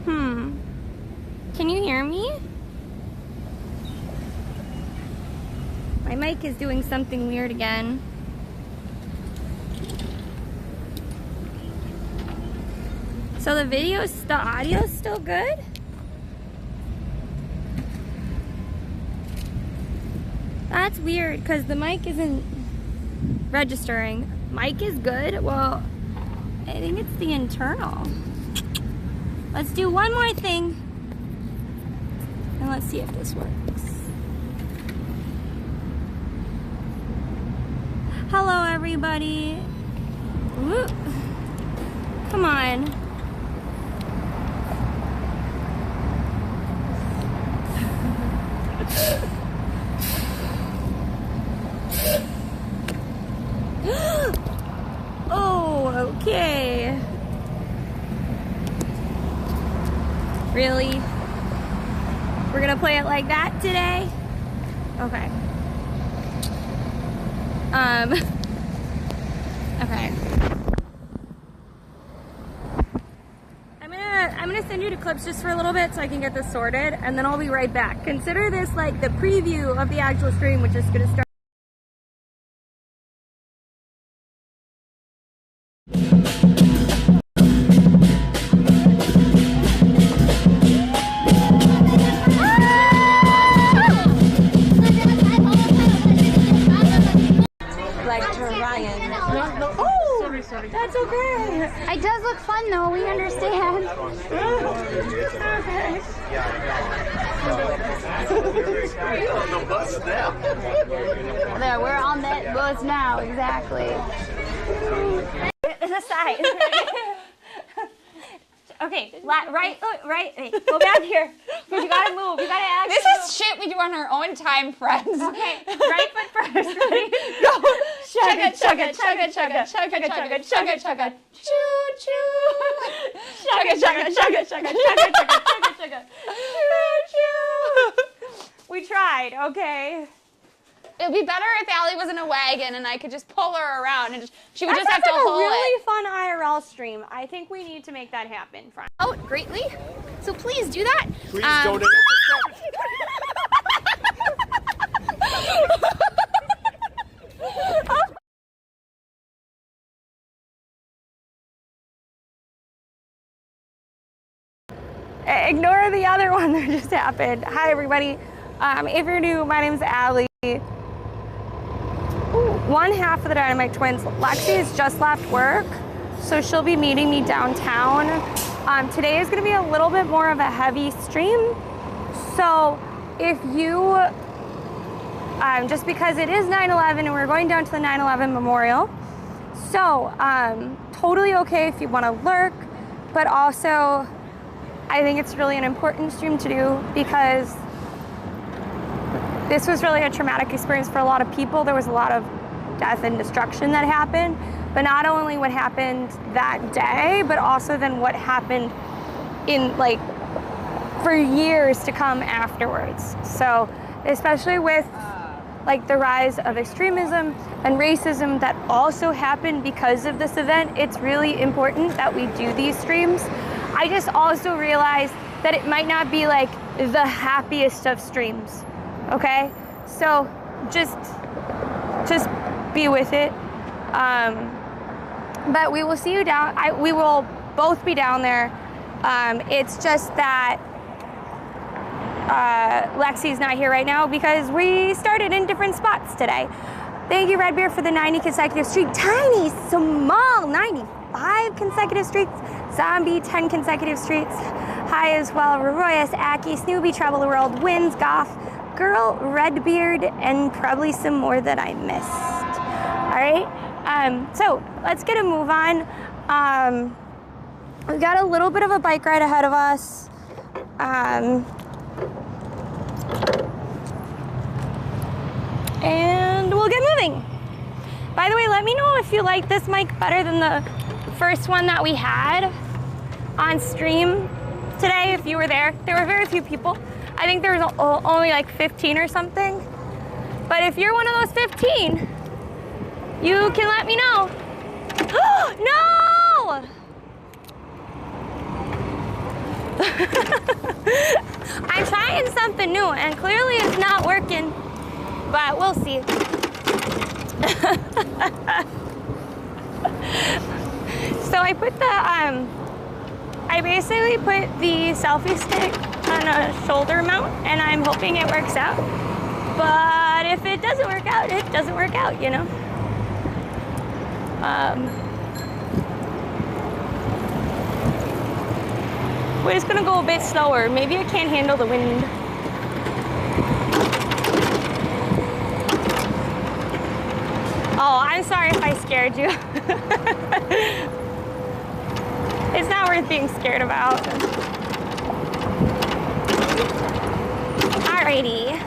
Can you hear me? My mic is doing something weird again. So the audio's still good? That's weird because the mic isn't registering. Mic is good? Well, I think it's the internal. Let's do one more thing. And let's see if this works. Hello, everybody. Woo. Come on. Oh, okay. Really? We're gonna play it like that today? Okay. Okay. I'm gonna send you to clips just for a little bit so I can get this sorted, and then I'll be right back. Consider this like the preview of the actual stream, which is gonna start. That's okay. It does look fun though, we understand. There, we're on that bus now, exactly. This aside. Okay, right, hey, go back here. You gotta move, you gotta act. This is shit we do on our own time, friends. Okay, right foot first, ready? Go! Chugga, chugga, chugga, chugga, chugga, chugga, chugga, chugga, choo, choo. Chugga, chugga, chugga, chugga, chugga, chugga, chugga, chugga, choo, choo. We tried, okay? It would be better if Allie was in a wagon and I could just pull her around and she would just have to hold it. That's a really fun IRL stream. I think we need to make that happen, Frank. Out greatly, so please do that. Please don't. Ignore the other one that just happened. Hi, everybody. If you're new, my name's Allie. One half of the DinomiteTwins, Lexi has just left work, so she'll be meeting me downtown. Today is going to be a little bit more of a heavy stream, so if you, just because it is 9/11 and we're going down to the 9/11 memorial, so totally okay if you want to lurk, but also I think it's really an important stream to do because this was really a traumatic experience for a lot of people. There was a lot of death and destruction that happened, but not only what happened that day, but also then what happened in like for years to come afterwards. So especially with like the rise of extremism and racism that also happened because of this event, it's really important that we do these streams. I just also realized that it might not be like the happiest of streams, okay? So just be with it. But we will see you down, we will both be down there. It's just that Lexi's not here right now because we started in different spots today. Thank you, Red Beer, for the 90 consecutive streaks. Tiny, small, 95 consecutive streaks. Zombie, 10 consecutive streaks. Hi as well, Royus, Aki, Snoopy, Travel the World, Wins, Goff, Girl, Redbeard, and probably some more that I missed. All right, so let's get a move on. We've got a little bit of a bike ride ahead of us. And we'll get moving. By the way, let me know if you like this mic better than the first one that we had on stream today, if you were there. There were very few people. I think there was only like 15 or something. But if you're one of those 15, you can let me know. No! I'm trying something new and clearly it's not working, but we'll see. So I put I basically put the selfie stick on a shoulder mount and I'm hoping it works out. But if it doesn't work out, it doesn't work out, you know? We're just gonna go a bit slower. Maybe I can't handle the wind. Oh, I'm sorry if I scared you. It's not worth being scared about. Alrighty.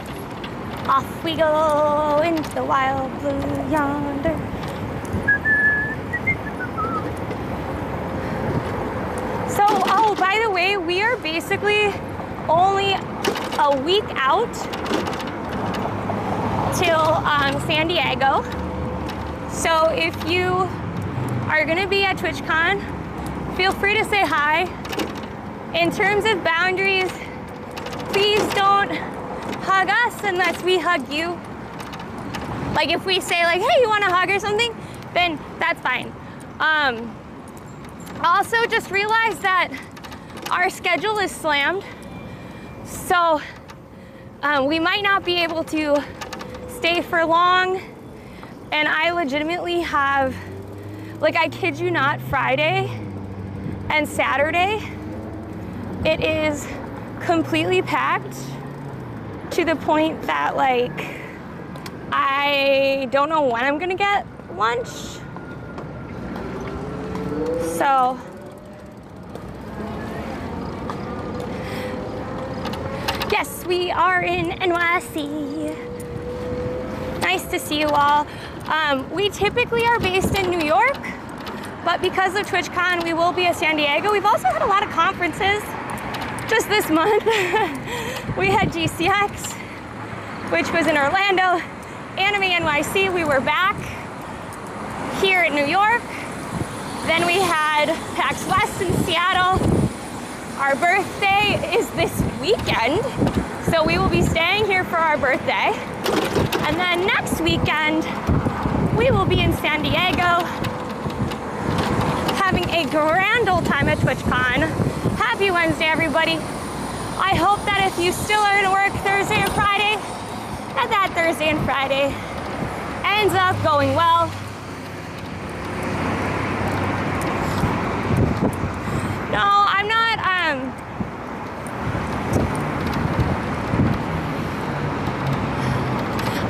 Off we go into the wild blue yonder. So, oh, by the way, we are basically only a week out till San Diego. So if you are gonna be at TwitchCon, feel free to say hi. In terms of boundaries, please don't hug us unless we hug you. Like if we say like, hey, you want a hug or something, then that's fine. Also just realize that our schedule is slammed. So we might not be able to stay for long. And I legitimately have, like I kid you not, Friday and Saturday, it is completely packed to the point that like, I don't know when I'm gonna get lunch. So, yes, we are in NYC. Nice to see you all. We typically are based in New York, but because of TwitchCon, we will be at San Diego. We've also had a lot of conferences just this month. We had GCX, which was in Orlando, Anime NYC, we were back here in New York. Then we had PAX West in Seattle. Our birthday is this weekend, so we will be staying here for our birthday. And then next weekend, we will be in San Diego, having a grand old time at TwitchCon. Happy Wednesday, everybody. I hope that if you still are gonna work Thursday and Friday, that Thursday and Friday ends up going well. No, I'm not,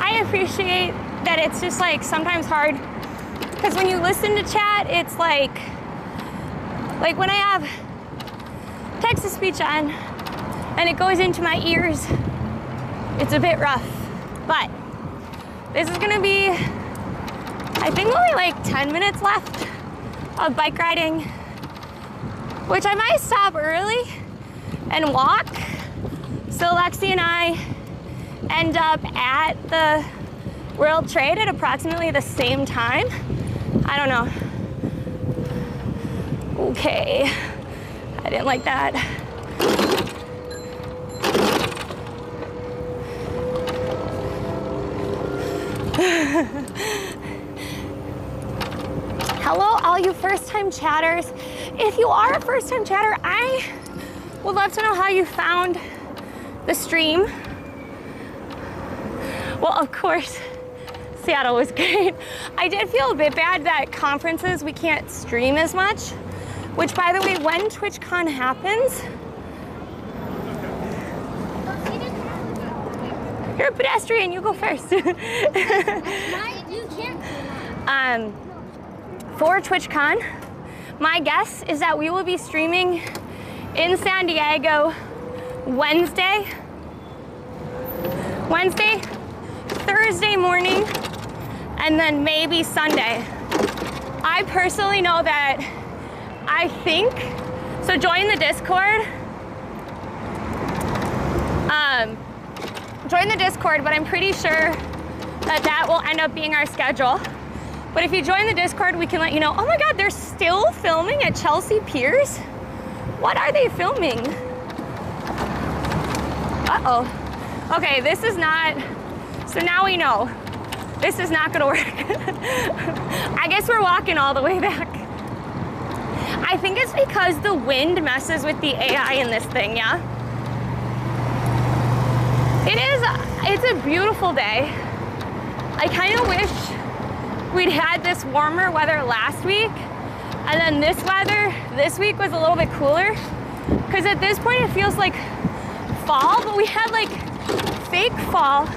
I appreciate that it's just like sometimes hard because when you listen to chat, it's like when I have text-to-speech on and it goes into my ears, it's a bit rough. But this is gonna be, I think only like 10 minutes left of bike riding, which I might stop early and walk. So Lexi and I end up at the World Trade at approximately the same time. I don't know. Okay, I didn't like that. Hello, all you first-time chatters. If you are a first-time chatter, I would love to know how you found the stream. Well, of course, Seattle was great. I did feel a bit bad that conferences we can't stream as much, which, by the way, when TwitchCon happens, you're a pedestrian, you go first. You can't. For TwitchCon, my guess is that we will be streaming in San Diego Wednesday, Thursday morning, and then maybe Sunday. I personally know that I think, so join the Discord. Join the Discord, but I'm pretty sure that will end up being our schedule. But if you join the Discord, we can let you know. Oh my God, they're still filming at Chelsea Piers? What are they filming? Uh-oh. Okay, this is not, so now we know. This is not gonna work. I guess we're walking all the way back. I think it's because the wind messes with the AI in this thing, yeah? It's a beautiful day. I kind of wish we'd had this warmer weather last week, and then this weather this week was a little bit cooler, because at this point it feels like fall, but we had like fake fall,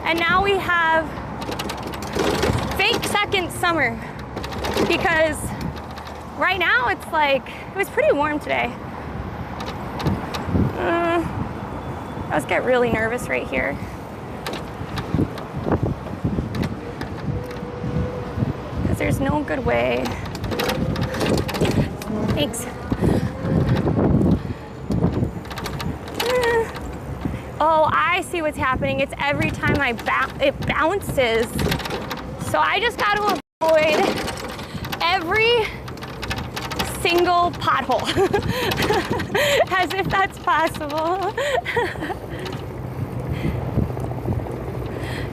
and now we have fake second summer, because right now it's like, it was pretty warm today. I just get really nervous right here. Because there's no good way. Thanks. Oh, I see what's happening. It's every time it bounces. So I just got to avoid every single pothole. As if that's possible.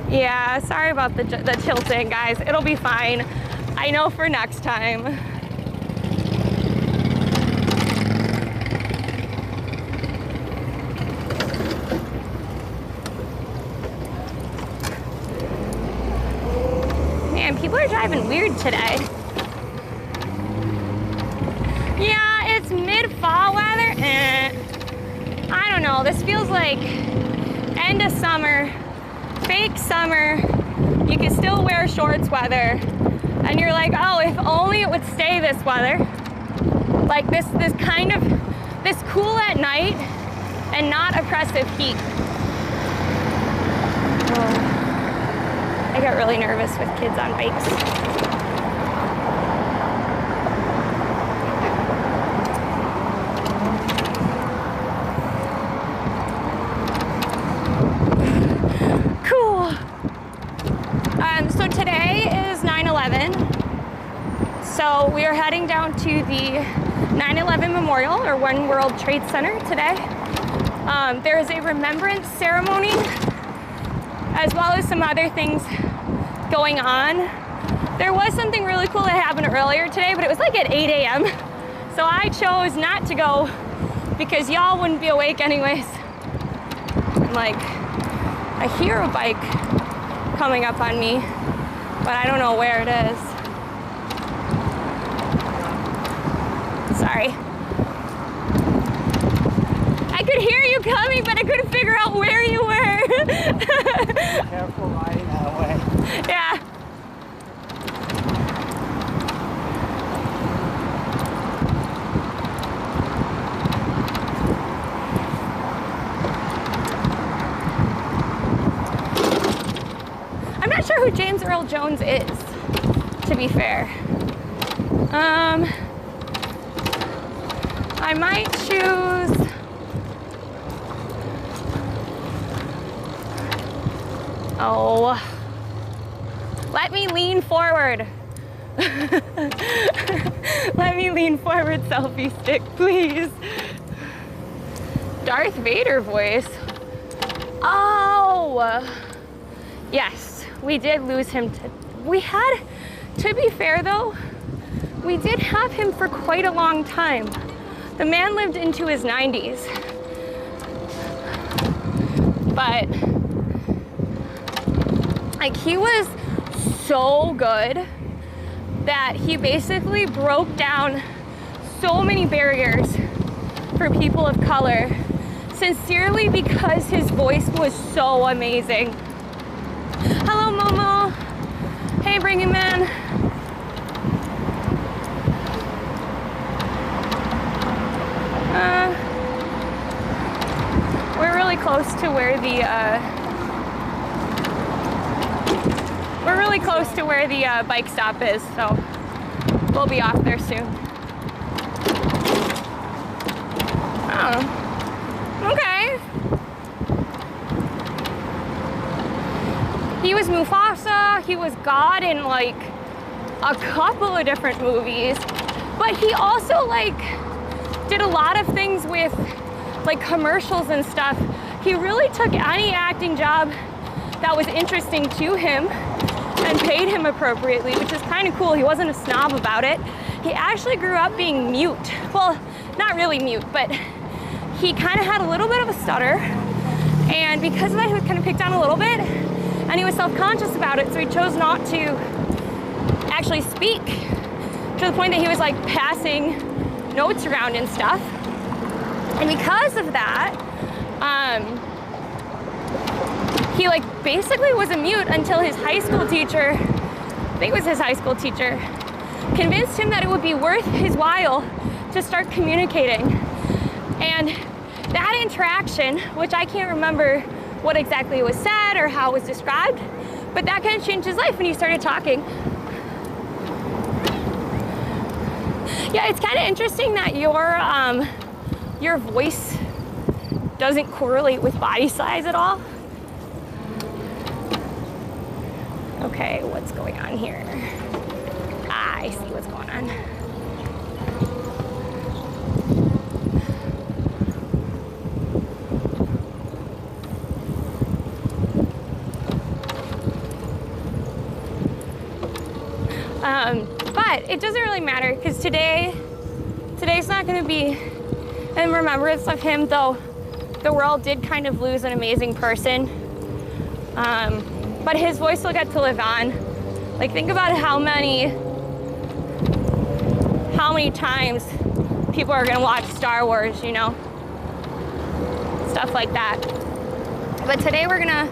Yeah, sorry about the tilting, guys. It'll be fine. I know for next time. Man, people are driving weird today. Yeah, it's mid-fall weather. I don't know. This feels like end of summer, fake summer. You can still wear shorts weather. And you're like, oh, if only it would stay this weather. Like this kind of, this cool at night and not oppressive heat. Oh, I get really nervous with kids on bikes. So today is 9/11. So we are heading down to the 9/11 Memorial, or One World Trade Center today. There is a remembrance ceremony, as well as some other things going on. There was something really cool that happened earlier today, but it was like at 8 a.m. So I chose not to go because y'all wouldn't be awake anyways. I'm like, I hear a bike coming up on me, but I don't know where it is. Sorry. I could hear you coming, but I couldn't figure out where you were. Careful riding that way. Yeah. I'm not sure who James Earl Jones is, to be fair. I might choose... Oh, let me lean forward. Let me lean forward, selfie stick, please. Darth Vader voice. Oh, yes, we did lose him. We had, to be fair though, we did have him for quite a long time. The man lived into his 90s. But, like, he was so good that he basically broke down so many barriers for people of color, sincerely, because his voice was so amazing. Hello, Momo. Hey, Bringing Man. We're really close to where the bike stop is, so we'll be off there soon. Oh, okay. He was Mufasa, he was God in like a couple of different movies, but he also like did a lot of things with like commercials and stuff. he really took any acting job that was interesting to him and paid him appropriately, which is kind of cool. He wasn't a snob about it. He actually grew up being mute. Well, not really mute, but he kind of had a little bit of a stutter. And because of that, he was kind of picked on a little bit, and he was self-conscious about it, so he chose not to actually speak, to the point that he was like passing notes around and stuff. And because of that, he like basically was a mute until his high school teacher, I think it was his high school teacher, convinced him that it would be worth his while to start communicating. And that interaction, which I can't remember what exactly was said or how it was described, but that kind of changed his life when he started talking. Yeah, it's kind of interesting that your voice doesn't correlate with body size at all. Okay, what's going on here? Ah, I see what's going on. But it doesn't really matter, because today's not going to be in remembrance of him, though the world did kind of lose an amazing person. But his voice will get to live on. Like, think about how many times people are going to watch Star Wars, you know? Stuff like that. But today we're going to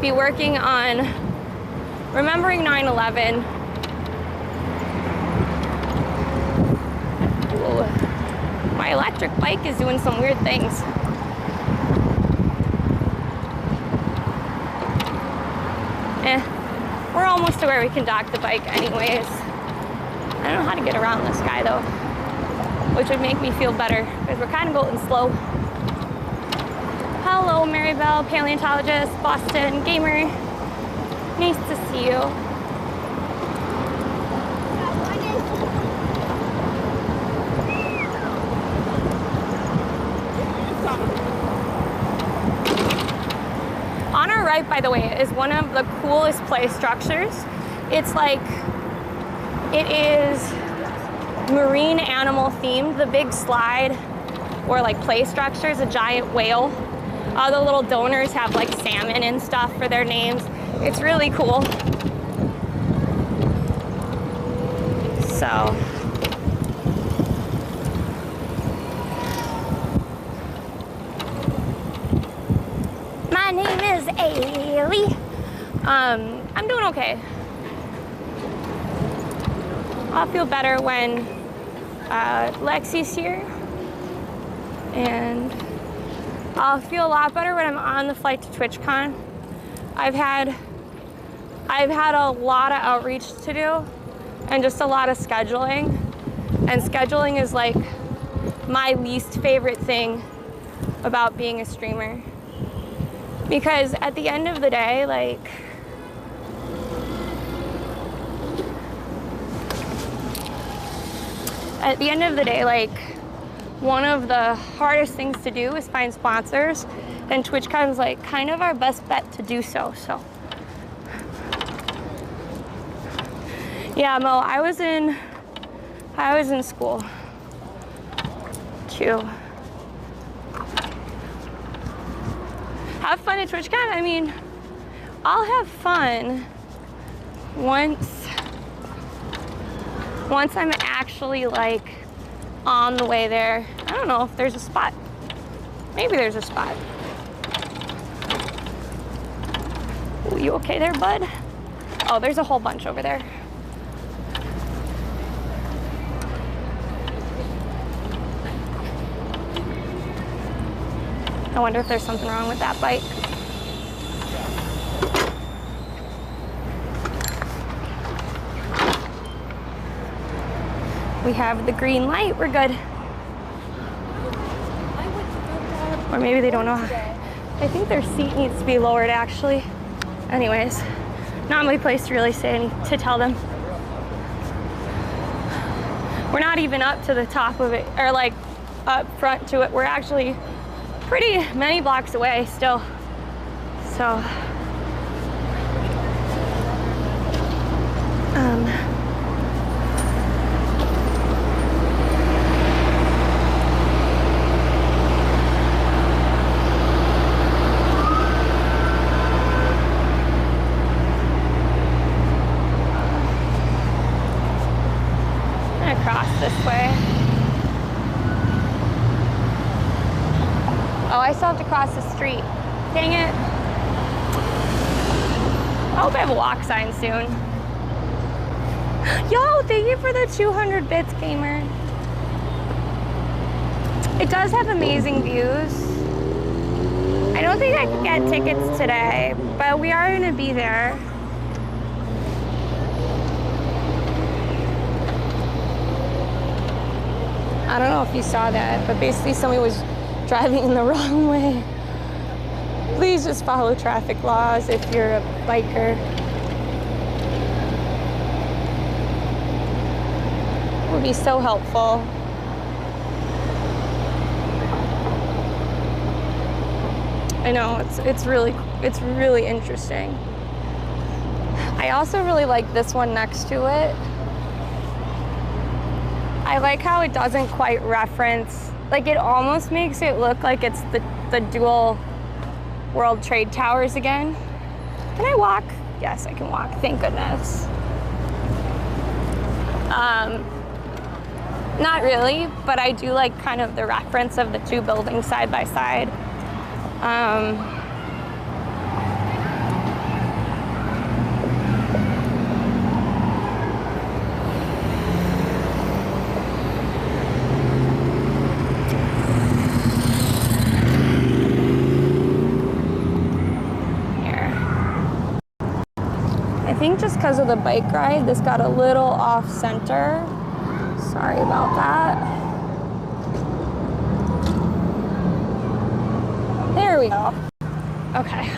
be working on remembering 9/11. My electric bike is doing some weird things. We're almost to where we can dock the bike anyways. I don't know how to get around this guy though, which would make me feel better because we're kind of going slow. Hello, Maribel, paleontologist, Boston gamer. Nice to see you. On our right, by the way, is one of the coolest play structures. It's like, it is marine animal themed. The big slide or like play structure is a giant whale. All the little donors have like salmon and stuff for their names. It's really cool. So. My name is Ailey. I'm doing okay. I'll feel better when Lexi's here, and I'll feel a lot better when I'm on the flight to TwitchCon. I've had a lot of outreach to do and just a lot of scheduling, and scheduling is like my least favorite thing about being a streamer. Because at the end of the day, like, one of the hardest things to do is find sponsors, and TwitchCon is like kind of our best bet to do so. So, yeah, Mo, I was in school too. Have fun at TwitchCon. I mean, I'll have fun once I'm actually like on the way there. I don't know if there's a spot. Maybe there's a spot. Ooh, you okay there, bud? Oh, there's a whole bunch over there. I wonder if there's something wrong with that bike. We have the green light, we're good. Or maybe they don't know. I think their seat needs to be lowered actually. Anyways, not my place to really say to tell them. We're not even up to the top of it, or like up front to it. We're actually pretty many blocks away still. So, I'm gonna cross this way. Oh, I still have to cross the street. Dang it. I hope I have a walk sign soon. Yo, thank you for the 200 bits, gamer. It does have amazing views. I don't think I could get tickets today, but we are gonna be there. I don't know if you saw that, but basically somebody was driving in the wrong way. Please just follow traffic laws if you're a biker. It would be so helpful. I know, it's really interesting. I also really like this one next to it. I like how it doesn't quite reference, like it almost makes it look like it's the dual World Trade Towers again. Can I walk? Yes, I can walk, thank goodness. Not really, but I do like kind of the reference of the two buildings side by side. I think just because of the bike ride, this got a little off center. Sorry about that. There we go. Okay.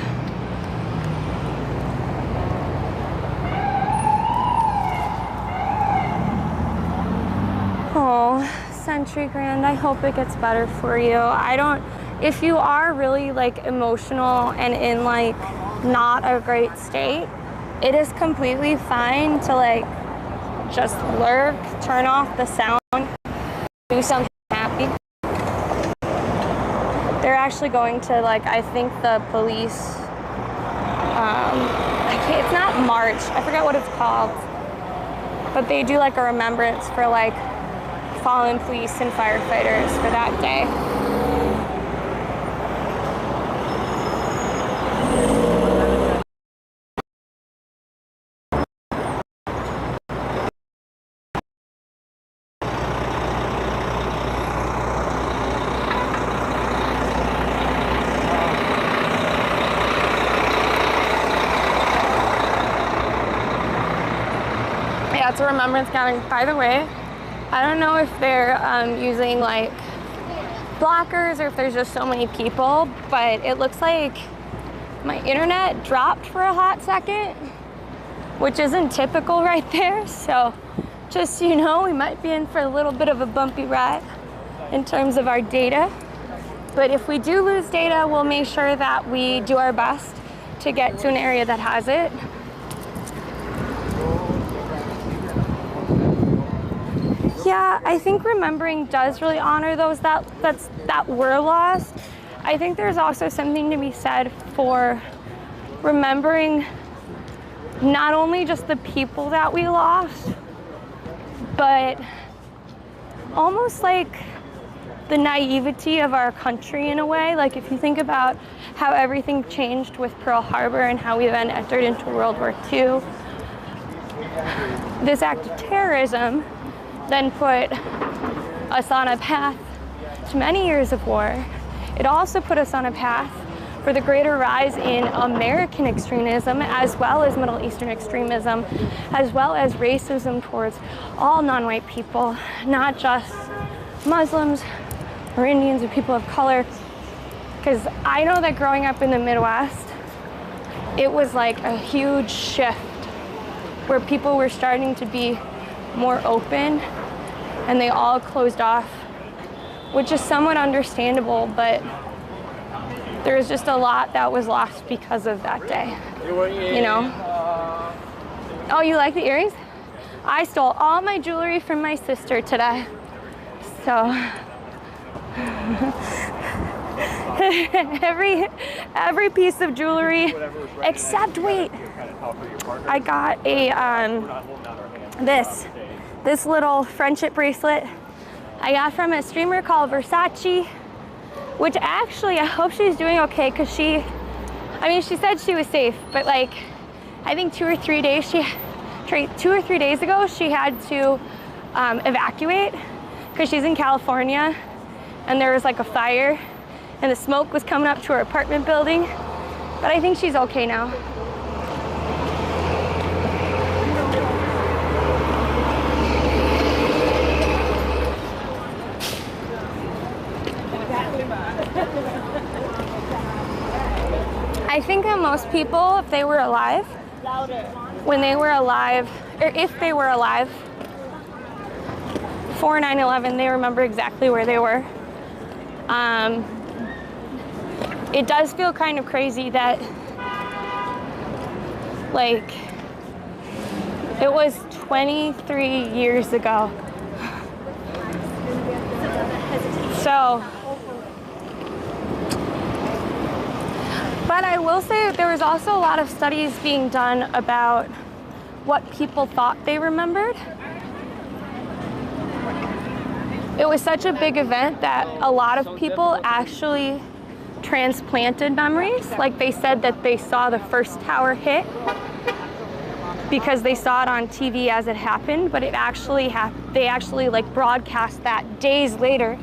Oh, Century Grand, I hope it gets better for you. If you are really like emotional and in like not a great state, it is completely fine to like just lurk, turn off the sound, do something happy. They're actually going to like, I think the police, it's not march, I forget what it's called, but they do like a remembrance for like fallen police and firefighters for that day. It's a remembrance gathering. By the way, I don't know if they're using like blockers or if there's just so many people, but it looks like my internet dropped for a hot second, which isn't typical right there. So just so you know, we might be in for a little bit of a bumpy ride in terms of our data. But if we do lose data, we'll make sure that we do our best to get to an area that has it. Yeah, I think remembering does really honor those that were lost. I think there's also something to be said for remembering not only just the people that we lost, but almost like the naivety of our country in a way. Like if you think about how everything changed with Pearl Harbor and how we then entered into World War II, this act of terrorism then put us on a path to many years of war. It also put us on a path for the greater rise in American extremism, as well as Middle Eastern extremism, as well as racism towards all non-white people, not just Muslims or Indians or people of color. Because I know that growing up in the Midwest, it was like a huge shift where people were starting to be more open and they all closed off, which is somewhat understandable, but there was just a lot that was lost because of that day, you know? Oh, you like the earrings? I stole all my jewelry from my sister today. So every piece of jewelry except, wait, I got a this little friendship bracelet I got from a streamer called Versace, which actually I hope she's doing okay, because she said she was safe, but like I think 2 or 3 days ago she had to evacuate because she's in California and there was like a fire and the smoke was coming up to her apartment building, but I think she's okay now. I think that most people, if they were alive, when they were alive, or if they were alive for 9/11, they remember exactly where they were. It does feel kind of crazy that, like, it was 23 years ago. So, but I will say that there was also a lot of studies being done about what people thought they remembered. It was such a big event that a lot of people actually transplanted memories. Like, they said that they saw the first tower hit because they saw it on TV as it happened, but it actually they actually like broadcast that days later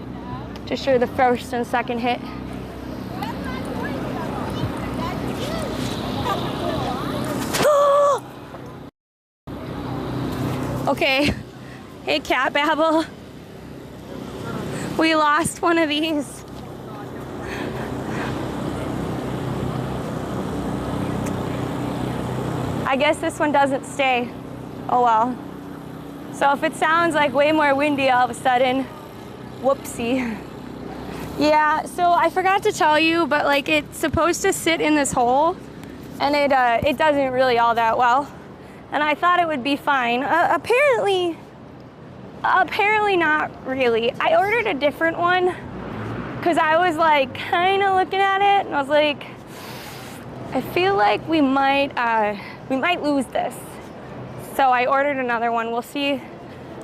to show the first and second hit. Okay, hey cat babble. We lost one of these. I guess this one doesn't stay. Oh well. So if it sounds like way more windy all of a sudden, whoopsie. Yeah, so I forgot to tell you, but like it's supposed to sit in this hole and it doesn't really all that well. And I thought it would be fine. Apparently not really. I ordered a different one because I was like kind of looking at it and I was like, I feel like we might lose this. So I ordered another one. We'll see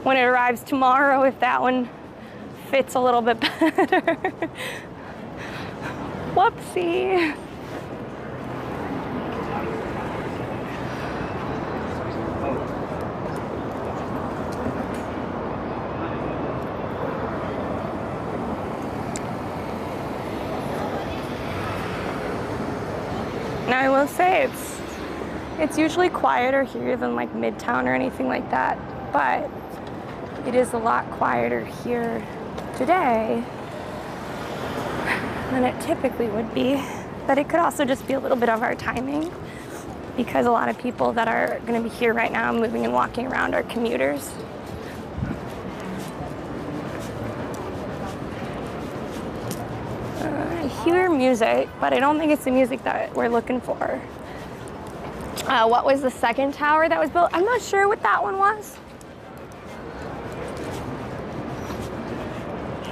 when it arrives tomorrow if that one fits a little bit better. Whoopsie. Now I will say it's usually quieter here than like Midtown or anything like that, but it is a lot quieter here today than it typically would be. But it could also just be a little bit of our timing because a lot of people that are going to be here right now moving and walking around are commuters. I hear music, but I don't think it's the music that we're looking for. What was the second tower that was built? I'm not sure what that one was.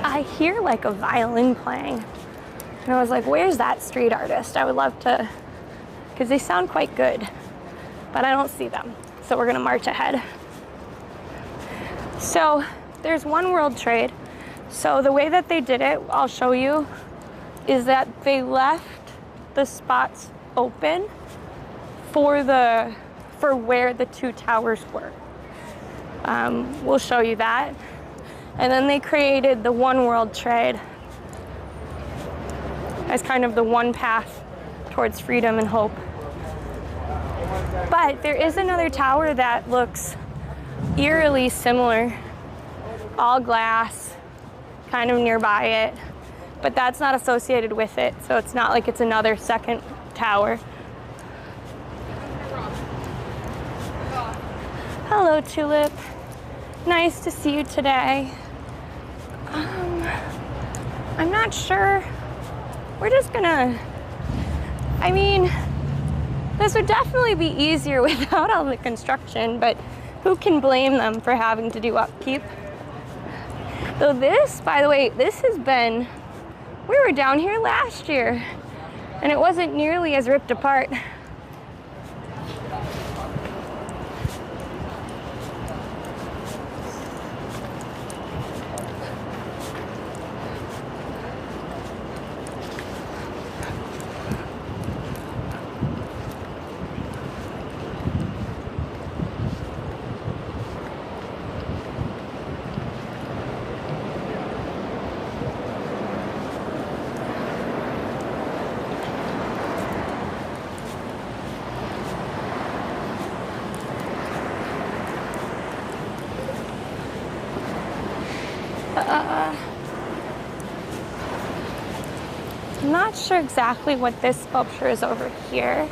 I hear like a violin playing. And I was like, where's that street artist? I would love to, because they sound quite good, but I don't see them. So we're gonna march ahead. So there's One World Trade. So the way that they did it, I'll show you, is that they left the spots open for where the two towers were. We'll show you that. And then they created the One World Trade as kind of the one path towards freedom and hope. But there is another tower that looks eerily similar, all glass, kind of nearby it, but that's not associated with it, so it's not like it's another second tower. Hello, Tulip. Nice to see you today. I'm not sure. We're just gonna I mean, this would definitely be easier without all the construction, but who can blame them for having to do upkeep? Though this, by the way, this has been, we were down here last year and it wasn't nearly as ripped apart. I'm not sure exactly what this sculpture is over here,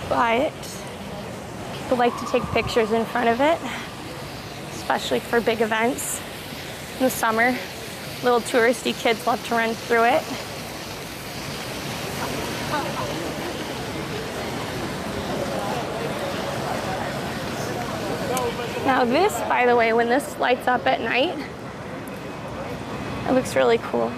but people like to take pictures in front of it, especially for big events in the summer. Little touristy kids love to run through it. Now this, by the way, when this lights up at night, it looks really cool.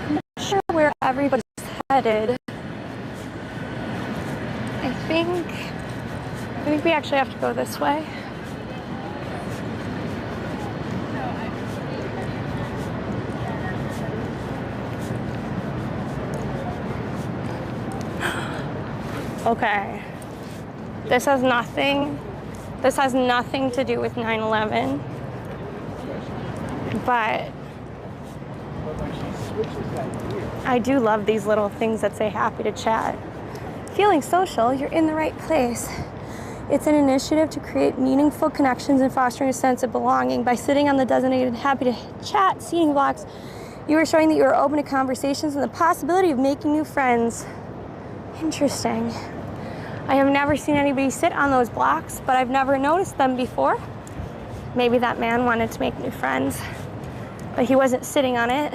I'm not sure where everybody's headed. I think we actually have to go this way. Okay. This has nothing to do with 9/11. But I do love these little things that say happy to chat. Feeling social, you're in the right place. It's an initiative to create meaningful connections and fostering a sense of belonging. By sitting on the designated happy to chat seating blocks, you are showing that you are open to conversations and the possibility of making new friends. Interesting. I have never seen anybody sit on those blocks, but I've never noticed them before. Maybe that man wanted to make new friends, but he wasn't sitting on it.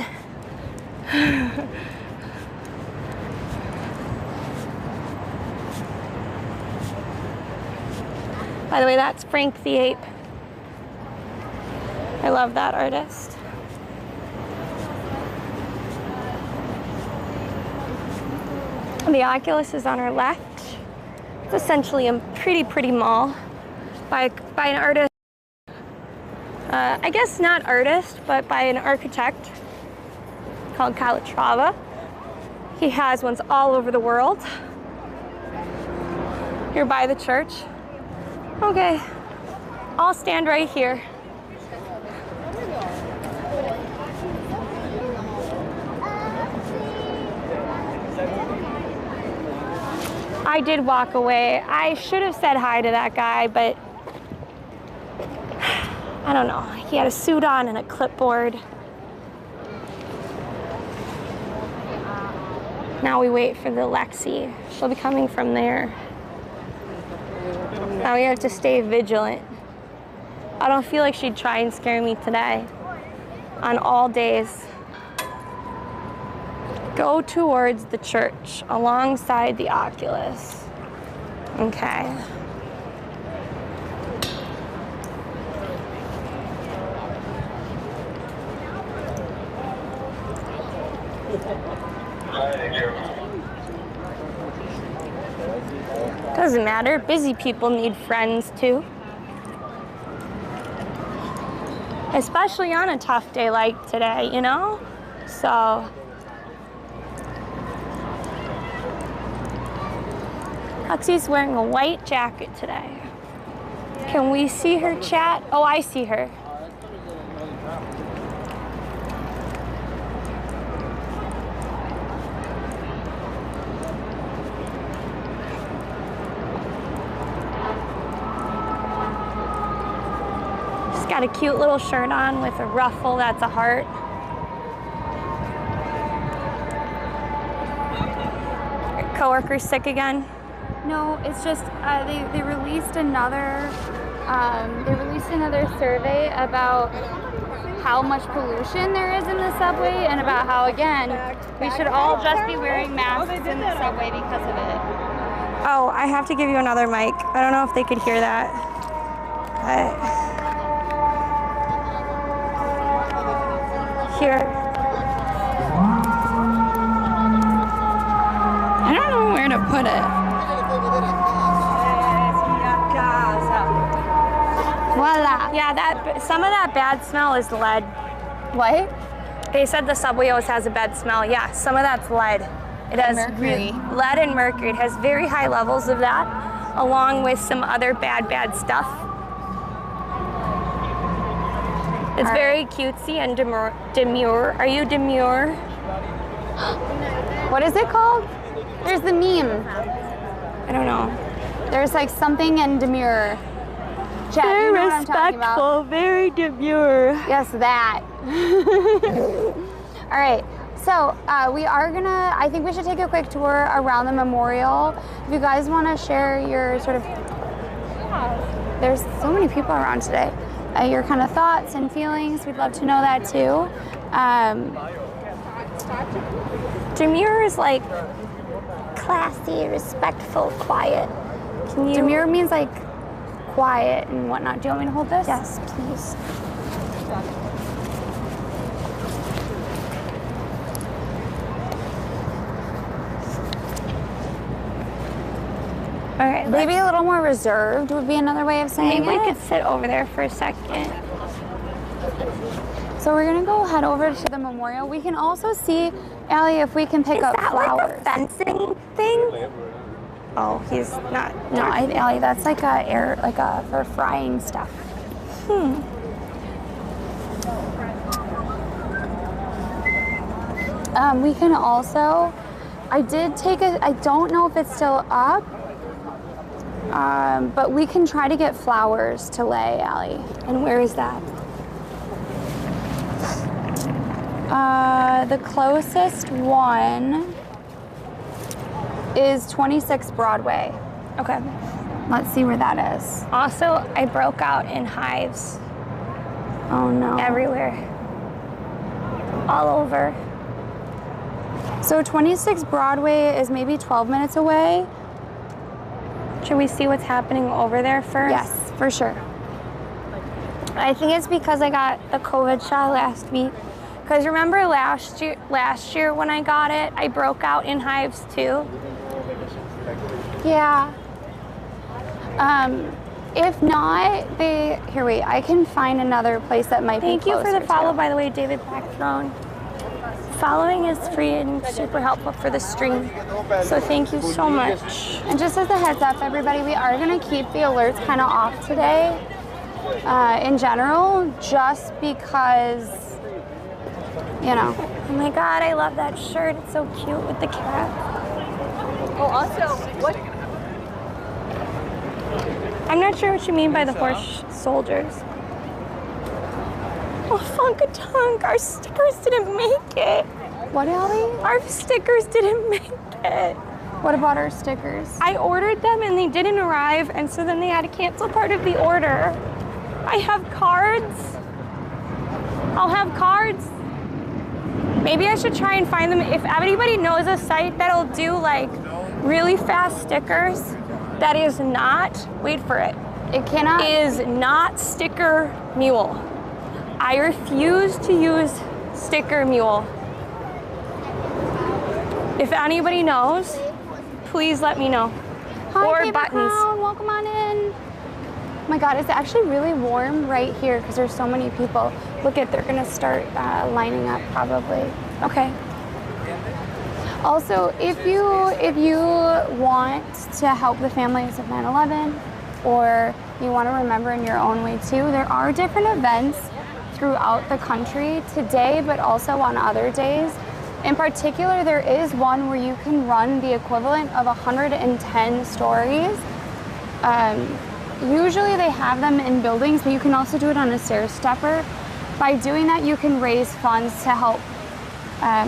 By the way, that's Frank the Ape. I love that artist. The Oculus is on our left. It's essentially a pretty mall by an artist. I guess not artist, but by an architect called Calatrava. He has ones all over the world. Here by the church. Okay, I'll stand right here. I did walk away. I should have said hi to that guy, but I don't know. He had a suit on and a clipboard. Now we wait for the Lexi. She'll be coming from there. Now we have to stay vigilant. I don't feel like she'd try and scare me today. On all days. Go towards the church alongside the Oculus. Okay. Doesn't matter. Busy people need friends too. Especially on a tough day like today, you know? So Lexi's wearing a white jacket today. Can we see her chat? Oh, I see her. got a cute little shirt on with a ruffle that's a heart. Your coworker's sick again? No, it's just they released another survey about how much pollution there is in the subway and about how, again, we should all just be wearing masks in the subway because of it. Oh, I have to give you another mic. I don't know if they could hear that. Here. I don't know where to put it. Voila. Yeah, some of that bad smell is lead. What? They said the subway always has a bad smell. Yeah, some of that's lead. It has mercury. Lead and mercury. It has very high levels of that, along with some other bad stuff. It's very cutesy and demure. Are you demure? What is it called? There's the meme. I don't know. There's like something in demure. Chat, you know what I'm talking about. Very demure. Yes, that. All right. So we are gonna, I think we should take a quick tour around the memorial. If you guys wanna share your sort of, there's so many people around today, your kind of thoughts and feelings, we'd love to know that too. Demure is like classy, respectful, quiet. Demure means like quiet and whatnot. Do you want me to hold this? Yes, please. All right, Maybe a little more reserved would be another way of saying maybe it. we could sit over there for a second. So we're gonna go head over to the memorial. We can also see, Allie, if we can pick Is up that flowers. like a fencing thing? Oh, he's not. No, Allie, that's like for frying stuff. We can also, I don't know if it's still up, but we can try to get flowers to lay, Allie. And where is that? The closest one is 26 Broadway. Okay. Let's see where that is. Also, I broke out in hives Oh no. everywhere. All over. So 26 Broadway is maybe 12 minutes away. Should we see what's happening over there first? Yes, for sure. I think it's because I got the COVID shot last week. Because remember last year when I got it, I broke out in hives too. Yeah. If not, I can find another place that might Thank be you closer for the follow, to. by the way, David Blackthrone. Following is free and super helpful for the stream. So thank you so much. And just as a heads up, everybody, we are going to keep the alerts kind of off today in general, just because, you know. Oh my God, I love that shirt. It's so cute with the cat. Oh, also, what? I'm not sure what you mean by the horse soldiers. Oh, Funkatunk, our stickers didn't make it. What, Allie? Our stickers didn't make it. What about our stickers? I ordered them and they didn't arrive, and so then they had to cancel part of the order. I have cards. I'll have cards. Maybe I should try and find them. If anybody knows a site that'll do like really fast stickers, that is not, wait for it, It cannot. is not Sticker Mule. I refuse to use Sticker Mule. If anybody knows, please let me know. Hi, or Paper buttons. Crown, welcome on in. Oh my God, it's actually really warm right here because there's so many people. Look at, they're gonna start lining up probably. Okay. Also, if you want to help the families of 9/11, or you want to remember in your own way too, there are different events throughout the country today, but also on other days. In particular, there is one where you can run the equivalent of 110 stories usually they have them in buildings, but you can also do it on a stair stepper. By doing that, you can raise funds to help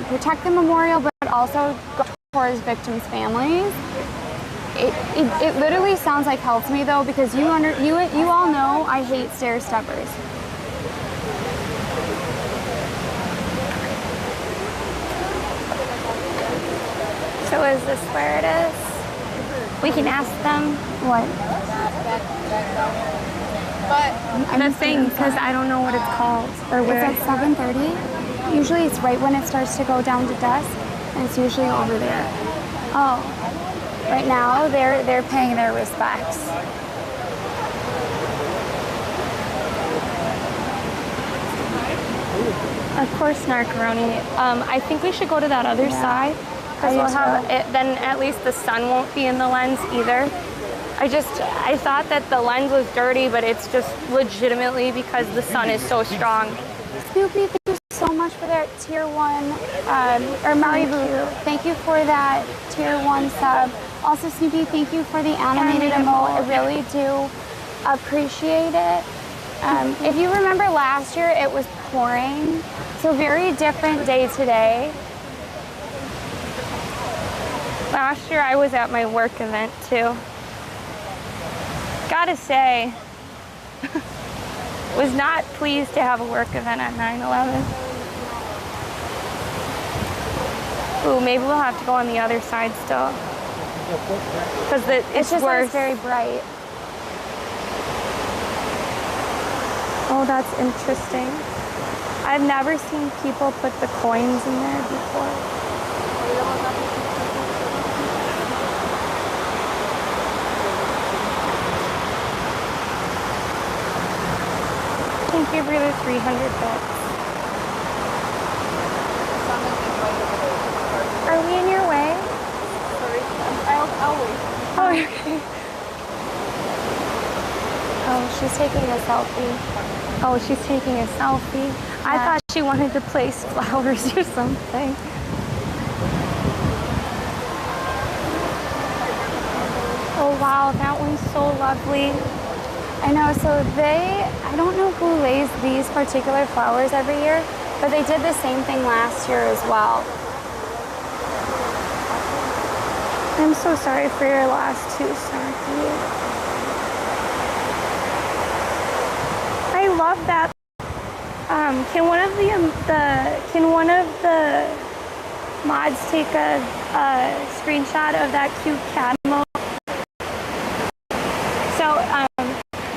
protect the memorial, but also go towards victims' families. It literally sounds like hell to me though, because you all know I hate stair steppers. So is this where it is? We can ask them. What? The thing, because I don't know what it's called or where. It's at 7:30. Usually it's right when it starts to go down to dusk, and it's usually over there. Oh, Right now, they're paying their respects. of course, Narcaroni. I think we should go to that other side because we'll have it. Then at least the sun won't be in the lens either. I thought that the lens was dirty, but it's just legitimately because the sun is so strong. Snoopy, thank you so much for that tier 1, or Malibu. Thank you for that tier 1 sub. Also, Snoopy, thank you for the animated emote. I really do appreciate it. If you remember last year, it was pouring, so very different day today. Last year I was at my work event too. Gotta say, was not pleased to have a work event at 9/11. Ooh, maybe we'll have to go on the other side still. Because it's just worse. It's very bright. Oh, that's interesting. I've never seen people put the coins in there before. Thank you for the 300 bits. Are we in your way? I'll wait. Oh, okay. Oh, she's taking a selfie. Oh, she's taking a selfie. I thought she wanted to place flowers or something. Oh wow, that one's so lovely. I know, so I don't know who lays these particular flowers every year, but they did the same thing last year as well. I'm so sorry for your last two, Snarky. I love that. Can one of the mods take a screenshot of that cute cat emote? So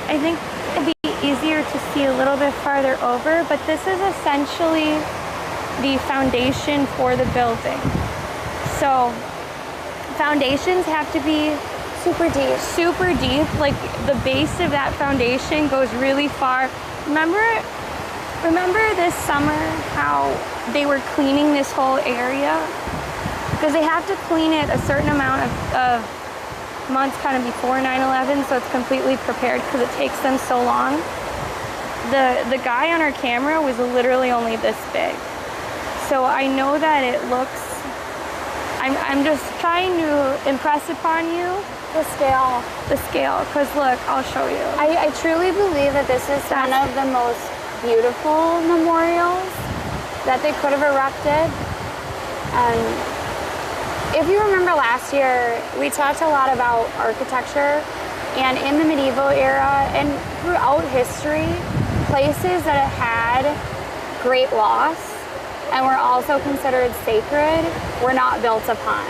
I think it'll be easier to see a little bit farther over, but this is essentially the foundation for the building. So foundations have to be super deep. Like the base of that foundation goes really far. Remember this summer how they were cleaning this whole area? Because they have to clean it a certain amount of months kind of before 9/11, so it's completely prepared because it takes them so long. The guy on our camera was literally only this big. So I know that it looks, I'm just trying to impress upon you the scale, because look, I'll show you. I truly believe that this is one of the most beautiful memorials that they could have erected. If you remember last year, we talked a lot about architecture, and in the medieval era and throughout history, places that had great loss and were also considered sacred were not built upon.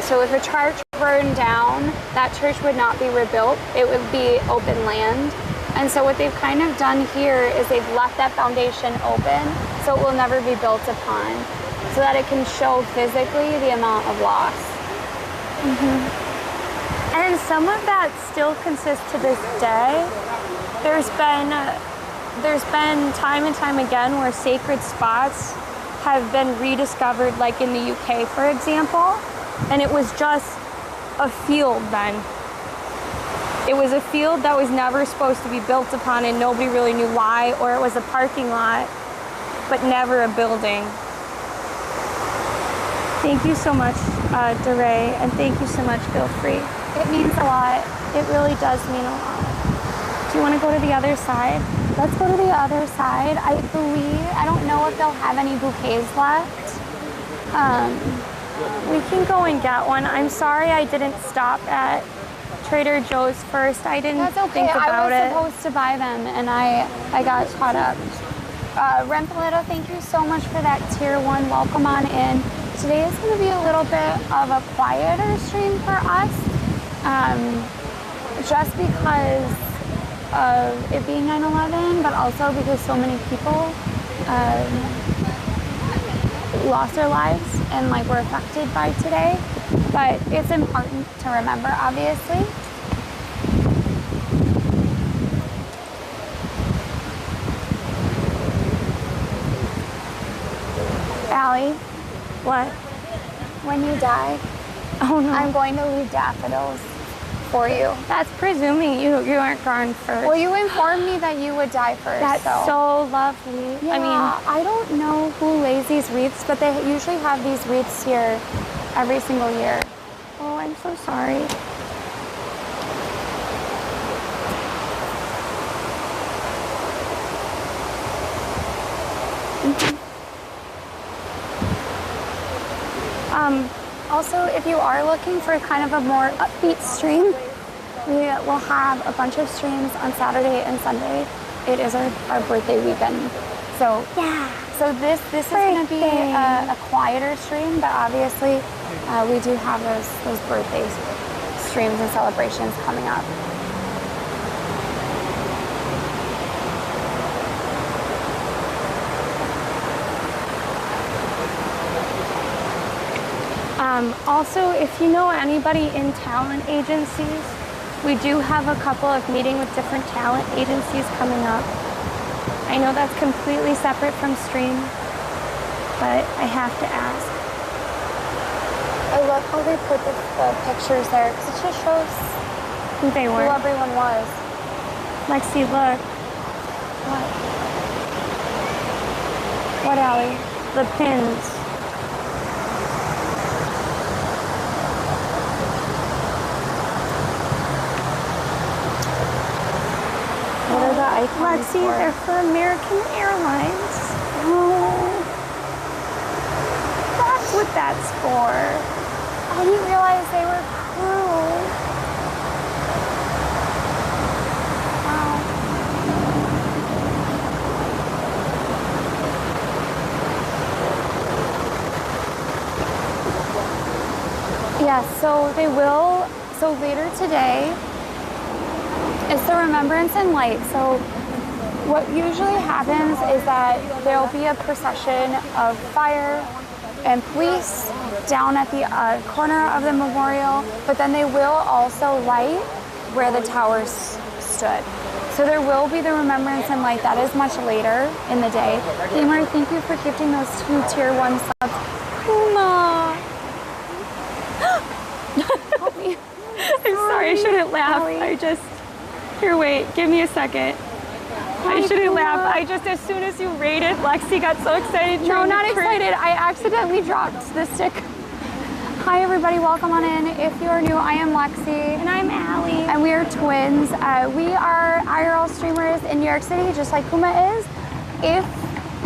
So if a church burned down, that church would not be rebuilt, it would be open land. And so what they've kind of done here is they've left that foundation open so it will never be built upon, so that it can show physically the amount of loss. And some of that still consists to this day. There's been time and time again where sacred spots have been rediscovered, like in the UK, for example, and it was just a field then. It was a field that was never supposed to be built upon and nobody really knew why, or it was a parking lot, but never a building. Thank you so much, DeRay, and thank you so much, Feel Free. It means a lot. It really does mean a lot. Do you want to go to the other side? Let's go to the other side. I don't know if they'll have any bouquets left. We can go and get one. I'm sorry I didn't stop at Trader Joe's first. I didn't That's okay. think about I it. was supposed to buy them, and I got caught up. Rempalito, thank you so much for that tier 1. Welcome on in. Today is going to be a little bit of a quieter stream for us, just because of it being 9/11, but also because so many people lost their lives and like were affected by today. But it's important to remember, obviously. Allie, What? when you die, Oh no. I'm going to leave daffodils for you. That's presuming you aren't gone first. Well, you informed me that you would die first. That's so lovely. Yeah, I mean, I don't know who lays these wreaths, but they usually have these wreaths here every single year. oh, I'm so sorry. Also, if you are looking for kind of a more upbeat stream, we will have a bunch of streams on Saturday and Sunday. It is our birthday weekend. So Yeah. so this is going to be a quieter stream, but obviously we do have those birthday streams and celebrations coming up. Also, if you know anybody in talent agencies, we do have a couple of meeting with different talent agencies coming up. I know that's completely separate from stream, but I have to ask. I love how they put the pictures there because it just shows Who they who were. everyone was. Lexi, look. What? What, Allie? The pins. What are the icons Lexi, for? they're for American Airlines. Oh, That's what that's for. I didn't realize they were crew. Wow. Yeah, so they will, so later today, it's the Remembrance and Light. So what usually happens is that there'll be a procession of fire and police down at the corner of the memorial, but then they will also light where the towers stood. So there will be the Remembrance and Light. That is much later in the day. Gamer, thank you for gifting those 2 tier 1 subs. Kuma! Help me. I'm sorry, I shouldn't laugh. Allie. I just... Here, wait, give me a second. I shouldn't laugh. I just, as soon as you rated, Lexi got so excited. No, trying to not print. excited. I accidentally dropped the stick. Hi, everybody. Welcome on in. If you are new, I am Lexi. And I'm Allie. And we are twins. We are IRL streamers in New York City, just like Kuma is. If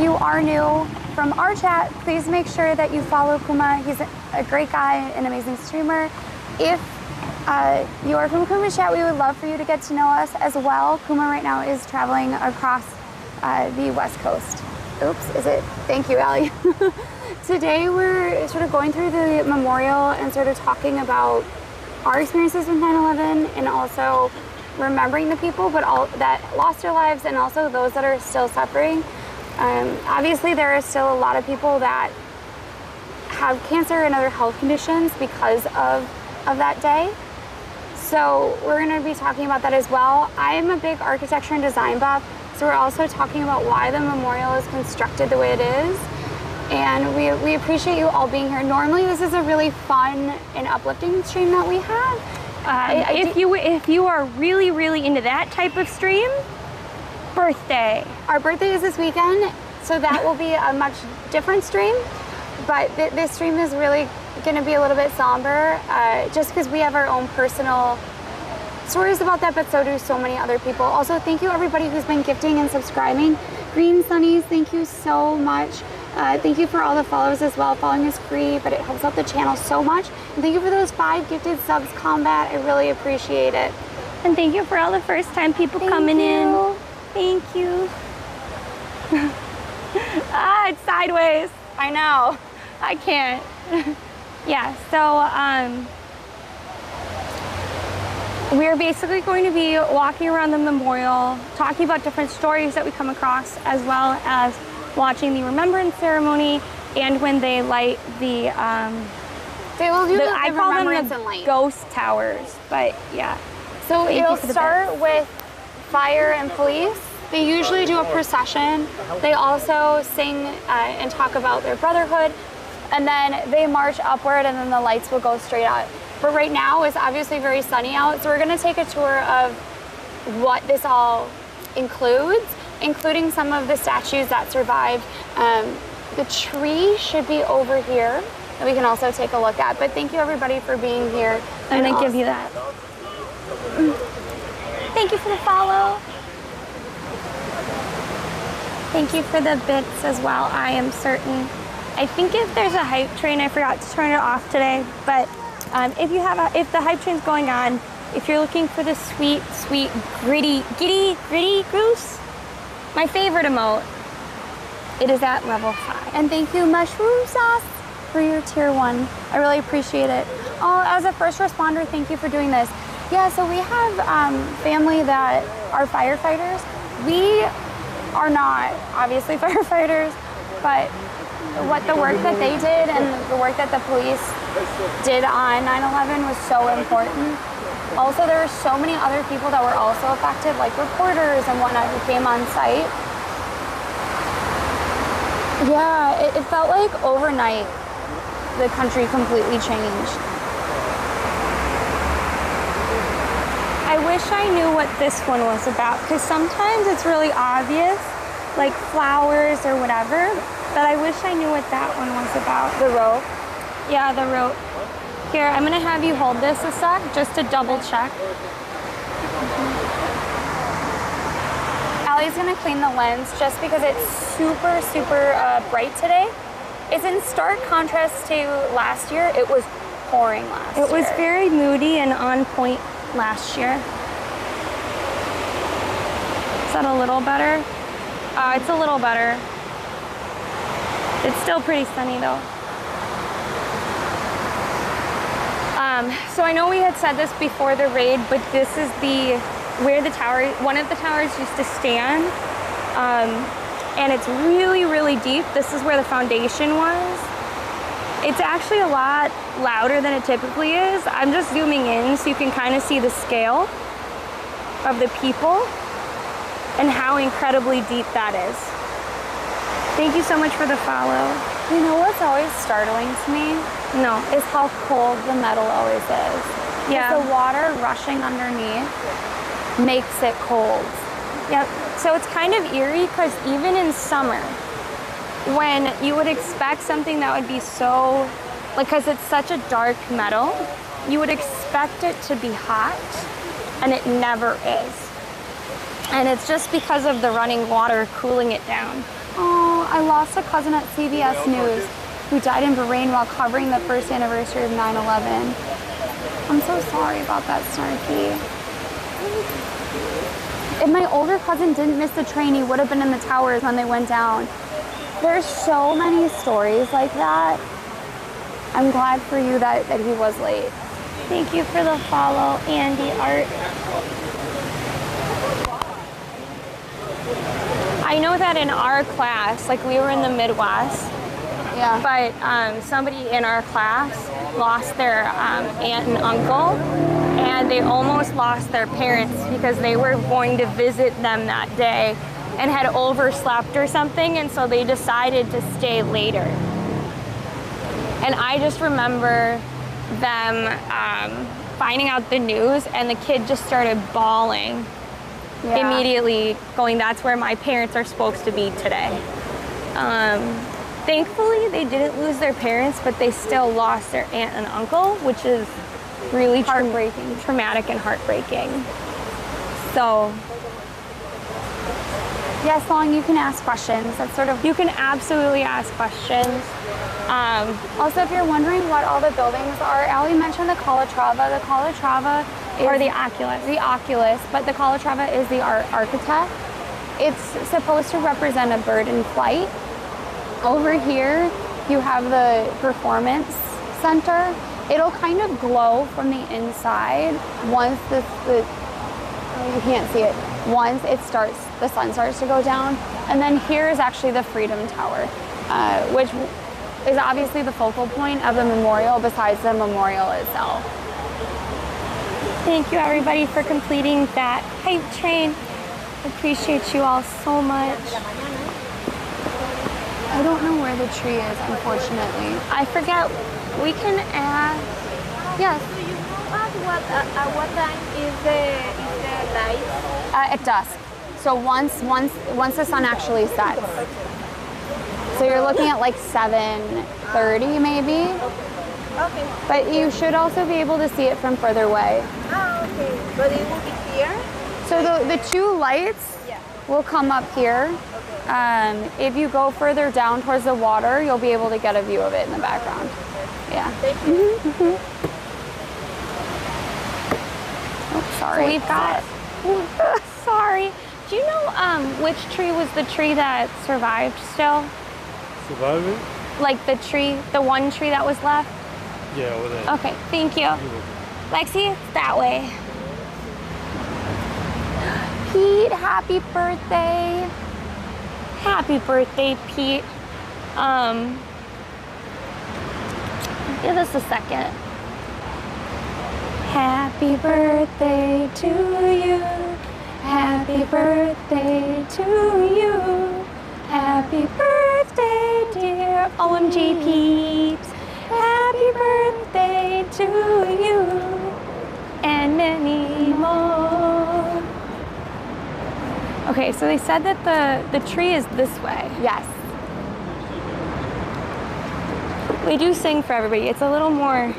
you are new from our chat, please make sure that you follow Kuma. He's a great guy, an amazing streamer. If you are from Kuma's chat, we would love for you to get to know us as well. Kuma right now is traveling across the West Coast. Oops, is it? Thank you, Allie. Today we're sort of going through the memorial and sort of talking about our experiences with 9/11 and also remembering the people but all that lost their lives and also those that are still suffering. Obviously there are still a lot of people that have cancer and other health conditions because of that day. So we're going to be talking about that as well. I am a big architecture and design buff, so we're also talking about why the memorial is constructed the way it is. And we appreciate you all being here. Normally this is a really fun and uplifting stream that we have. If you are really, really into that type of stream, birthday. Our birthday is this weekend, so that will be a much different stream. But this stream is really going to be a little bit somber, just because we have our own personal stories about that, but so do so many other people. Also, thank you everybody who's been gifting and subscribing. Green Sunnies, thank you so much. Thank you for all the follows as well. Following is free, but it helps out the channel so much. And thank you for those 5 gifted subs, Combat. I really appreciate it. And thank you for all the first time people coming in. Thank you. Ah, it's sideways. I know. I can't. Yeah, so we're basically going to be walking around the memorial, talking about different stories that we come across, as well as watching the remembrance ceremony, and when they light the they will do I call them remembrance the and light. ghost towers, but yeah. So Thank you it'll for the start with fire and police. They usually do a procession. They also sing and talk about their brotherhood, and then they march upward, and then the lights will go straight out. But right now it's obviously very sunny out, so we're gonna take a tour of what this all includes, including some of the statues that survived. The tree should be over here that we can also take a look at. But thank you everybody for being here. I'm gonna give you that. Thank you for the follow. Thank you for the bits as well. I am certain. I think if there's a hype train, I forgot to turn it off today. But if the hype train's going on, if you're looking for the sweet, sweet, gritty goose, my favorite emote, it is at level 5. And thank you, Mushroom Sauce, for your tier 1. I really appreciate it. Oh, as a first responder, thank you for doing this. Yeah, so we have family that are firefighters. We are not obviously firefighters, but what the work that they did and the work that the police did on 9/11 was so important. Also, there were so many other people that were also affected, like reporters and whatnot, who came on site. Yeah, it felt like overnight the country completely changed. I wish I knew what this one was about, because sometimes it's really obvious, like flowers or whatever, but I wish I knew what that one was about. The rope. Yeah, the rope. Here, I'm gonna have you hold this a sec, just to double check. Allie's gonna clean the lens just because it's super, super bright today. It's in stark contrast to last year. It was pouring last year. It was very moody and on point last year. Is that a little better? It's a little better. It's still pretty sunny though. So I know we had said this before the raid, but this is where the tower, one of the towers used to stand. And it's really, really deep. This is where the foundation was. It's actually a lot louder than it typically is. I'm just zooming in so you can kind of see the scale of the people and how incredibly deep that is. Thank you so much for the follow. You know what's always startling to me? No. Is how cold the metal always is. Yeah. The water rushing underneath makes it cold. Yep. So it's kind of eerie because even in summer, when you would expect something that would be so, like, because it's such a dark metal, you would expect it to be hot, and it never is. And it's just because of the running water cooling it down. Oh, I lost a cousin at CBS News who died in Bahrain while covering the first anniversary of 9/11. I'm so sorry about that, Snarky. If my older cousin didn't miss the train, he would have been in the towers when they went down. There's so many stories like that. I'm glad for you that he was late. Thank you for the follow, Andy Art. I know that in our class, like we were in the Midwest, Yeah. but somebody in our class lost their aunt and uncle, and they almost lost their parents because they were going to visit them that day and had overslept or something, and so they decided to stay later. And I just remember them finding out the news, and the kid just started bawling. Yeah. Immediately going, that's where my parents are supposed to be today. Thankfully, they didn't lose their parents, but they still lost their aunt and uncle, which is really Heartbreaking. traumatic and heartbreaking. So Yes, Long, you can ask questions. That's sort of. you can absolutely ask questions. Also, if you're wondering what all the buildings are, Allie mentioned the Calatrava. The Calatrava is Or the Oculus. The Oculus, but the Calatrava is the architect. It's supposed to represent a bird in flight. Over here, you have the performance center. It'll kind of glow from the inside once you can't see it. Once the sun starts to go down. And then here is actually the Freedom Tower, which is obviously the focal point of the memorial besides the memorial itself. Thank you everybody for completing that hype train. Appreciate you all so much. I don't know where the tree is, unfortunately. I forget, we can ask, yes. Do you know at what time is the light? At dusk. So once the sun actually sets. So you're looking at like 7:30 maybe. Okay. But you should also be able to see it from further away. Ah, okay. But it will be here? So the two lights will come up here. If you go further down towards the water, you'll be able to get a view of it in the background. Yeah. Thank you. Oh, sorry. So we've got, sorry. Do you know which tree was the tree that survived still? Surviving? Like the tree, the one tree that was left? Yeah, over there. Okay, thank you. Lexi, it's that way. Pete, happy birthday. Happy birthday, Pete. Give us a second. Happy birthday to you. Happy birthday to you. Happy birthday, dear OMG Pete. Happy birthday to you. And many more. Okay, so they said that the tree is this way. Yes. We do sing for everybody. It's a little more,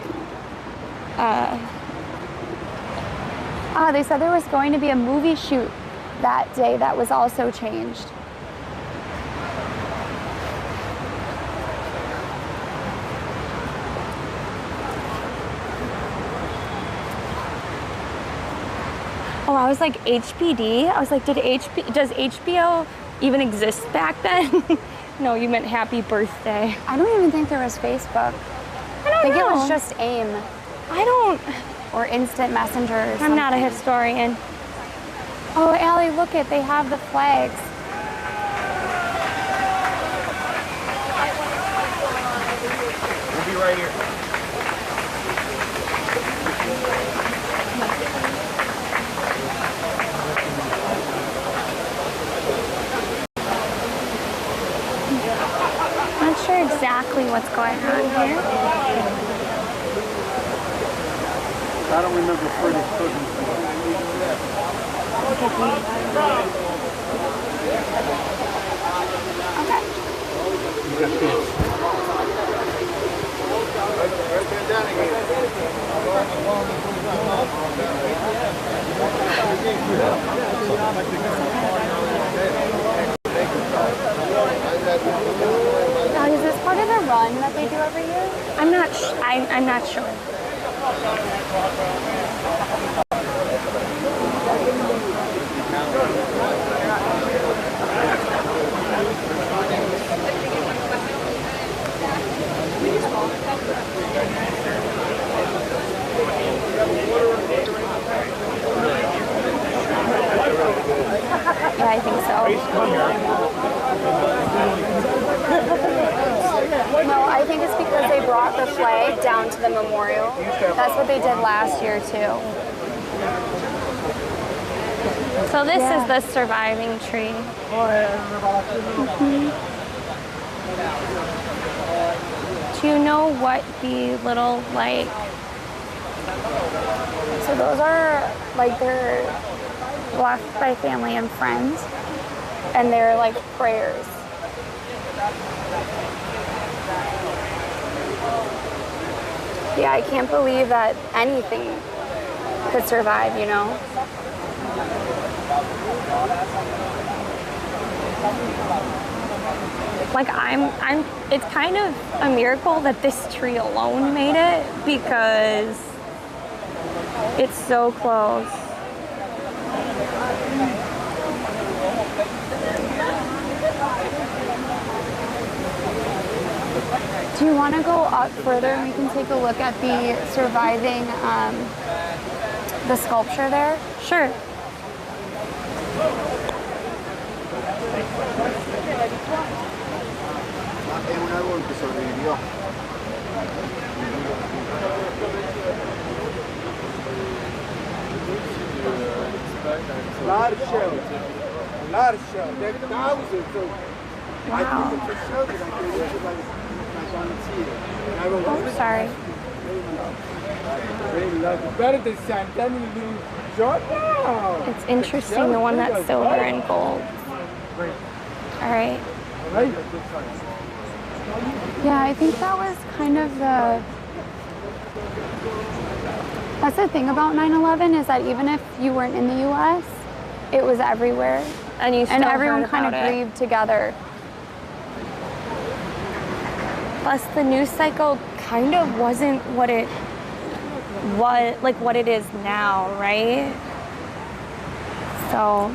They said there was going to be a movie shoot that day that was also changed. oh, I was like HBD. I was like, does HBO even exist back then? No, you meant happy birthday. I don't even think there was Facebook. I think it was just AIM I don't, or Instant Messenger or something. I'm not a historian. Oh, Allie, look it. They have the flags. We'll be right here. Not sure exactly what's going on here. I don't remember Freddie's cooking. Okay. You got kids. Now, is this part of the run that they do every year? I'm not sure. Yeah, I think so. No, I think it's because they brought the flag down to the memorial. That's what they did last year, too. So this is the surviving tree. Do you know what the little, like... So those are, like, they're left by family and friends, and they're, like, prayers. Yeah, I can't believe that anything could survive, you know? Like it's kind of a miracle that this tree alone made it because it's so close. Do you want to go up further and we can take a look at the surviving, the sculpture there? Sure. Es un árbol que sobrevivió. Large shell. Large shell. There are thousands of. I think it's a shell that I can use like volunteer. Oh, sorry. Very lovely. Better than Santana New York. Wow. It's interesting, the one that's silver and gold. All right. Yeah, I think that was kind of that's the thing about 9/11 is that even if you weren't in the U.S., it was everywhere. And you still And everyone heard kind of about it. grieved together. Plus, the news cycle kind of wasn't what it was, like what it is now, right? So,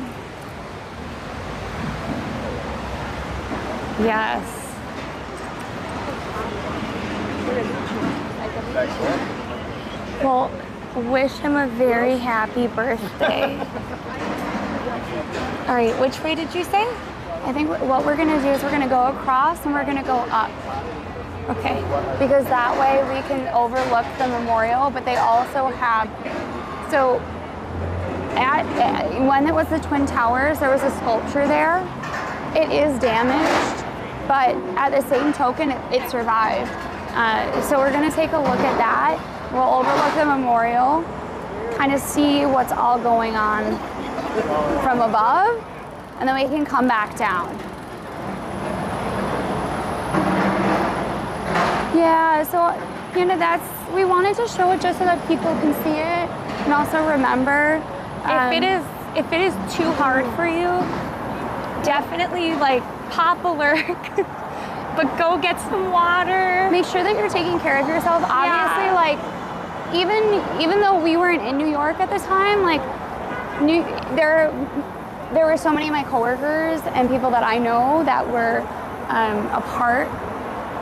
yes. Well, wish him a very happy birthday. All right, which way did you say? I think what we're going to do is we're going to go across and we're going to go up. Okay. Because that way we can overlook the memorial, but they also have, so when it was the Twin Towers, there was a sculpture there. It is damaged, but at the same token, it survived. So we're gonna take a look at that. We'll overlook the memorial, kind of see what's all going on from above, and then we can come back down. Yeah, so, you know, we wanted to show it just so that people can see it and also remember. If it is too hard for you, definitely like pop alert, but go get some water. Make sure that you're taking care of yourself. Obviously, like, even though we weren't in New York at the time, like, there were so many of my coworkers and people that I know that were a part,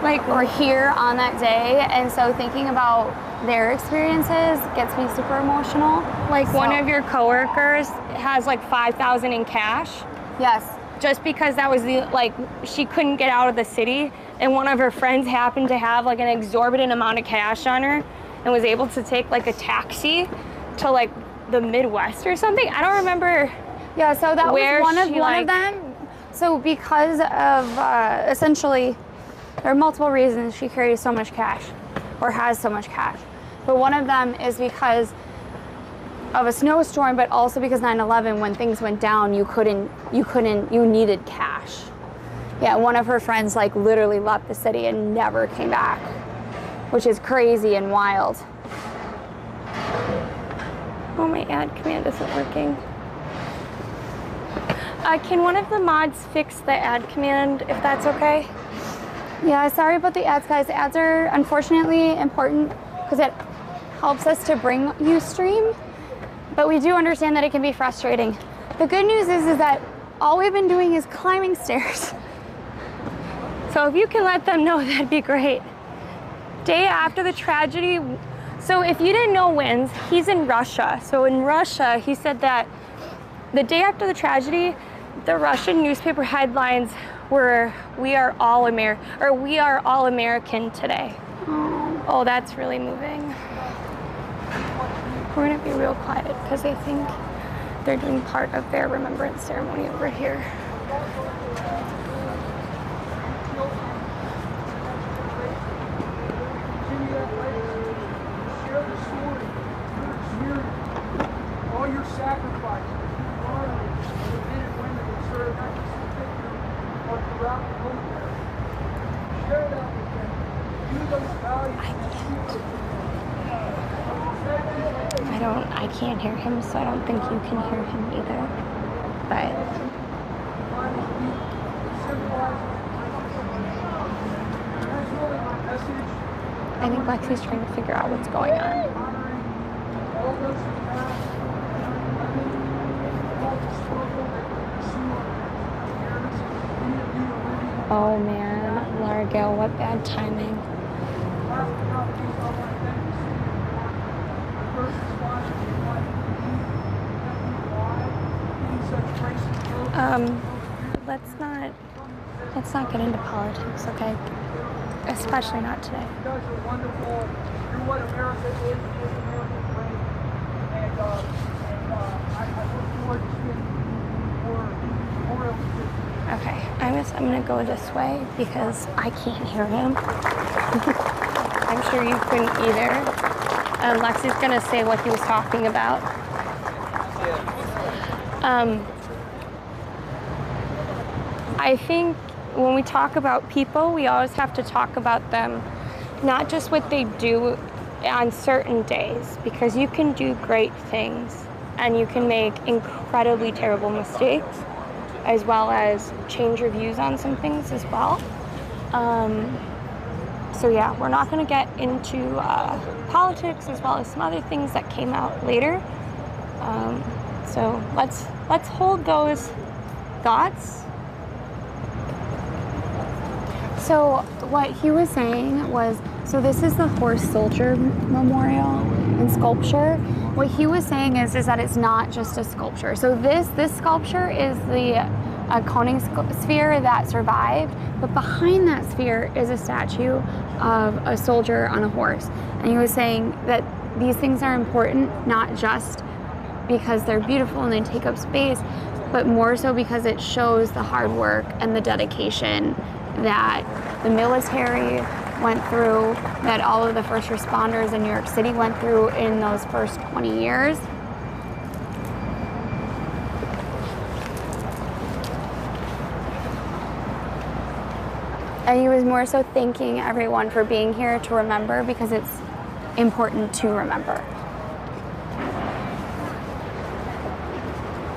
like, or here on that day, and so thinking about their experiences gets me super emotional. Like one of your coworkers has like 5,000 in cash. Yes. Just because that was she couldn't get out of the city, and one of her friends happened to have like an exorbitant amount of cash on her and was able to take like a taxi to like the Midwest or something. I don't remember. Yeah, so that where was one of them. So because of essentially, there are multiple reasons she carries so much cash or has so much cash. But one of them is because of a snowstorm, but also because 9/11, when things went down, you needed cash. Yeah, one of her friends like literally left the city and never came back, which is crazy and wild. Oh, my add command isn't working. Can one of the mods fix the add command if that's okay? Yeah, sorry about the ads, guys. Ads are unfortunately important because it helps us to bring you stream, but we do understand that it can be frustrating. The good news is that all we've been doing is climbing stairs. So if you can let them know, that'd be great. Day after the tragedy, so if you didn't know Wins, he's in Russia. So in Russia, he said that the day after the tragedy, the Russian newspaper headlines were, we are all American today. Oh, that's really moving. We're gonna be real quiet because I think they're doing part of their remembrance ceremony over here. Share the story. All your sacrifices, the men and women who served not just the victim, but throughout the military. Share that with them. I can't hear him, so I don't think you can hear him either. But I think Lexi's trying to figure out what's going on. Oh man, Largo, what bad timing. Let's not get into politics, okay? Especially not today. You guys are wonderful. You're what America is American dream. And I look forward to seeing more Okay, I'm gonna go this way because I can't hear him. I'm sure you couldn't either. Lexi's gonna say what he was talking about. I think when we talk about people, we always have to talk about them, not just what they do on certain days, because you can do great things and you can make incredibly terrible mistakes, as well as change your views on some things as well. So yeah, we're not going to get into politics, as well as some other things that came out later. So let's hold those thoughts. So what he was saying was, so this is the horse soldier memorial and sculpture. What he was saying is that it's not just a sculpture. So this sculpture is the coning sphere that survived, but behind that sphere is a statue of a soldier on a horse. And he was saying that these things are important not just because they're beautiful and they take up space, but more so because it shows the hard work and the dedication that the military went through, that all of the first responders in New York City went through in those first 20 years. And he was more so thanking everyone for being here to remember, because it's important to remember.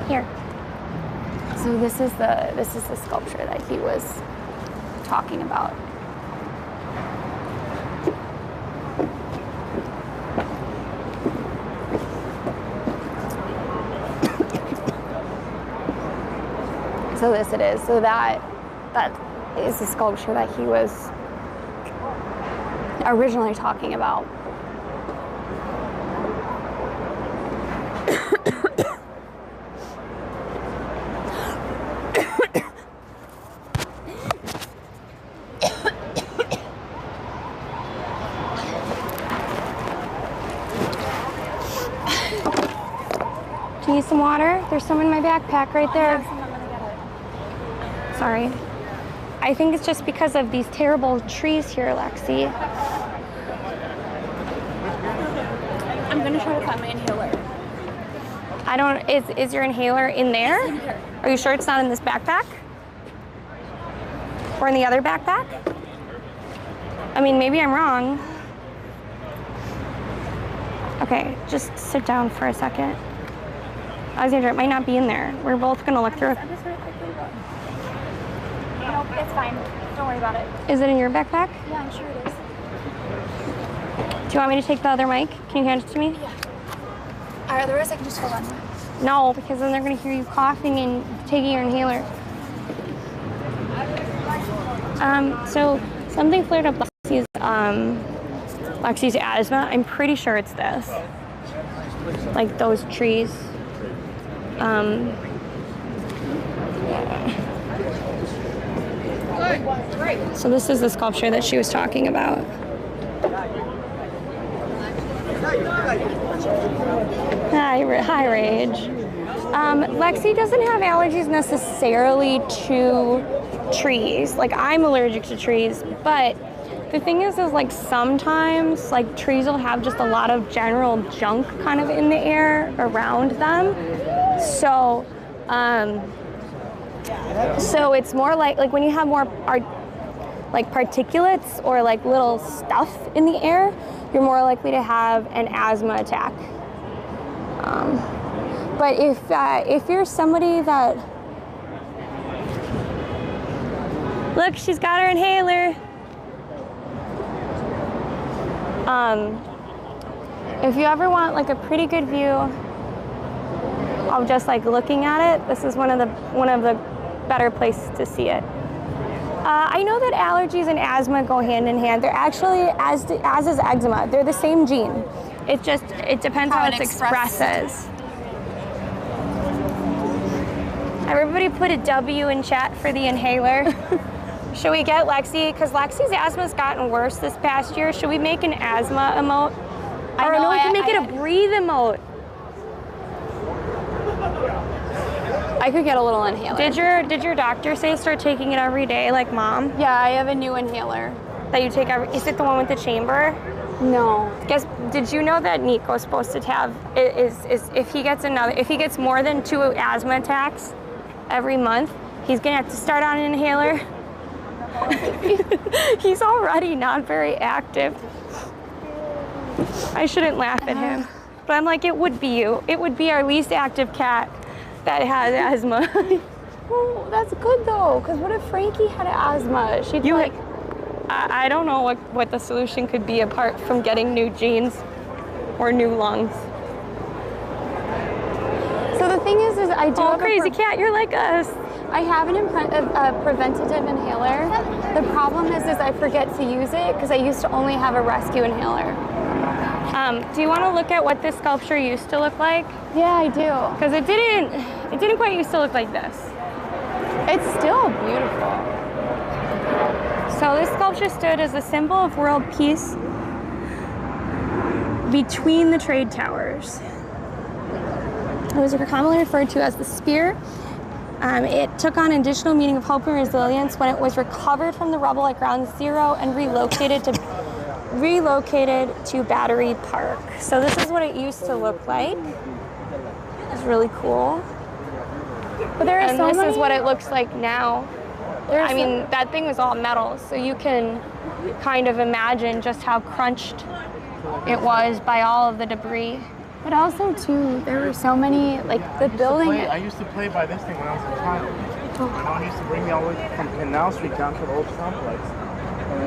Here. So this is the sculpture that he was talking about. So this it is. So that is the sculpture that he was originally talking about. Do you need some water? There's some in my backpack right there. Sorry. I think it's just because of these terrible trees here, Lexi. I'm gonna try to find my inhaler. I don't, is your inhaler in there? It's in here. Are you sure it's not in this backpack? Or in the other backpack? I mean, maybe I'm wrong. Okay, just sit down for a second. Alexandra, it might not be in there. We're both gonna look through it. Nope, it's fine. Don't worry about it. Is it in your backpack? Yeah, I'm sure it is. Do you want me to take the other mic? Can you hand it to me? Yeah. Alright, otherwise I can just hold on to it. No, because then they're gonna hear you coughing and taking your inhaler. So something flared up Lexi's asthma. I'm pretty sure it's this. Like those trees. So this is the sculpture that she was talking about. Hi, Rage. Lexi doesn't have allergies necessarily to trees. Like, I'm allergic to trees, but the thing is like sometimes like trees will have just a lot of general junk kind of in the air around them. So it's more like when you have more like particulates or like little stuff in the air, you're more likely to have an asthma attack. But if you're somebody that, look, she's got her inhaler. If you ever want like a pretty good view of just like looking at it, this is one of the better places to see it. I know that allergies and asthma go hand in hand. They're actually, as is eczema, they're the same gene. It depends how it expresses. Everybody put a W in chat for the inhaler. Should we get Lexi? Because Lexi's asthma's gotten worse this past year. Should we make an asthma emote? Or no, we can make it a breathe emote. I could get a little inhaler. Did your doctor say start taking it every day, like mom? Yeah, I have a new inhaler. That you take is it the one with the chamber? No. Did you know that Nico's supposed to have is if he gets more than 2 asthma attacks every month, he's gonna have to start on an inhaler. He's already not very active. I shouldn't laugh at him, but I'm like, it would be you. It would be our least active cat that has asthma. Oh, that's good though, because what if Frankie had asthma? She'd like. I don't know what the solution could be apart from getting new genes or new lungs. So the thing is I do. Oh, have crazy cat, you're like us. I have a preventative inhaler. The problem is I forget to use it because I used to only have a rescue inhaler. Do you want to look at what this sculpture used to look like? Yeah, I do. Because it didn't quite used to look like this. It's still beautiful. So this sculpture stood as a symbol of world peace between the trade towers. It was commonly referred to as the spear. It took on an additional meaning of hope and resilience when it was recovered from the rubble at ground zero and relocated to Battery Park. So this is what it used to look like. It's really cool. But there are this is what it looks like now. I mean, that thing was all metal, so you can kind of imagine just how crunched it was by all of the debris. But also, too, there were so many, like, the building... I used to play by this thing when I was a child. My mom used to bring me all the way from Canal Street down to the old complex.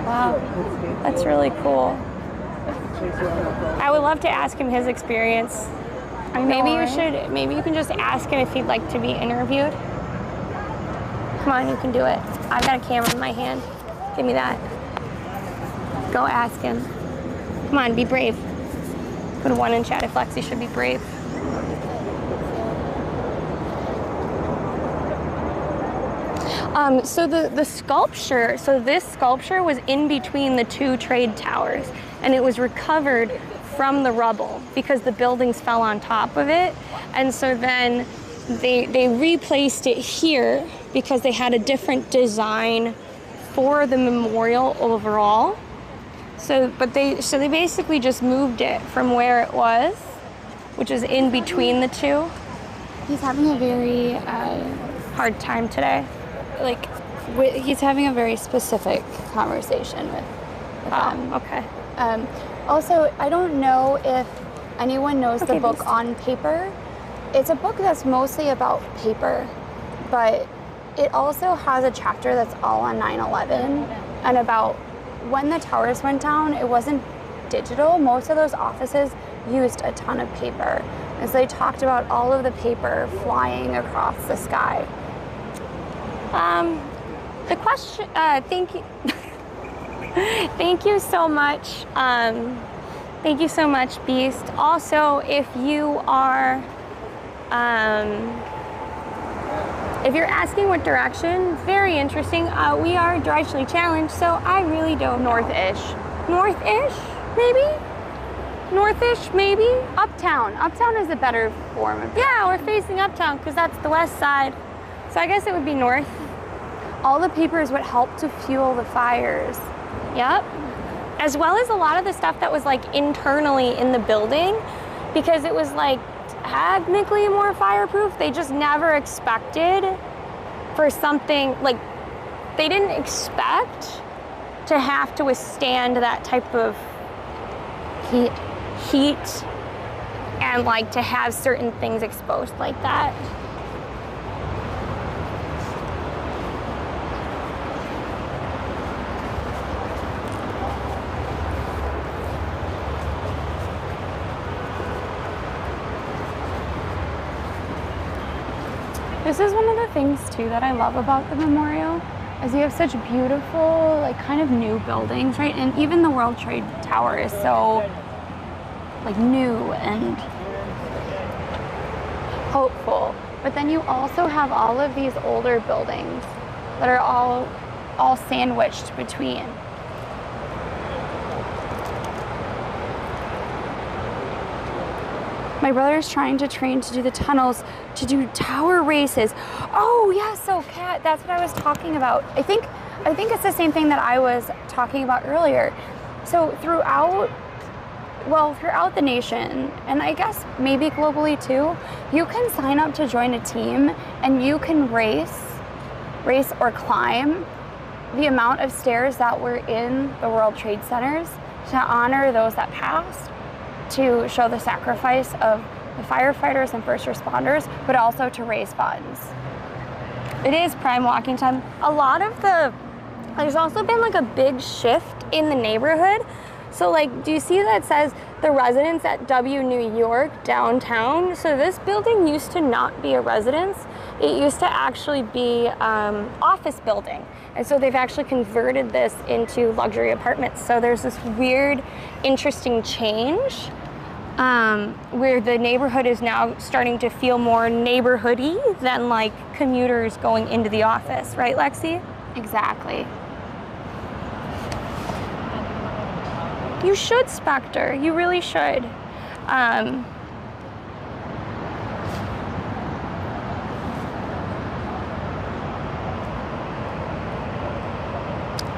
Wow, that's really cool. I would love to ask him his experience. Maybe you can just ask him if he'd like to be interviewed. Come on, you can do it. I've got a camera in my hand. Give me that. Go ask him. Come on, be brave. Put a 1 in chat if Lexi should be brave. So the sculpture, this sculpture was in between the 2 trade towers, and it was recovered from the rubble because the buildings fell on top of it. And so then they replaced it here because they had a different design for the memorial overall. So they basically just moved it from where it was, which is in between the 2. He's having a very hard time today. like he's having a very specific conversation with them. Okay. Also, I don't know if anyone knows the book On Paper. It's a book that's mostly about paper, but it also has a chapter that's all on 9/11 and about when the towers went down. It wasn't digital. Most of those offices used a ton of paper. And so they talked about all of the paper flying across the sky. The question, thank you. Thank you so much. Thank you so much, Beast. Also, if you are, if you're asking what direction, very interesting. We are directionally challenged, so I really don't. North-ish. North-ish, maybe? North-ish, maybe? Uptown. Uptown is a better form of. Yeah, we're facing uptown because that's the west side. So I guess it would be north. All the paper is what helped to fuel the fires. Yep. As well as a lot of the stuff that was like internally in the building, because it was like technically more fireproof. They just never expected for something, like they didn't expect to have to withstand that type of heat and like to have certain things exposed like that. This is one of the things too that I love about the memorial, is you have such beautiful, like kind of new buildings, right? And even the World Trade Tower is so like new and hopeful. But then you also have all of these older buildings that are all sandwiched between. My brother's trying to train to do the tunnels, to do tower races. Oh yeah, so Kat, that's what I was talking about. I think it's the same thing that I was talking about earlier. So throughout the nation, and I guess maybe globally too, you can sign up to join a team and you can race or climb the amount of stairs that were in the World Trade Centers to honor those that passed, to show the sacrifice of the firefighters and first responders, but also to raise funds. It is prime walking time. There's also been like a big shift in the neighborhood. So like, do you see that says the residence at W New York downtown? So this building used to not be a residence. It used to actually be office building. And so they've actually converted this into luxury apartments. So there's this weird, interesting change where the neighborhood is now starting to feel more neighborhoody than like commuters going into the office, right, Lexi? Exactly. You should, Spectre. You really should.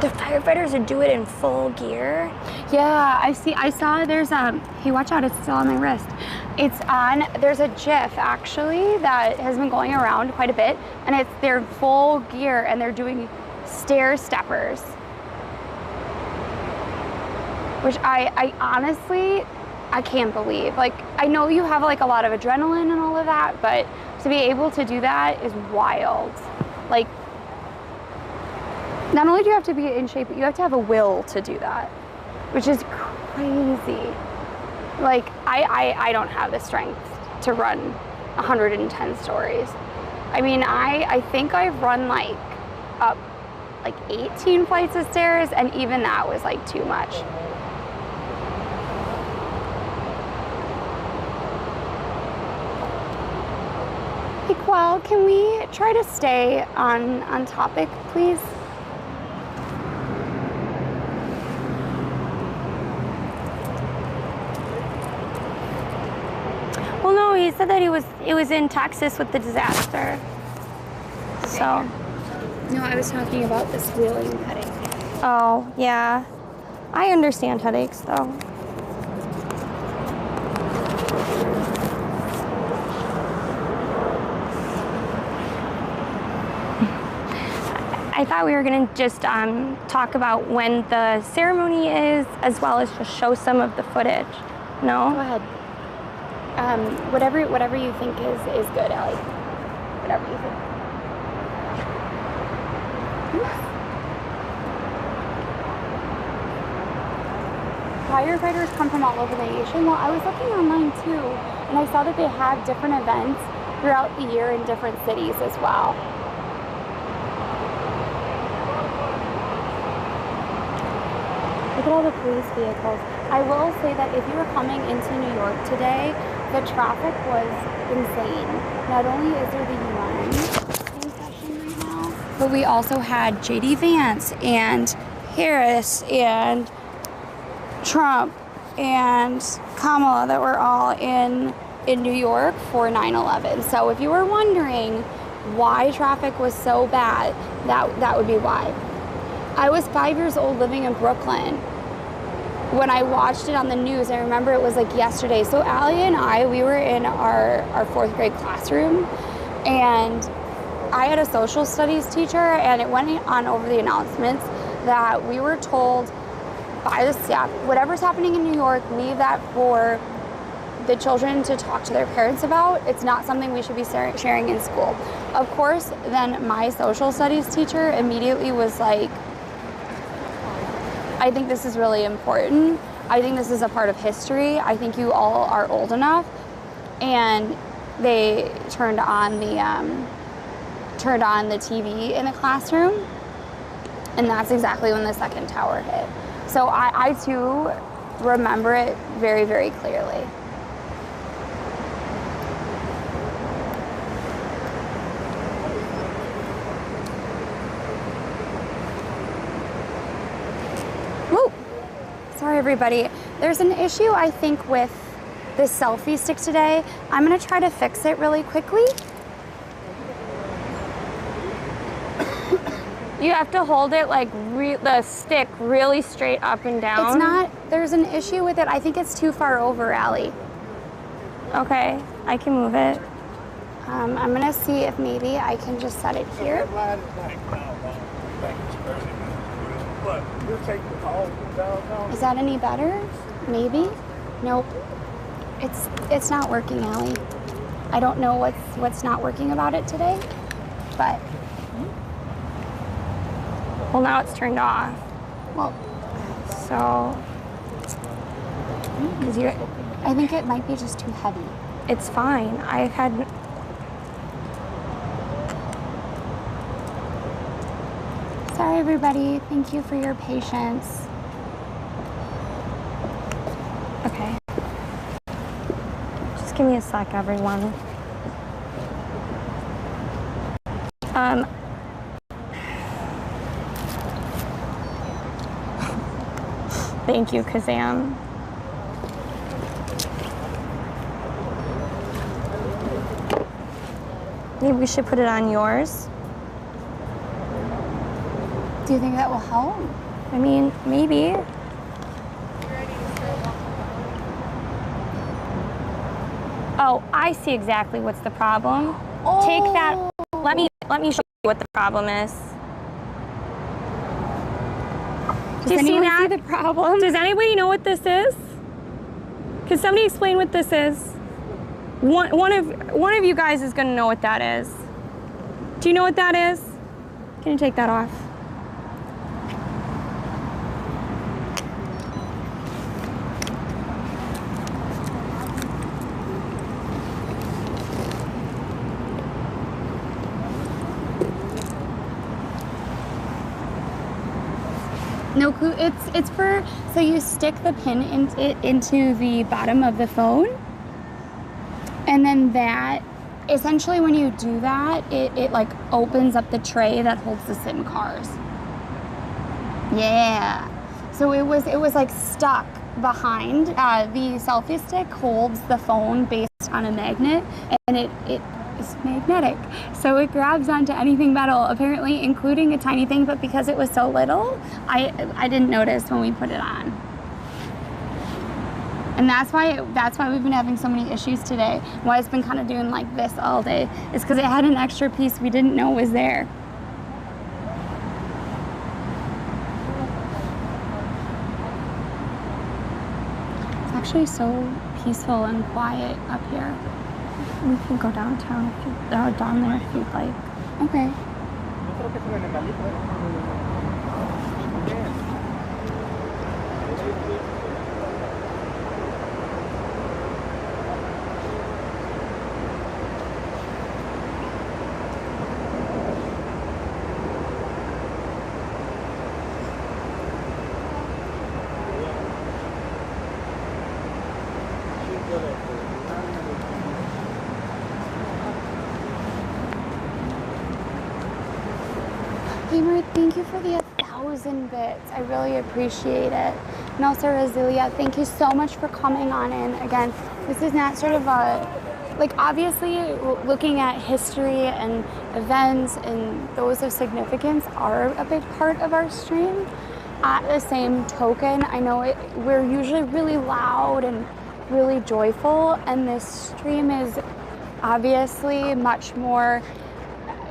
The firefighters would do it in full gear. Yeah, I saw there's hey, watch out, it's still on my wrist. There's a GIF actually that has been going around quite a bit, and it's their full gear and they're doing stair steppers. Which I honestly, I can't believe. Like, I know you have like a lot of adrenaline and all of that, but to be able to do that is wild. Like, not only do you have to be in shape, but you have to have a will to do that, which is crazy. Like, I don't have the strength to run 110 stories. I mean, I think I've run like up like 18 flights of stairs, and even that was like too much. Hey, Quell, can we try to stay on topic, please? Well, no, he said that it was in Texas with the disaster. So. No, I was talking about this wheeling headache. Oh, yeah. I understand headaches, though. I thought we were going to just talk about when the ceremony is, as well as just show some of the footage. No? Go ahead. Whatever you think is good, Allie. Whatever you think. Firefighters come from all over the nation. Well, I was looking online too, and I saw that they have different events throughout the year in different cities as well. Look at all the police vehicles. I will say that if you were coming into New York today, the traffic was insane. Not only is there the UN in session right now, but we also had J.D. Vance and Harris and Trump and Kamala that were all in New York for 9/11. So if you were wondering why traffic was so bad, that would be why. I was 5 years old living in Brooklyn when I watched it on the news. I remember it was like yesterday. So Allie and we were in our fourth grade classroom, and I had a social studies teacher, and it went on over the announcements that we were told by the staff, whatever's happening in New York, leave that for the children to talk to their parents about. It's not something we should be sharing in school. Of course, then my social studies teacher immediately was like, I think this is really important. I think this is a part of history. I think you all are old enough. And they turned on the TV in the classroom, and that's exactly when the second tower hit. So I too remember it very, very clearly. Woo! Sorry, everybody. There's an issue, I think, with this selfie stick today. I'm gonna try to fix it really quickly. You have to hold it like the stick really straight up and down. It's not, there's an issue with it. I think it's too far over, Allie. Okay, I can move it. I'm gonna see if maybe I can just set it here. Is that any better? Maybe? Nope. It's not working, Allie. I don't know what's not working about it today, but. Well, now it's turned off. Well, so, I think it might be just too heavy. it's fine. I've had. Sorry, everybody. Thank you for your patience. Okay. Just give me a sec, everyone. Thank you, Kazam. Maybe we should put it on yours. Do you think that will help? I mean, maybe. Oh, I see exactly what's the problem. Oh. Take that. Let me show you what the problem is. Do you see that? See the problem? Does anybody know what this is? Can somebody explain what this is? One of you guys is going to know what that is. Do you know what that is? Can you take that off? No clue. It's for, so you stick the pin into the bottom of the phone, and then that, essentially when you do that, it like opens up the tray that holds the SIM cards. Yeah. So it was like stuck behind. The selfie stick holds the phone based on a magnet, and it is magnetic. So it grabs onto anything metal, apparently including a tiny thing, but because it was so little, I didn't notice when we put it on. And that's why we've been having so many issues today. Why it's been kind of doing like this all day is because it had an extra piece we didn't know was there. It's actually so peaceful and quiet up here. We can go downtown if you, down there if you'd like. Okay. Gamer, thank you for the 1,000 bits. I really appreciate it. And also, Roselia, thank you so much for coming on in. Again, this is not sort of a, like, obviously looking at history and events and those of significance are a big part of our stream. At the same token, I know we're usually really loud and really joyful, and this stream is obviously much more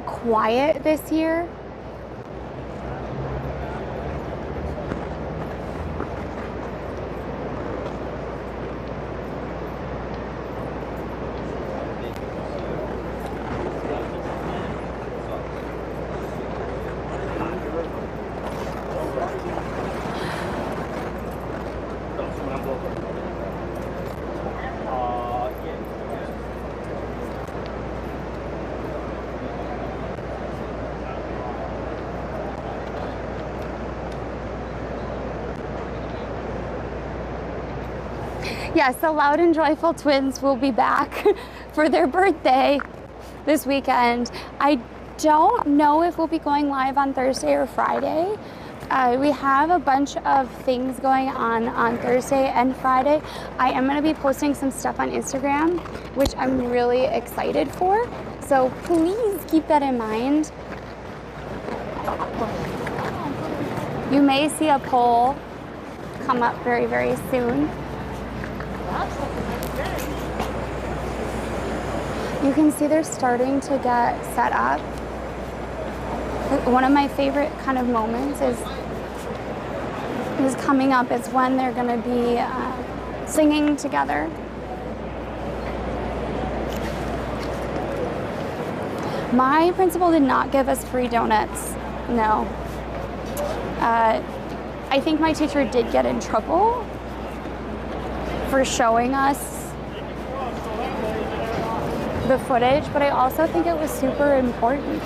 quiet this year. Yes, the Loud and Joyful Twins will be back for their birthday this weekend. I don't know if we'll be going live on Thursday or Friday. We have a bunch of things going on Thursday and Friday. I am going to be posting some stuff on Instagram, which I'm really excited for. So please keep that in mind. You may see a poll come up very, very soon. You can see they're starting to get set up. One of my favorite kind of moments is coming up is when they're going to be singing together. My principal did not give us free donuts. No. I think my teacher did get in trouble for showing us the footage, but I also think it was super important.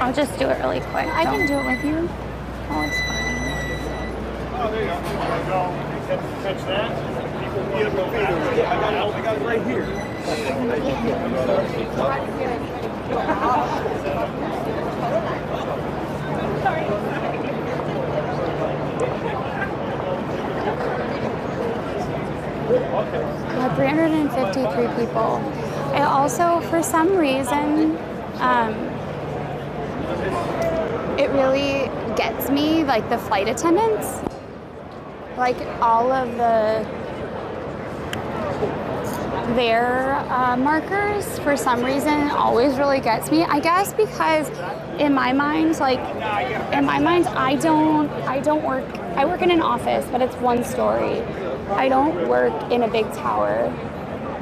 I'll just do it really quick. I can do it with you. Oh, it's fine. Oh, there you go. Touch that. I got it right here. We had 353 people. I also, for some reason, it really gets me, like the flight attendants, like all of their markers, for some reason, always really gets me. I guess because in my mind, I work in an office, but it's one story. I don't work in a big tower.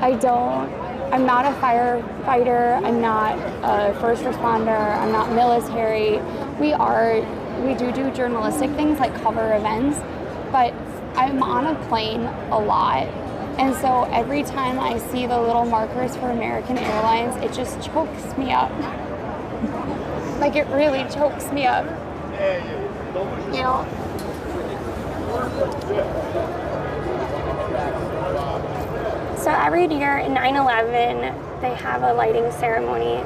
I'm not a firefighter, I'm not a first responder, I'm not military. We do journalistic things like cover events, but I'm on a plane a lot. And so every time I see the little markers for American Airlines, it just chokes me up. Like it really chokes me up. You know? So every year in 9/11, they have a lighting ceremony.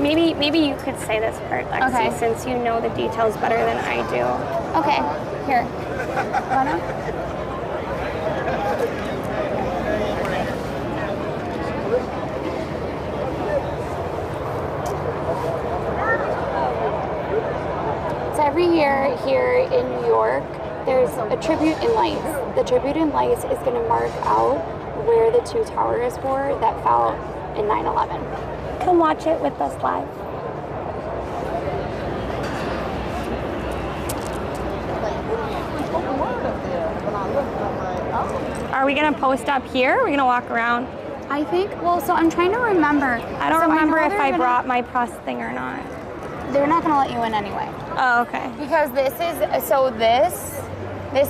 Maybe you could say this part, Lexi, Okay. since you know the details better than I do. Okay, here. Wanna? So every year here in New York, there's a tribute in lights. The tribute in lights is going to mark out where the two towers were that fell in 9/11. Come watch it with us live. Are we gonna post up here? Or are we gonna walk around? I think, well, so I'm trying to remember. I don't So remember know if they're I gonna- brought my press thing or not. They're not going to let you in anyway. Oh, okay. Because this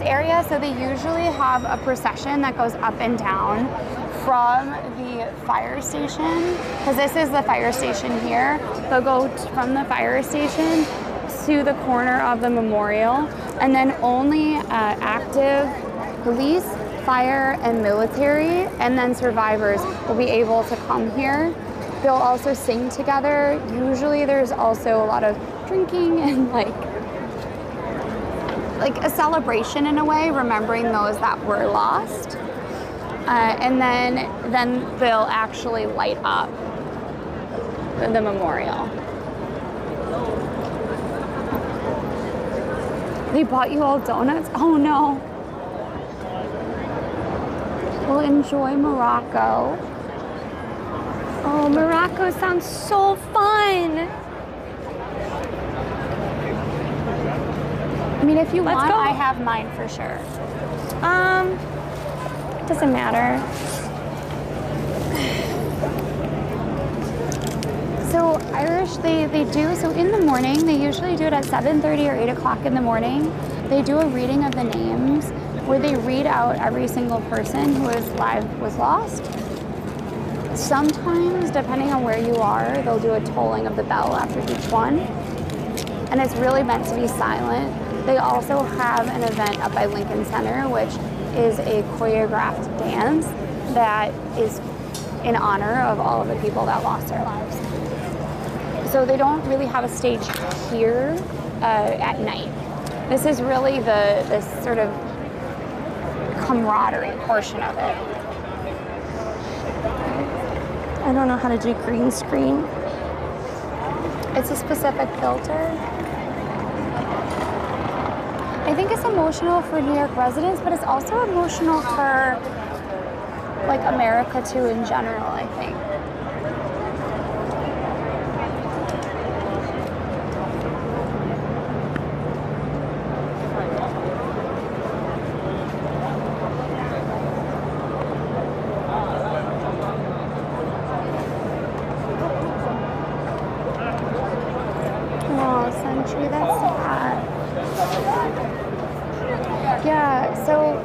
area, so they usually have a procession that goes up and down from the fire station, because this is the fire station here. They'll go from the fire station to the corner of the memorial, and then only active police, fire, and military, and then survivors will be able to come here. They'll also sing together. Usually there's also a lot of drinking and like a celebration in a way, remembering those that were lost. And then they'll actually light up the memorial. They bought you all donuts? Oh no. We'll enjoy Morocco. Oh, Morocco sounds so fun. I mean, if you Let's want, go. I have mine for sure. It doesn't matter. So Irish, they do, so in the morning, they usually do it at 7:30 or 8 o'clock in the morning. They do a reading of the names where they read out every single person who was lost. Sometimes, depending on where you are, they'll do a tolling of the bell after each one. And it's really meant to be silent. They also have an event up by Lincoln Center, which is a choreographed dance that is in honor of all of the people that lost their lives. So they don't really have a stage here at night. This is really the sort of camaraderie portion of it. I don't know how to do green screen. It's a specific filter. I think it's emotional for New York residents, but it's also emotional for like America too in general, I think. Oh, Century, that's sad. Yeah, so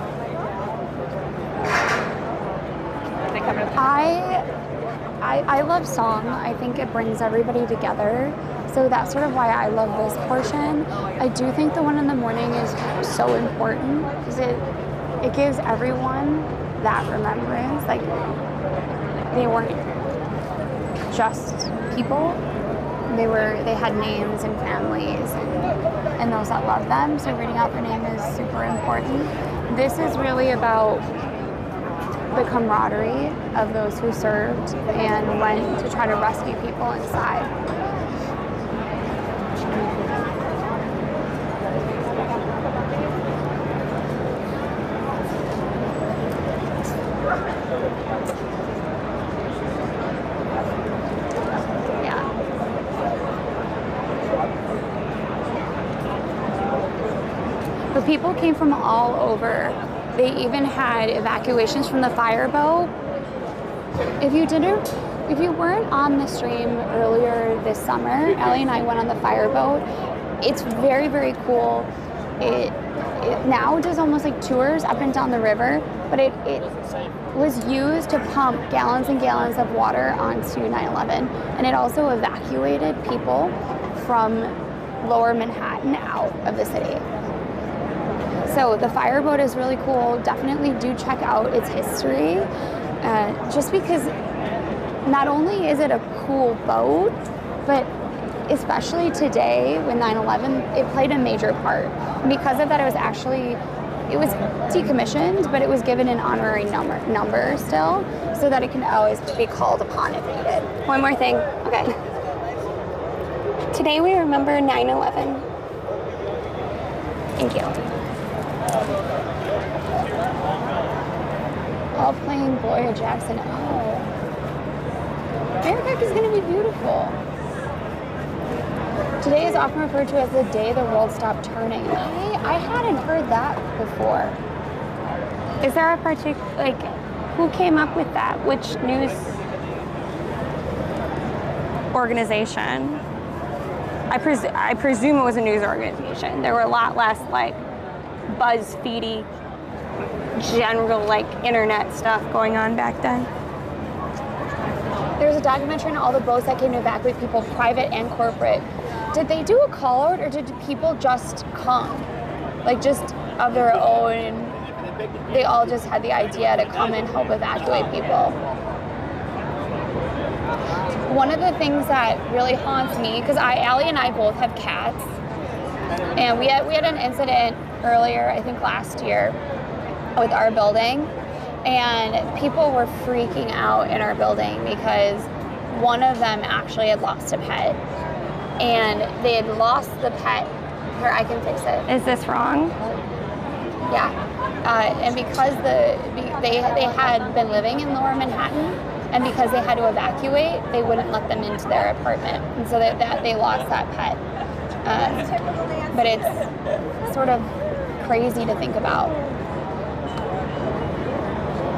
I love song. I think it brings everybody together. So that's sort of why I love this portion. I do think the one in the morning is so important because it gives everyone that remembrance. Like they weren't just people. They had names and families and those that love them. So reading out their name is super important. This is really about the camaraderie of those who served and went to try to rescue people inside. But people came from all over. They even had evacuations from the fireboat. If you weren't on the stream earlier this summer, Allie and I went on the fireboat. It's very, very cool. It now does almost like tours up and down the river, but it was used to pump gallons and gallons of water onto 9/11, and it also evacuated people from lower Manhattan out of the city. So the fireboat is really cool. Definitely do check out its history, just because not only is it a cool boat, but especially today with 9/11, it played a major part. And because of that, it was decommissioned, but it was given an honorary number still, so that it can always be called upon if needed. One more thing. Okay. Today we remember 9/11. Thank you. All playing Gloria Jackson. Oh. America is going to be beautiful. Today is often referred to as the day the world stopped turning. I hadn't heard that before. Is there a particular, who came up with that? Which news organization? I presume it was a news organization. There were a lot less Fidi, general internet stuff going on back then. There's a documentary on all the boats that came to evacuate people, private and corporate. Did they do a call out, or did people just come? Just of their own, they all just had the idea to come and help evacuate people. One of the things that really haunts me, because Allie and I both have cats, and we had an incident earlier, I think last year, with our building, and people were freaking out in our building because one of them actually had lost a pet, and they had lost the pet. Here, I can fix it. Is this wrong? Yeah, and because they had been living in Lower Manhattan, and because they had to evacuate, they wouldn't let them into their apartment, and so they lost that pet. But it's sort of crazy to think about.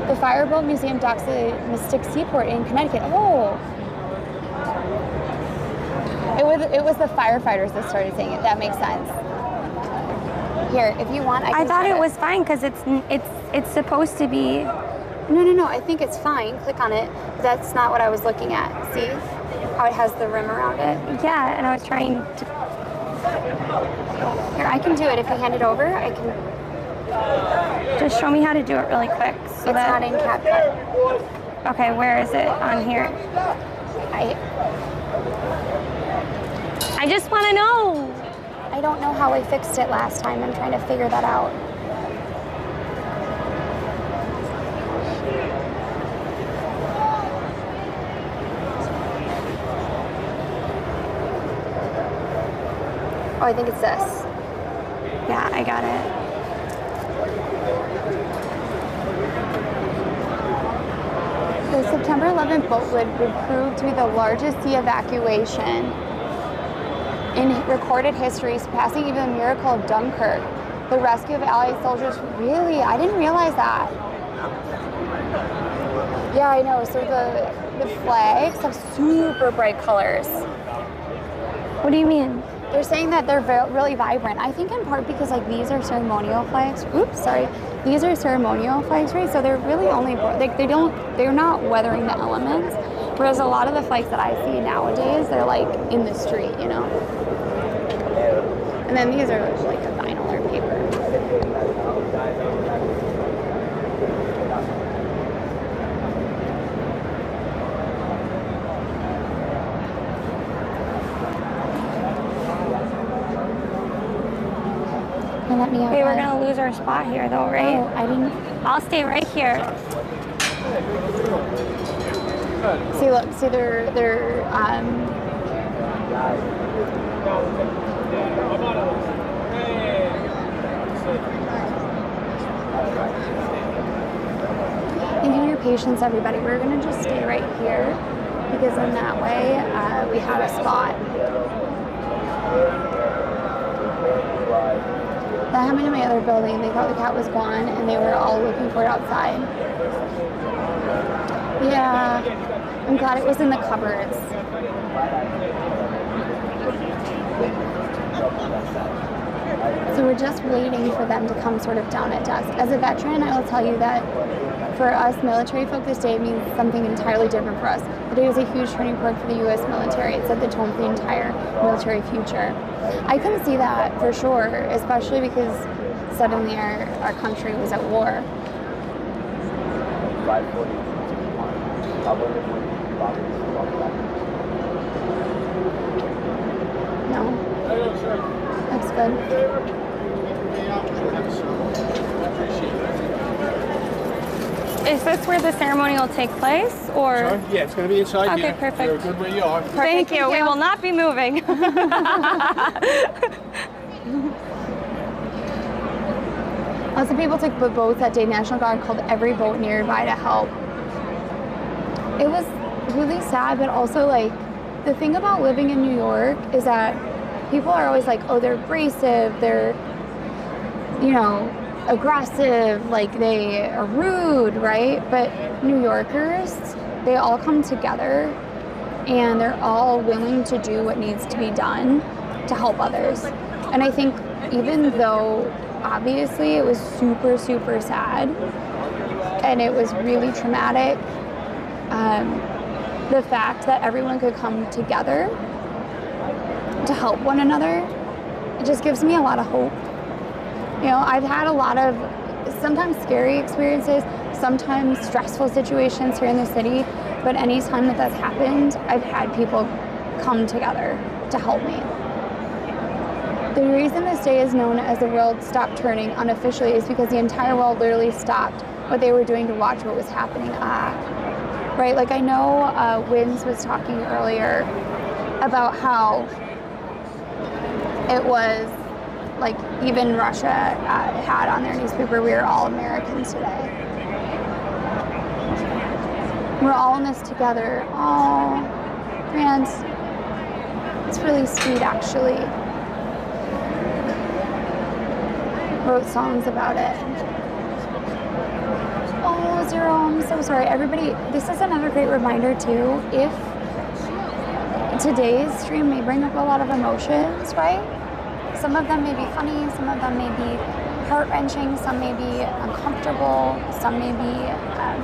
The Fireboat Museum docks the Mystic Seaport in Connecticut. Oh, it was the firefighters that started saying it. That makes sense. Here, if you want, I thought it was fine because it's supposed to be. No. I think it's fine. Click on it. That's not what I was looking at. See how it has the rim around it? Yeah, and I was trying to Here, I can do it. If you hand it over, I can. Just show me how to do it really quick. So It's not in CapCut. Okay, where is it on here? I just want to know. I don't know how I fixed it last time. I'm trying to figure that out. Oh, I think it's this. Yeah, I got it. The September 11th boat would prove to be the largest sea evacuation in recorded history, surpassing even the miracle of Dunkirk. The rescue of Allied soldiers, really? I didn't realize that. Yeah, I know. So the flags have super bright colors. What do you mean? They're saying that they're really vibrant. I think in part because like these are ceremonial flags. Oops, sorry. These are ceremonial flags, right? So they're really only they're not weathering the elements. Whereas a lot of the flags that I see nowadays, they're like in the street, you know. And then these are like a vinyl or paper. Let me Okay, we're gonna lose our spot here though, right? Oh, I didn't. I'll stay right here. See, look, see, they're Thank you for your patience, everybody. We're gonna just stay right here because in that way we have a spot. That happened in my other building. They thought the cat was gone and they were all looking for it outside. Yeah, I'm glad it was in the cupboards. So we're just waiting for them to come sort of down at dusk. As a veteran, I will tell you that for us military folk, this day means something entirely different for us. Today was a huge turning point for the U.S. military. It set the tone for the entire military future. I couldn't see that for sure, especially because suddenly our country was at war. No. That's good. Is this where the ceremony will take place, or? Sorry? Yeah, it's going to be inside Okay, here. perfect. You're good where you are. Thank you. We will not be moving. Lots of people took boats that day. National Guard called every boat nearby to help. It was really sad, but also like the thing about living in New York is that people are always like, oh, they're abrasive, they're, you know, aggressive, like they are rude, right? But New Yorkers, they all come together and they're all willing to do what needs to be done to help others. And I think even though obviously it was super, super sad and it was really traumatic, the fact that everyone could come together to help one another, it just gives me a lot of hope. You know, I've had a lot of sometimes scary experiences, sometimes stressful situations here in the city, but any time that that's happened, I've had people come together to help me. The reason this day is known as the world stopped turning unofficially is because the entire world literally stopped what they were doing to watch what was happening. Right, like I know Wins was talking earlier about how it was like even Russia had on their newspaper, we are all Americans today. We're all in this together. Oh, France, it's really sweet actually. Wrote songs about it. Oh, Zero, I'm so sorry. Everybody, this is another great reminder too. If today's stream may bring up a lot of emotions, right? Some of them may be funny, some of them may be heart-wrenching, some may be uncomfortable, some may be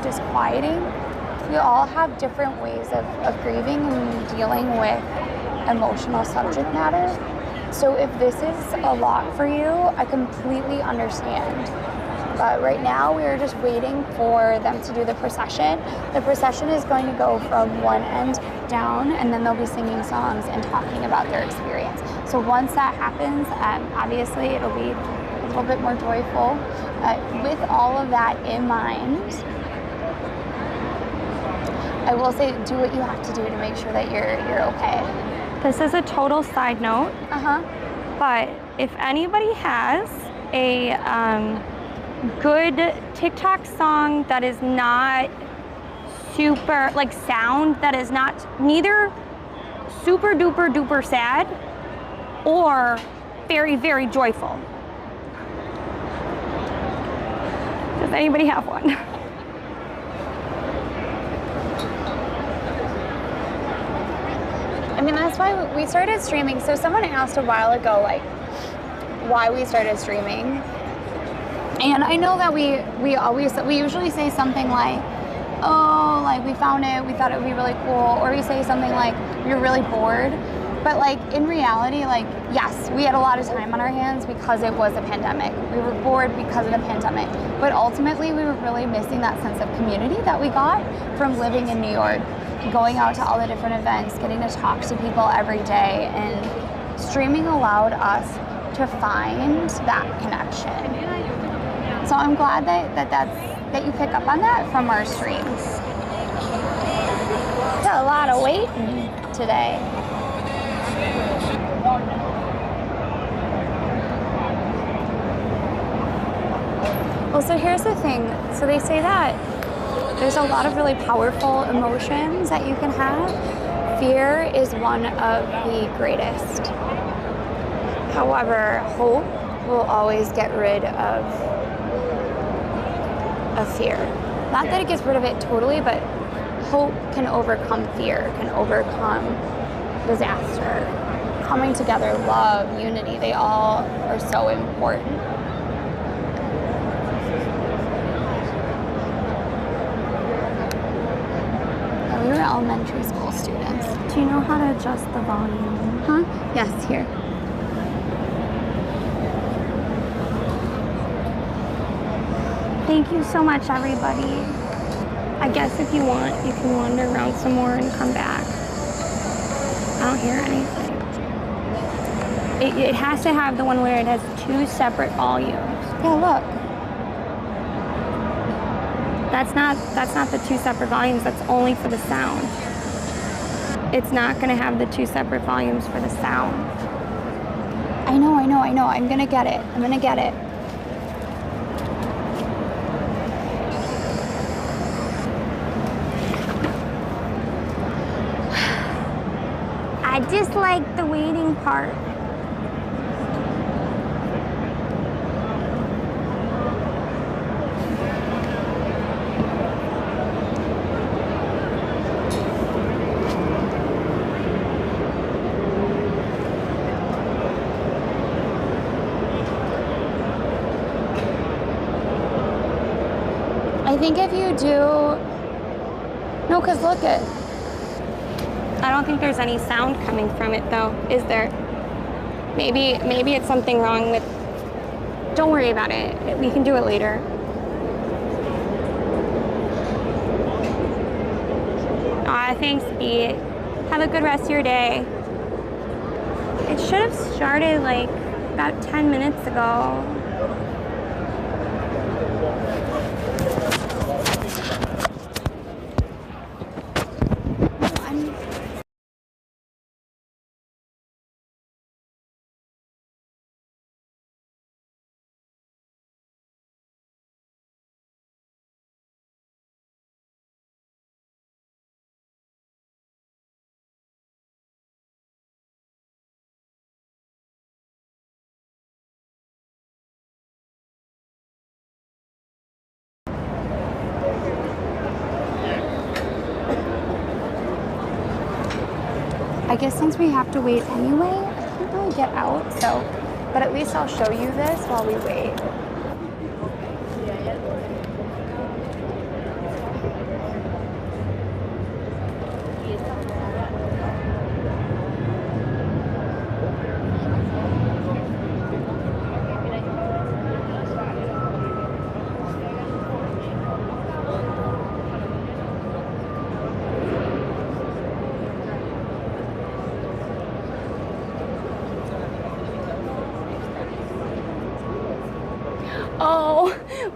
disquieting. We all have different ways of grieving and dealing with emotional subject matter. So if this is a lot for you, I completely understand. But right now we are just waiting for them to do the procession. The procession is going to go from one end down, and then they'll be singing songs and talking about their experience. So once that happens, obviously it'll be a little bit more joyful. With all of that in mind, I will say do what you have to do to make sure that you're okay. This is a total side note, but if anybody has a good TikTok song that is not super, like sound that is not neither super duper duper sad or very, very joyful. Does anybody have one? I mean, that's why we started streaming. So someone asked a while ago, like, why we started streaming. And I know that we usually say something like, oh, like we found it, we thought it would be really cool, or we say something like, you're really bored. But like in reality, like, yes, we had a lot of time on our hands because it was a pandemic. We were bored because of the pandemic. But ultimately, we were really missing that sense of community that we got from living in New York, going out to all the different events, getting to talk to people every day, and streaming allowed us to find that connection. So I'm glad that you pick up on that from our streams. Got a lot of waiting today. Well, so here's the thing. So they say that there's a lot of really powerful emotions that you can have. Fear is one of the greatest. However, hope will always get rid of fear. Not that it gets rid of it totally, but hope can overcome fear, can overcome disaster. Coming together, love, unity, they all are so important. We were elementary school students. Do you know how to adjust the volume? Huh? Yes, here. Thank you so much, everybody. I guess if you want, you can wander around some more and come back. I don't hear anything. It has to have the one where it has two separate volumes. Yeah, look. That's not the two separate volumes. That's only for the sound. It's not going to have the two separate volumes for the sound. I know. I'm gonna get it. I just like the waiting part. I think if you do, no, because look it. I don't think there's any sound coming from it though, is there? Maybe it's something wrong with, don't worry about it. We can do it later. Thanks, Pete. Have a good rest of your day. It should have started like about 10 minutes ago. I guess since we have to wait anyway, I can't really get out, so, but at least I'll show you this while we wait.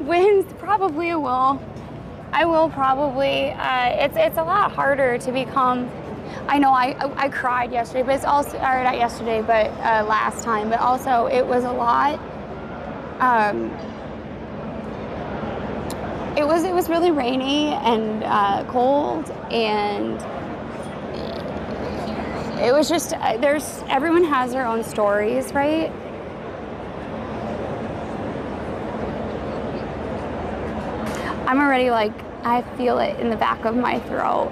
Wins, probably will. I will probably. It's a lot harder to become. I know I cried yesterday, but it's also, or not yesterday, but last time. But also, it was a lot. It was really rainy and cold, and it was just everyone has their own stories, right? I'm already like, I feel it in the back of my throat.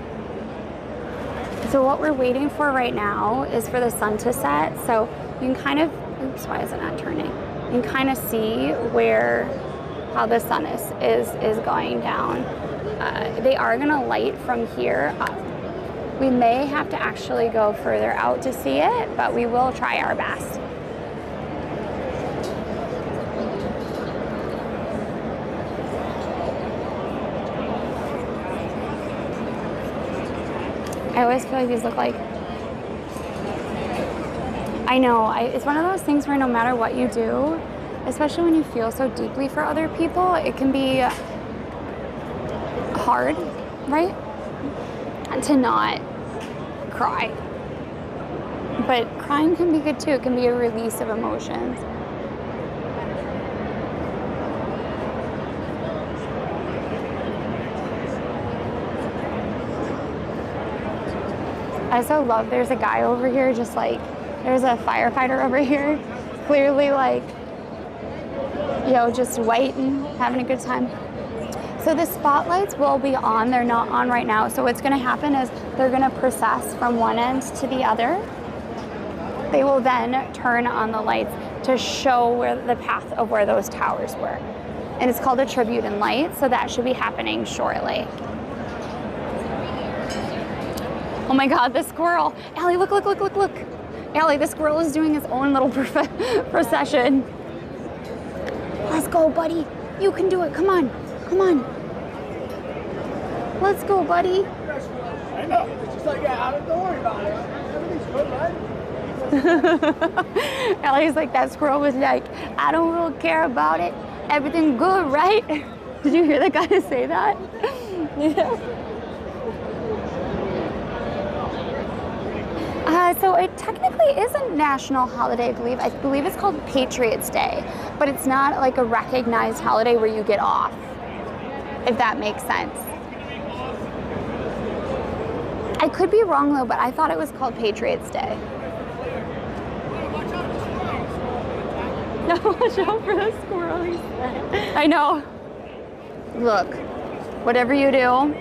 So what we're waiting for right now is for the sun to set. So you can kind of, oops, why is it not turning? You can kind of see how the sun is going down. They are gonna light from here up. We may have to actually go further out to see it, but we will try our best. I always feel like these look like, I know, it's one of those things where no matter what you do, especially when you feel so deeply for other people, it can be hard, right? To not cry. But crying can be good too. It can be a release of emotions. I so love there's a guy over here just like, there's a firefighter over here, clearly like, you know, just waiting, having a good time. So the spotlights will be on, they're not on right now. So what's gonna happen is they're gonna process from one end to the other. They will then turn on the lights to show where the path of where those towers were. And it's called a tribute in light, so that should be happening shortly. Oh my God, the squirrel. Allie, look, look, look, look, look. Allie, the squirrel is doing his own little procession. Let's go, buddy. You can do it, come on, come on. Let's go, buddy. I know, it's just like, don't worry about it. Everything's good, right? Allie's like, that squirrel was like, I don't really care about it. Everything good, right? Did you hear the guy say that? Yeah. So it technically is a national holiday, I believe. I believe it's called Patriots Day, but it's not like a recognized holiday where you get off, if that makes sense. I could be wrong though, but I thought it was called Patriots Day. No, watch out for the squirrel, he said. I know. Look, whatever you do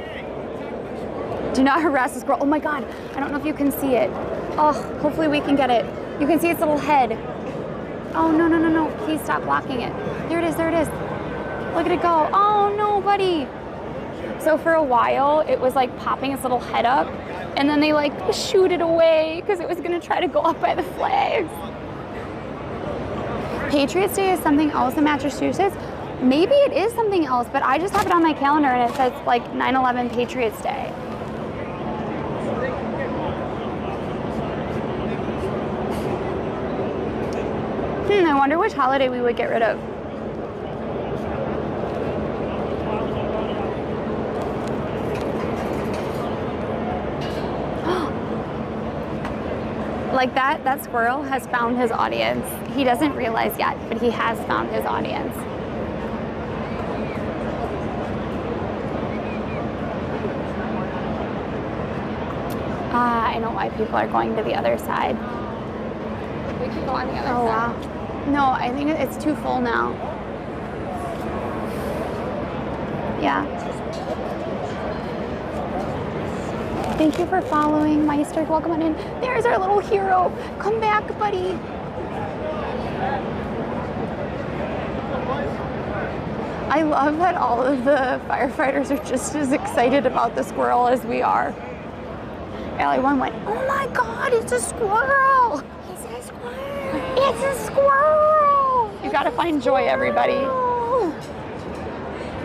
not harass the squirrel. Oh my God, I don't know if you can see it. Oh, hopefully we can get it. You can see its little head. Oh, no, no, no, no. Please stop blocking it. There it is, there it is. Look at it go. Oh, no, buddy. So for a while, it was like popping its little head up, and then they like shoot it away because it was gonna try to go up by the flags. Patriots Day is something else in Massachusetts. Maybe it is something else, but I just have it on my calendar and it says like 9/11 Patriots Day. I wonder which holiday we would get rid of. Like that squirrel has found his audience. He doesn't realize yet, but he has found his audience. I know why people are going to the other side. We can go on the other side. Oh, wow. No, I think it's too full now. Yeah. Thank you for following, Meister. Welcome on in. There's our little hero. Come back, buddy. I love that all of the firefighters are just as excited about the squirrel as we are. Allie one went, oh my God, it's a squirrel. It's a squirrel. It's a squirrel! You gotta find joy, everybody.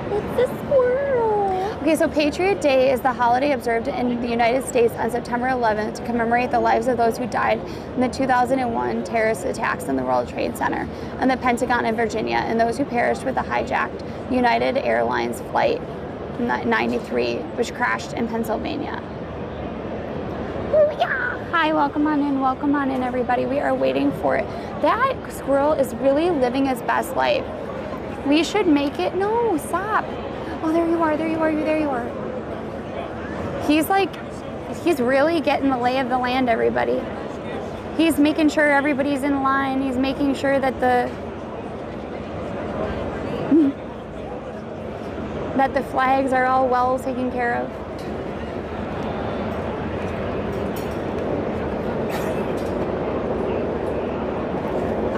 It's a squirrel. Okay, so Patriot Day is the holiday observed in the United States on September 11th to commemorate the lives of those who died in the 2001 terrorist attacks on the World Trade Center and the Pentagon in Virginia, and those who perished with the hijacked United Airlines Flight 93, which crashed in Pennsylvania. Ooh, yeah. Hi, welcome on in, everybody. We are waiting for it. That squirrel is really living his best life. We should make it. No, stop. Oh, there you are. He's really getting the lay of the land, everybody. He's making sure everybody's in line. He's making sure that the flags are all well taken care of.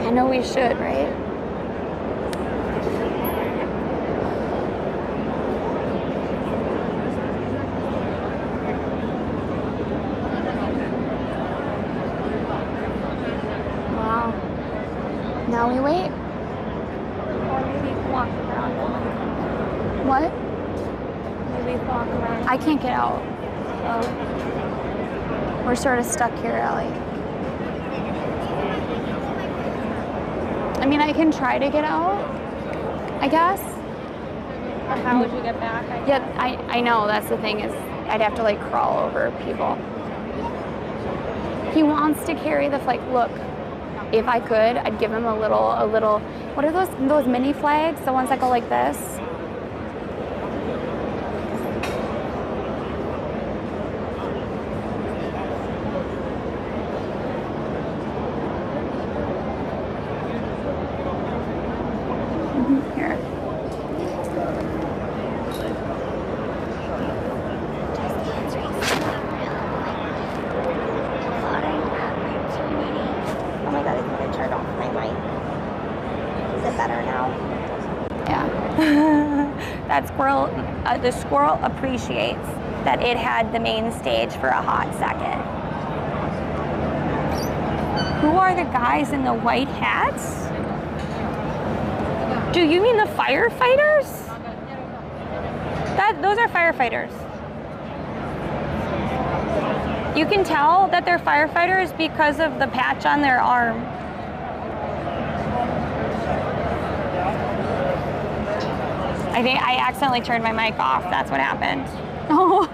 I know we should, right? Now we wait. Or maybe walk around. What? Maybe walk around. I can't get out. We're sort of stuck here, Allie. I mean, I can try to get out, I guess. Or how would you get back? I know, that's the thing, is I'd have to like crawl over people. He wants to carry the flag. Look, if I could, I'd give him a little, what are those mini flags? The ones that go like this? Here. Oh my god, I think I turned off my mic. Is it better now? Yeah. That squirrel, the squirrel appreciates that it had the main stage for a hot second. Who are the guys in the white hats? Do you mean the firefighters? Those are firefighters. You can tell that they're firefighters because of the patch on their arm. I think I accidentally turned my mic off. That's what happened. Oh.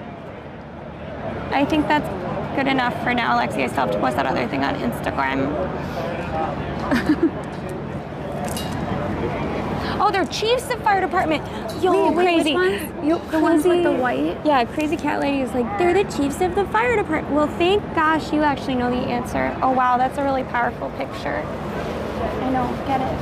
I think that's good enough for now, Lexi. I still have to post that other thing on Instagram. Oh, they're chiefs of fire department. Yo, Wait, crazy. which ones? The ones with the white? Yeah, crazy cat lady is like, they're the chiefs of the fire department. Well, thank gosh you actually know the answer. Oh, wow, that's a really powerful picture. I know, get it.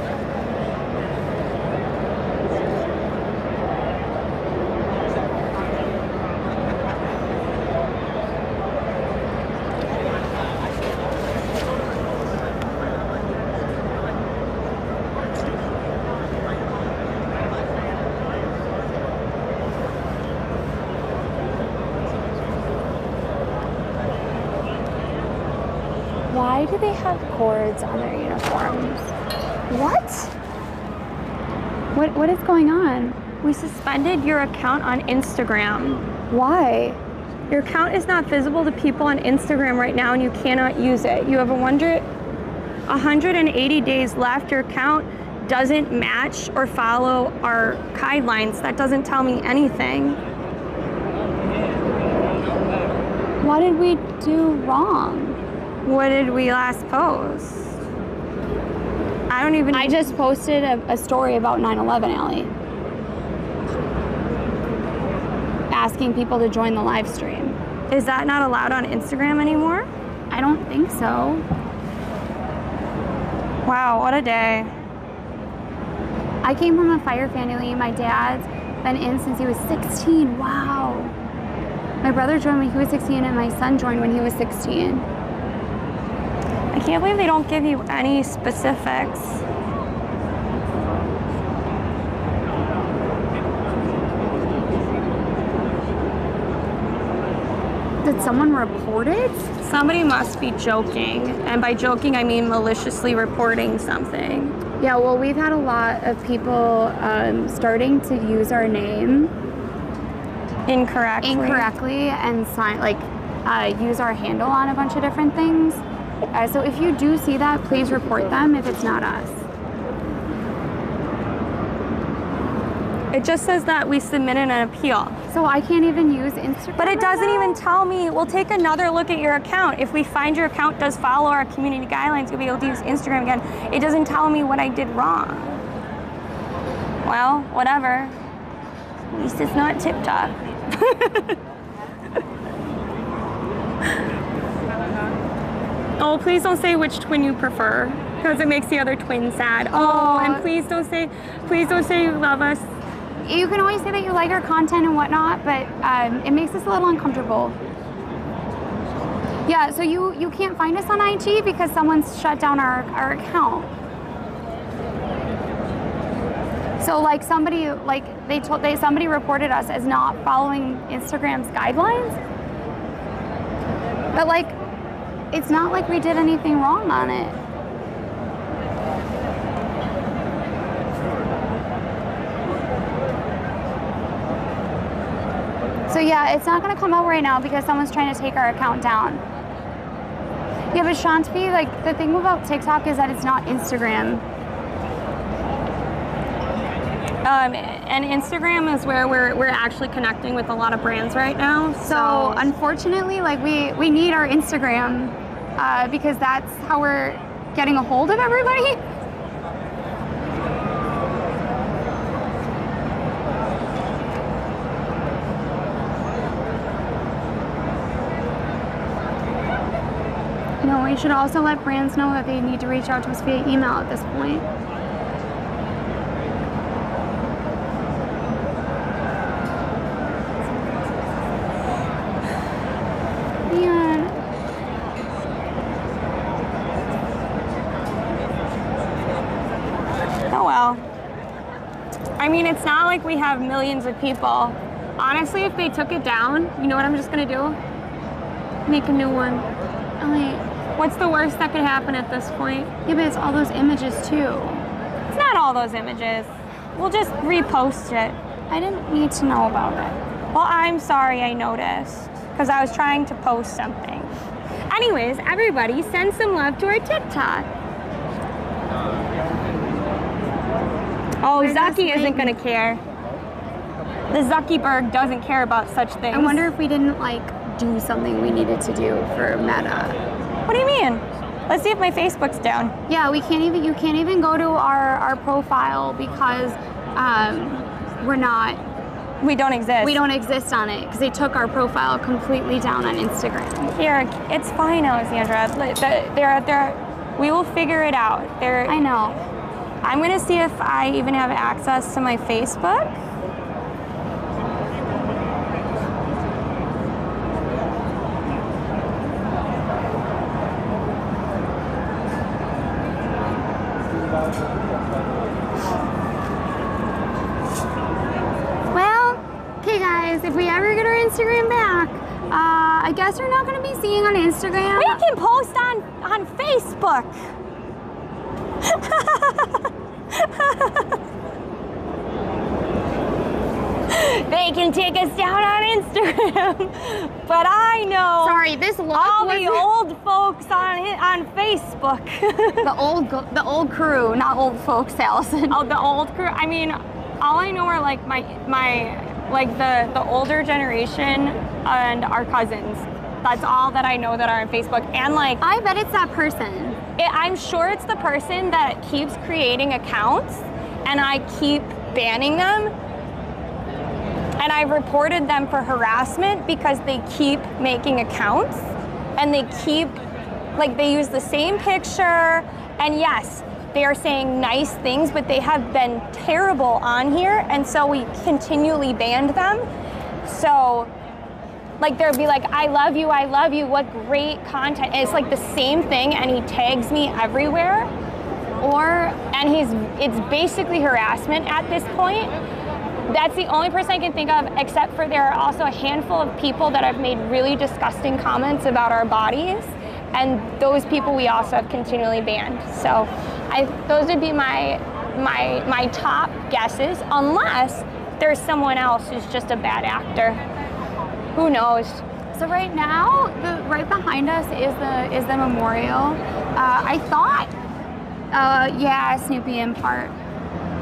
Why do they have cords on their uniforms? What is going on? We suspended your account on Instagram. Why? Your account is not visible to people on Instagram right now and you cannot use it. You have 180 days left. Your account doesn't match or follow our guidelines. That doesn't tell me anything. What did we do wrong? What did we last post? I just posted a story about 9/11, Allie. Asking people to join the live stream. Is that not allowed on Instagram anymore? I don't think so. Wow, what a day. I came from a fire family. My dad's been in since he was 16. Wow. My brother joined when he was 16 and my son joined when he was 16. I can't believe they don't give you any specifics. Did someone report it? Somebody must be joking. And by joking, I mean maliciously reporting something. Yeah, well, we've had a lot of people starting to use our name incorrectly and use our handle on a bunch of different things. So if you do see that, please report them if it's not us. It just says that we submitted an appeal. So I can't even use Instagram. But it doesn't even tell me, we'll take another look at your account. If we find your account does follow our community guidelines, you'll be able to use Instagram again. It doesn't tell me what I did wrong. Well, whatever. At least it's not TikTok. Oh, please don't say which twin you prefer, because it makes the other twin sad. Oh, and please don't say you love us. You can always say that you like our content and whatnot, but it makes us a little uncomfortable. Yeah, so you can't find us on IG because someone's shut down our account. So like somebody reported us as not following Instagram's guidelines. But like, it's not like we did anything wrong on it. So yeah, it's not gonna come out right now because someone's trying to take our account down. Yeah, but Shanti, like the thing about TikTok is that it's not Instagram. And Instagram is where we're actually connecting with a lot of brands right now. So unfortunately, like we need our Instagram because that's how we're getting a hold of everybody. No, we should also let brands know that they need to reach out to us via email at this point. Oh well. I mean, it's not like we have millions of people. Honestly, if they took it down, you know what I'm just gonna do? Make a new one. What's the worst that could happen at this point? Yeah, but it's all those images too. It's not all those images. We'll just repost it. I didn't need to know about it. Well, I'm sorry I noticed, because I was trying to post something. Anyways, everybody send some love to our TikTok. Oh, Zucky isn't gonna care. The Zuckerberg doesn't care about such things. I wonder if we didn't do something we needed to do for Meta. What do you mean? Let's see if my Facebook's down. Yeah, you can't even go to our profile because we don't exist. We don't exist on it because they took our profile completely down on Instagram. Here, it's fine, Alexandra. We will figure it out. I know. I'm gonna see if I even have access to my Facebook. Well, okay guys, if we ever get our Instagram back, I guess we're not gonna be seeing on Instagram. We can post on Facebook. They can take us down on Instagram, but I know. Sorry, this look all the old folks on Facebook. the old crew, not old folks, Allison. Oh, the old crew. I mean, all I know are like the older generation and our cousins. That's all that I know that are on Facebook. And I bet it's that person. I'm sure it's the person that keeps creating accounts and I keep banning them. And I've reported them for harassment because they keep making accounts and they use the same picture. And yes, they are saying nice things, but they have been terrible on here. And so we continually banned them. So they'll be like, I love you, what great content. And it's the same thing and he tags me everywhere. And it's basically harassment at this point. That's the only person I can think of, except for there are also a handful of people that have made really disgusting comments about our bodies. And those people we also have continually banned. So those would be my top guesses, unless there's someone else who's just a bad actor. Who knows? So right now, right behind us is the memorial. I thought, yeah, Snoopy in part.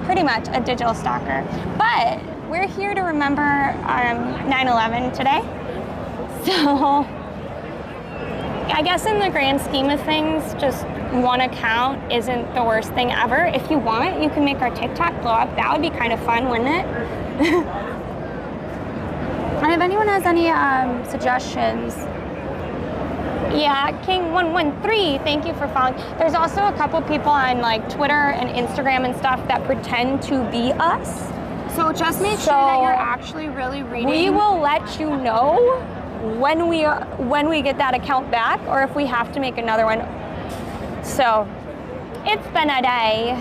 Pretty much a digital stalker. But we're here to remember 9/11 today. So I guess in the grand scheme of things, just one account isn't the worst thing ever. If you want, you can make our TikTok blow up. That would be kind of fun, wouldn't it? And if anyone has any suggestions, yeah, King113, thank you for following. There's also a couple people on like Twitter and Instagram and stuff that pretend to be us. so just make sure that you're actually really reading. We will let you know when we get that account back, or if we have to make another one. So it's been a day.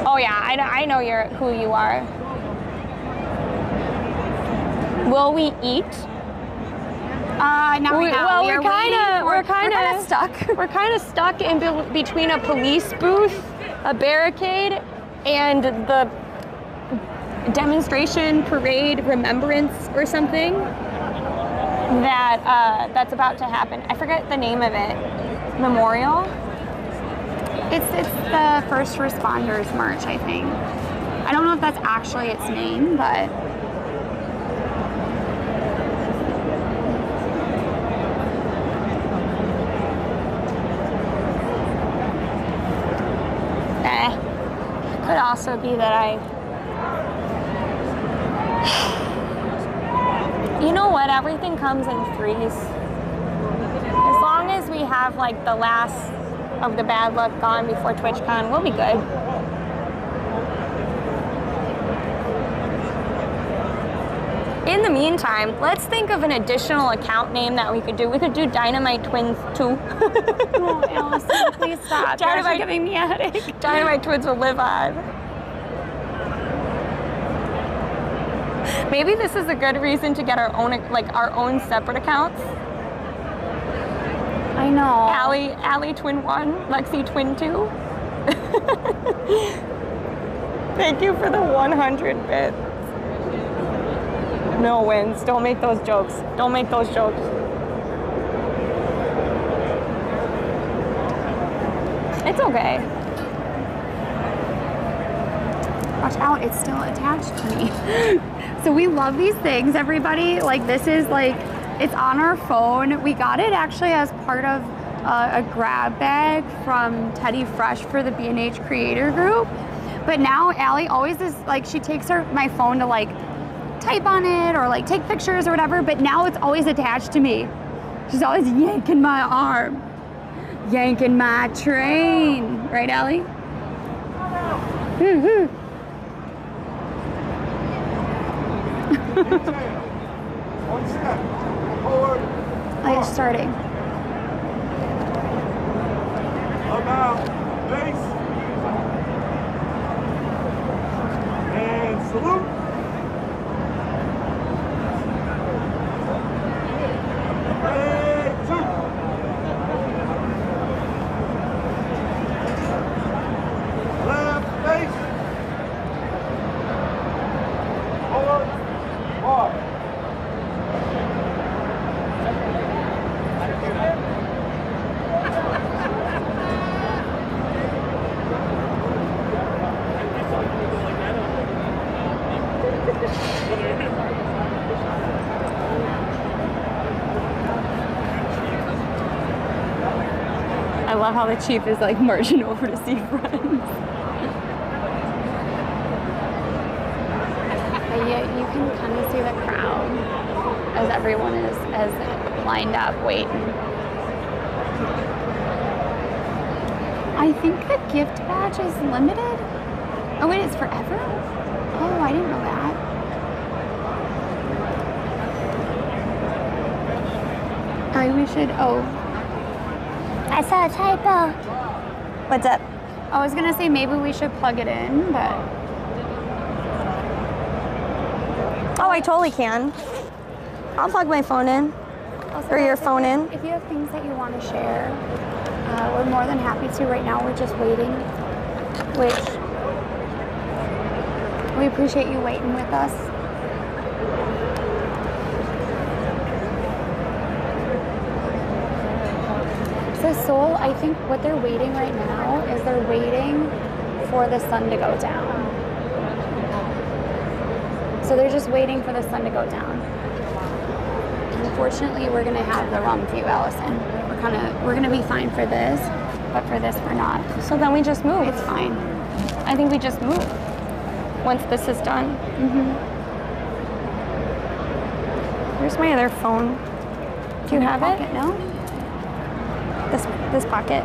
Oh yeah, I know who you are. Will we eat? Not right now. Well, we're kind of stuck. We're kind of stuck in between a police booth, a barricade, and the demonstration, parade, remembrance, or something that's about to happen. I forget the name of it. Memorial? It's the First Responders March, I think. I don't know if that's actually its name, but could also be that you know what, everything comes in threes. As long as we have like the last of the bad luck gone before TwitchCon, we'll be good. In the meantime, let's think of an additional account name that we could do. We could do DinomiteTwins 2. oh, Allison, please stop. You're actually giving me a headache. DinomiteTwins will live on. Maybe this is a good reason to get our own separate accounts. I know. Allie Twin 1, Lexi Twin 2. Thank you for the 100 bits. No wins. Don't make those jokes. Don't make those jokes. It's okay. Watch out, it's still attached to me. So we love these things, everybody. Like this is like, it's on our phone. We got it actually as part of a grab bag from Teddy Fresh for the B&H Creator Group. But now Allie always is like, she takes my phone to like type on it or like take pictures or whatever, but now it's always attached to me. She's always yanking my arm, yanking my train. Right, Allie? Mm-hmm. One step forward. Oh, you're starting. About face. And salute. And two. Left face. Forward. Walk. I love how the chief is like marching over to see friends. But yeah, you can kind of see the crowd as everyone is lined up waiting. I think the gift badge is limited. Oh wait, it's forever? Oh, I didn't know that. We should, I saw a typo. What's up? I was gonna say maybe we should plug it in, but. Oh, I totally can. I'll plug my phone in. Also, Or your guys, phone in. If you have things that you want to share, we're more than happy to. Right now, we're just waiting, which we appreciate you waiting with us. the soul, I think what they're waiting right now is they're waiting for the sun to go down. So they're just waiting for the sun to go down. Unfortunately, we're gonna have the wrong view, Allison. We're gonna be fine for this, but for this we're not. So then we just move. It's fine. I think we just move once this is done. Where's my other phone? Do you have Pocket, it? no? This pocket.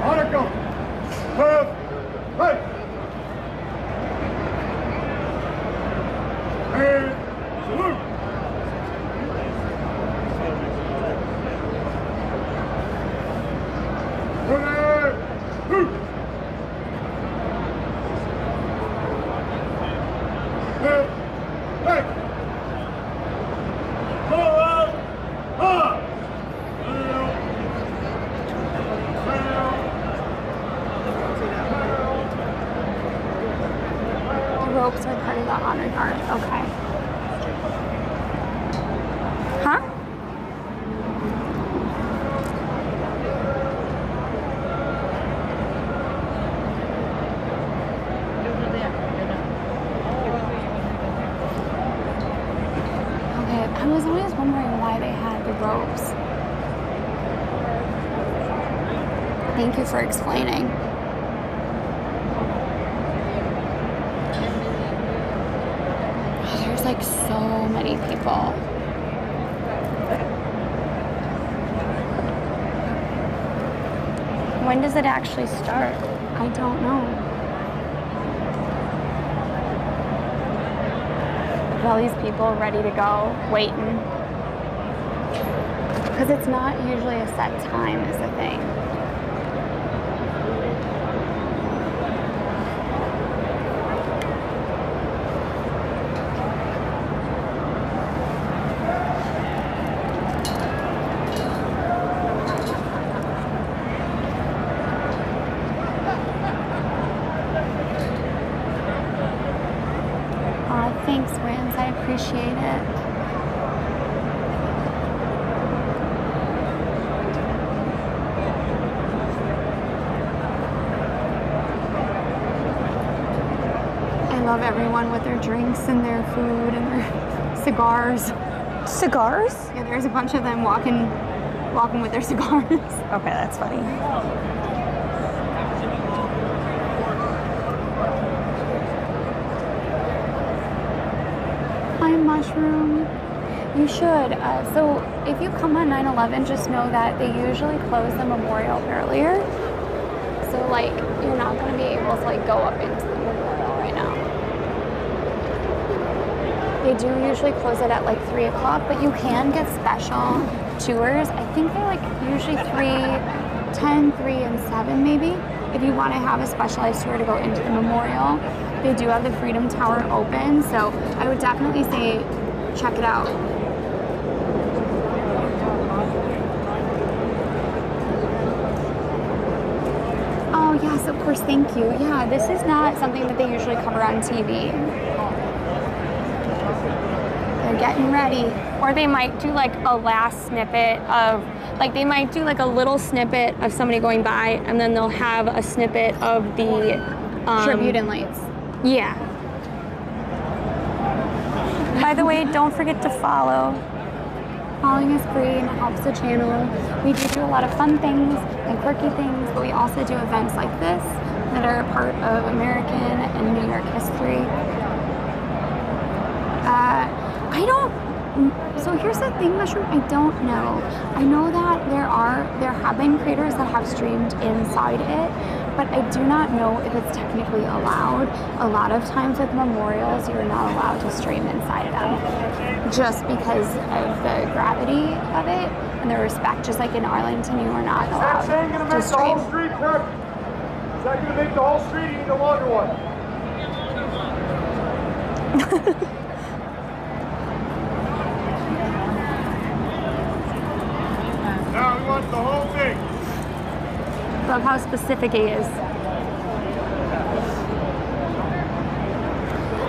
On it go. Hey. And salute. The ropes are part of the honor guard. Okay. Huh? Okay, I was always wondering why they had the ropes. Thank you for explaining. Oh, there's like so many people. When does it actually start? I don't know. All these people ready to go, waiting. Because it's not usually a set time is the thing. Thanks, Wins. I appreciate it. I love everyone with their drinks and their food and their cigars. Cigars? Yeah, there's a bunch of them walking with their cigars. Okay, that's funny. Hi, Mushroom. You should. So if you come on 9/11, just know that they usually close the memorial earlier. So like, you're not going to be able to like go up into the memorial right now. They do usually close it at like 3 o'clock, but you can get special tours. I think they're like usually 10, 3, and 7 maybe. If you want to have a specialized tour to go into the memorial, they do have the Freedom Tower open, so I would definitely say check it out. Oh yes, of course, thank you. Yeah, this is not something that they usually cover on TV. They're getting ready. Or they might do like a last snippet of, like they might do like a little snippet of somebody going by, and then they'll have a snippet of the Tribute and lights. Yeah. By the way, don't forget to follow. Following is free and it helps the channel. We do a lot of fun things and quirky things, but we also do events like this that are a part of American and New York history. So here's the thing, Mushroom, I don't know. I know that there have been creators that have streamed inside it, but I do not know if it's technically allowed. A lot of times with memorials, you're not allowed to stream inside of them, just because of the gravity of it and the respect. Just like in Arlington, you are not allowed to stream. Is that going to make the whole street? You need a longer one. Now we want the whole thing. Love how specific he is.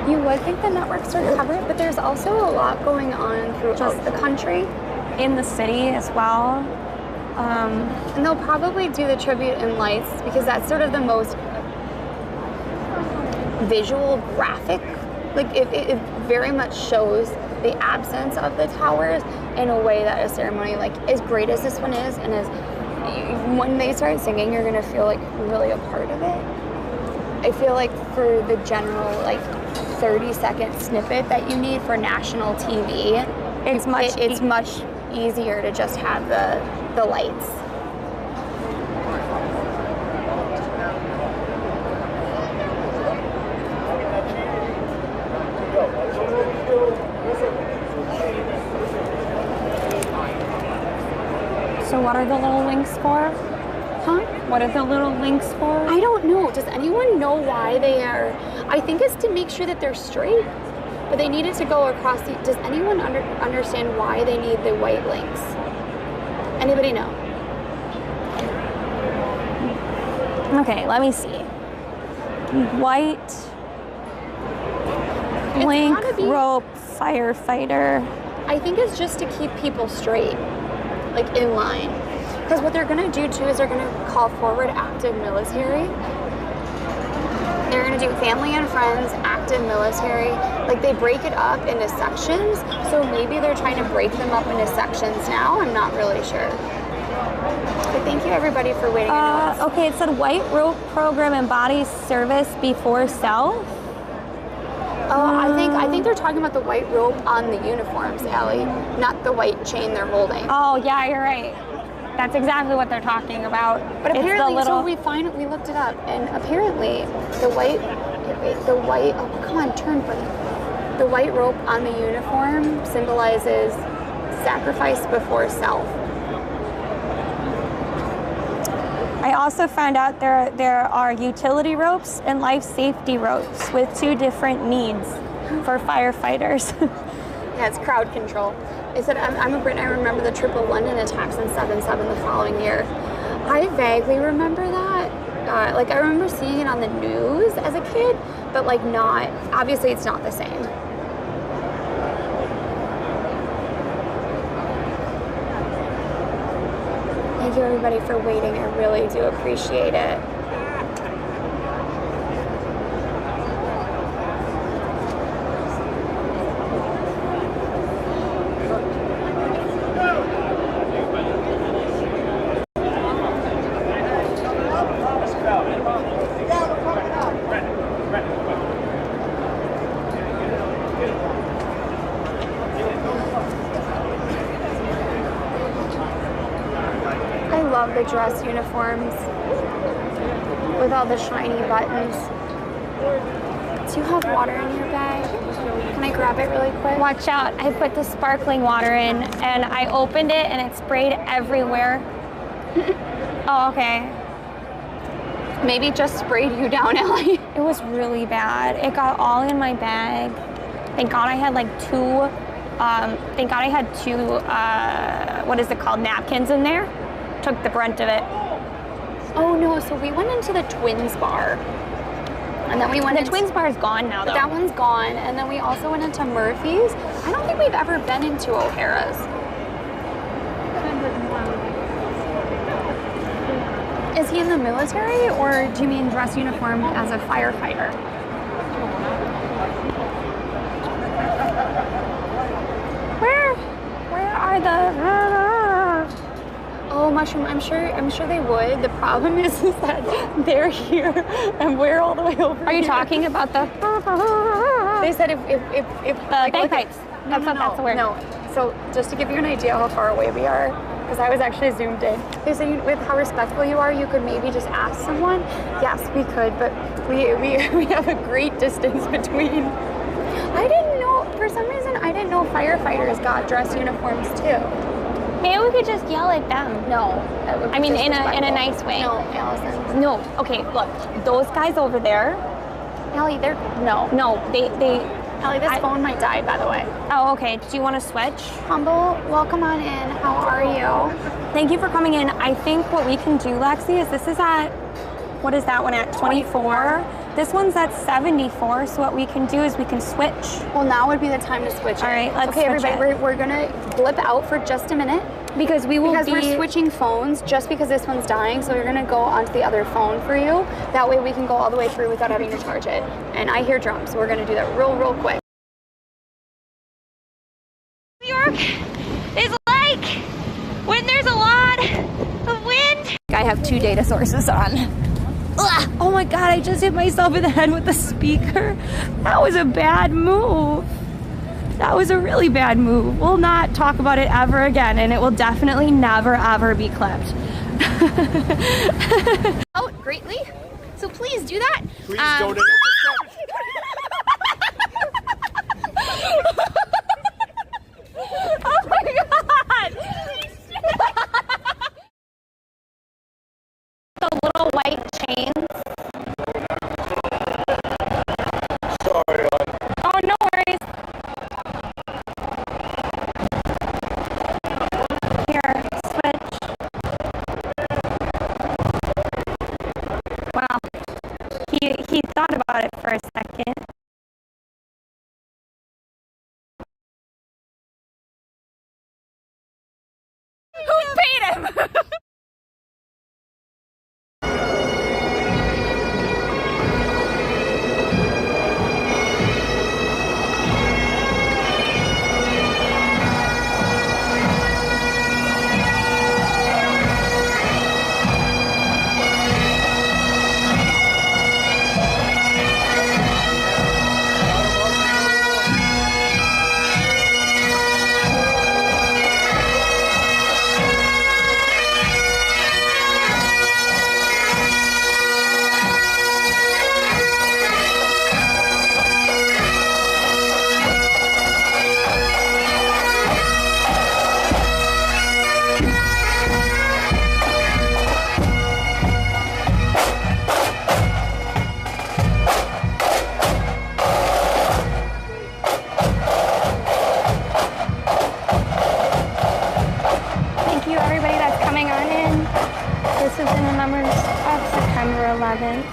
You would think the networks are covered, but there's also a lot going on throughout the country. In the city as well. And they'll probably do the tribute in lights because that's sort of the most visual, graphic. Like it very much shows the absence of the towers in a way that a ceremony, like as great as this one is, and as when they start singing, you're gonna feel like really a part of it. I feel like for the general like 30-second snippet that you need for national TV, it's much easier to just have the lights. So what are the little links for? Huh? What are the little links for? I don't know. Does anyone know why they are? I think it's to make sure that they're straight, but they needed to go across the. Does anyone understand why they need the white links? Anybody know? Okay, let me see. White link, gotta be- rope, firefighter. I think it's just to keep people straight, like in line. Because what they're going to do too is they're going to call forward active military. They're going to do family and friends, active military. Like they break it up into sections. So maybe they're trying to break them up into sections now. I'm not really sure. But thank you everybody for waiting. Okay, it said white rope program embodies service before self. I think they're talking about the white rope on the uniforms, Allie, not the white chain they're holding. Oh yeah, you're right. That's exactly what they're talking about. But It's apparently, the little... so we looked it up, and apparently oh come on, turn buddy. The white rope on the uniform symbolizes sacrifice before self. I also found out there are utility ropes and life safety ropes with 2 different needs for firefighters. Yeah, it's crowd control. It said, I'm a Brit, I remember the triple London attacks in 7/7 the following year. I vaguely remember that. Like I remember seeing it on the news as a kid, but like not, obviously it's not the same. Thank you everybody for waiting. I really do appreciate it. The dress uniforms with all the shiny buttons. Do you have water in your bag? Can I grab it really quick? Watch out, I put the sparkling water in and I opened it and it sprayed everywhere. Oh, okay. Maybe it just sprayed you down, Ellie. It was really bad. It got all in my bag. Thank God I had like 2, thank God I had 2, what is it called, napkins in there. Took the brunt of it. Oh no, so we went into the Twins bar. And then we went The Twins bar is gone now though. That one's gone. And then we also went into Murphy's. I don't think we've ever been into O'Hara's. Is he in the military or do you mean dress uniform as a firefighter? Where are the... Oh, Mushroom, I'm sure they would. The problem is that they're here and we're all the way over Are you here. talking about the... They said if like, bagpipes. That's the word. No. So just to give you an idea how far away we are, because I was actually zoomed in. They said with how respectful you are, you could maybe just ask someone. Yes, we could, but we have a great distance between. I didn't know, for some reason, I didn't know firefighters got dress uniforms too. Maybe we could just yell at them. No. That would be I mean, in a disrespectful. nice way. No, Allison. No. Okay, look. Those guys over there. Ellie, they're, No, they. Ellie, this phone might die, by the way. Oh, okay. Do you want to switch? Humble, welcome on in. How are you? Thank you for coming in. I think what we can do, Lexi, is this is at, what is that one at? 24. This one's at 74. So what we can do is we can switch. Well, now would be the time to switch it. All right, let's okay, switch everybody, it. we're gonna blip out for just a minute. Because we're switching phones just because this one's dying, so we're gonna go onto the other phone for you. That way we can go all the way through without having to charge it. And I hear drums, so we're gonna do that real quick. New York is like when there's a lot of wind. I have 2 data sources on. Ugh. Oh my God, I just hit myself in the head with the speaker. That was a bad move. That was a really bad move. We'll not talk about it ever again, and it will definitely never ever be clipped. Out greatly, so please do that. Please donate. Oh my God! The little white chains. Sorry, Oh, no worries. Here, switch. Wow. He thought about it for a second. Who paid him? Thank you, everybody that's coming on in. This is in remembrance of September 11th.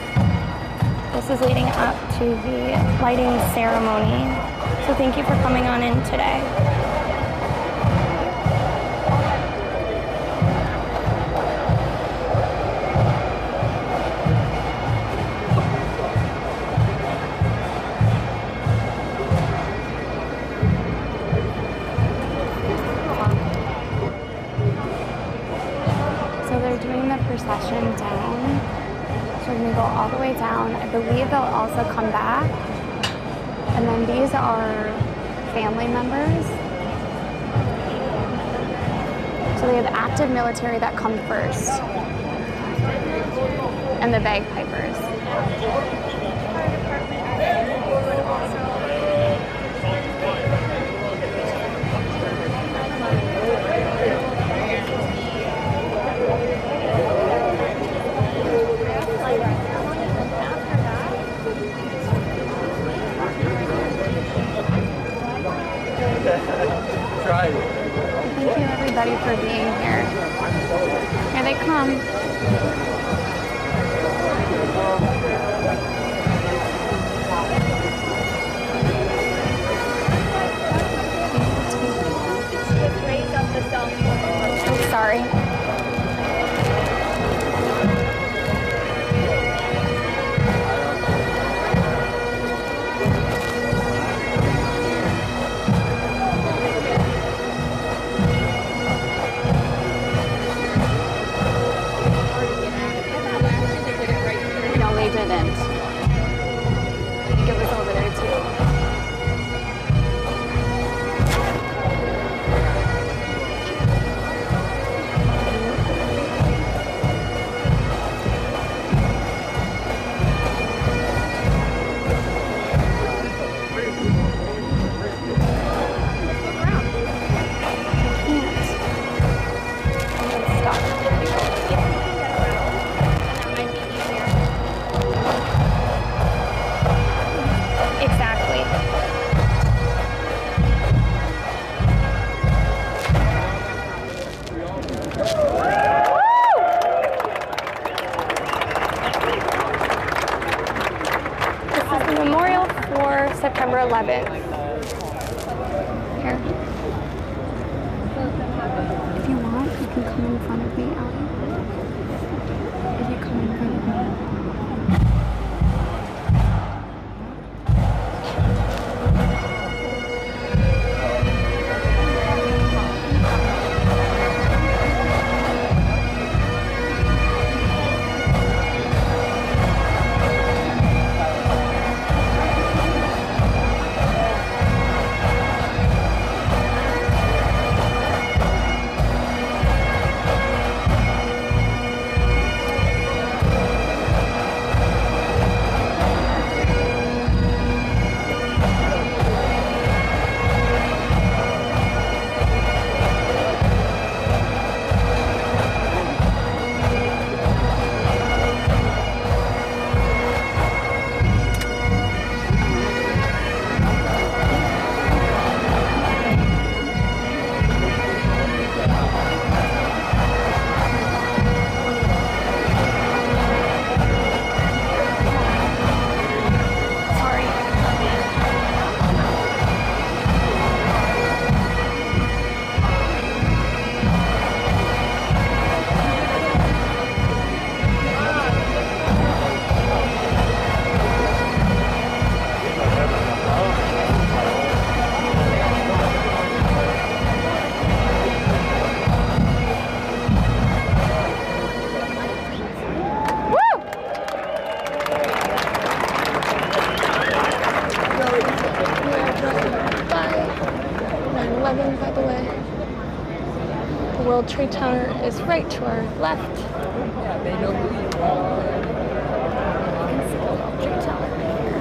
This is leading up to the lighting ceremony. So thank you for coming on in today. So they're doing the procession down. So we're gonna go all the way down. I believe they'll also come back. And then these are family members. So they have active military that come first. And the bagpipers. Try. Thank you everybody for being here. Here they come. Oh, sorry. can come in front of me, Allie. If you come in front of me. World Trade Center is right to our left. Yeah, they know who you are. You can see the World Trade Center right here.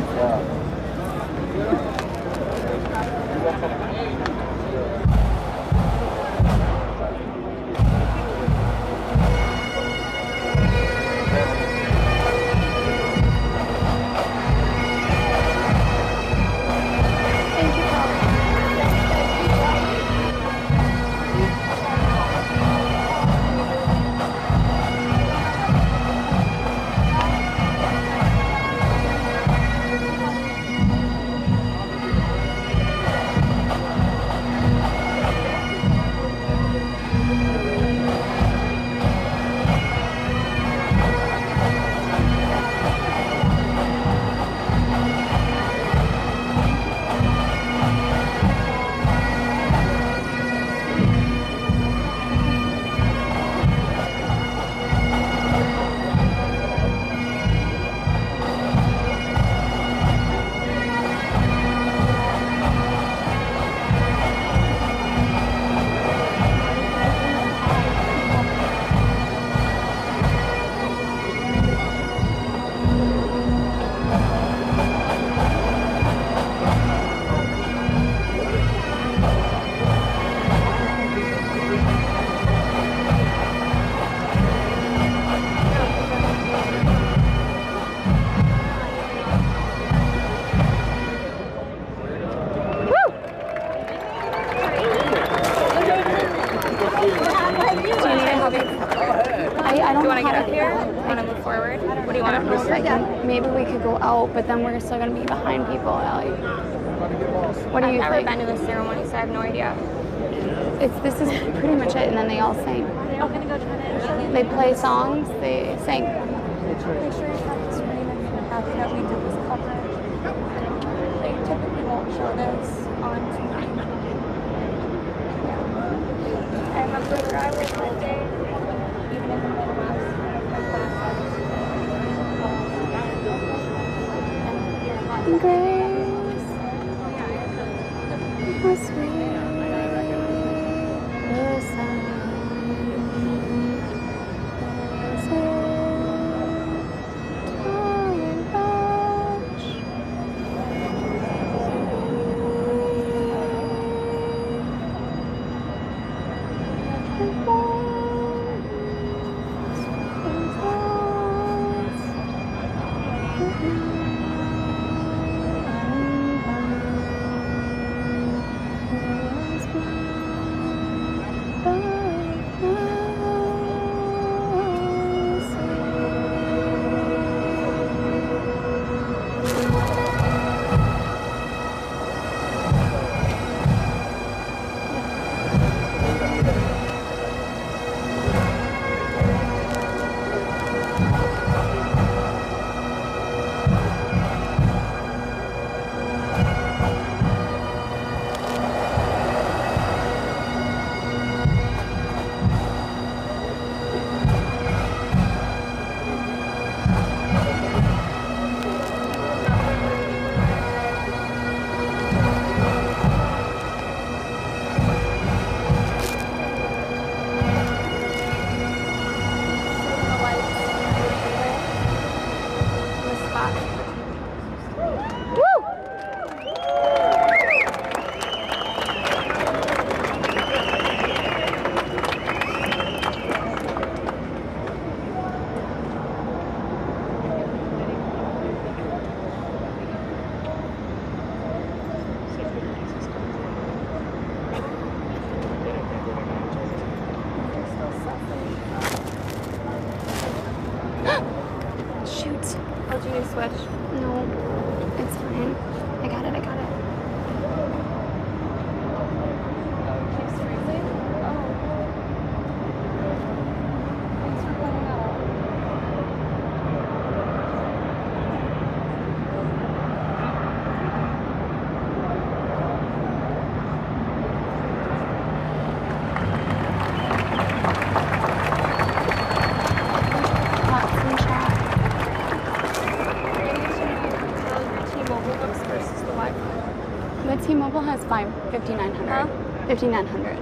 Maybe we could go out, but then we're still going to be behind people, Allie. What do you think? I've never been to this ceremony, so I have no idea. This is pretty much it, and then they all sing. They play songs, they sing. Make sure you have the screen and the fact that we did this coverage. They typically won't show this on TV. I remember where I was that day, even in the Midwest, my class was. Grace, how sweet the sound is in darling hush. That's fine. 5,900. Huh? 5,900.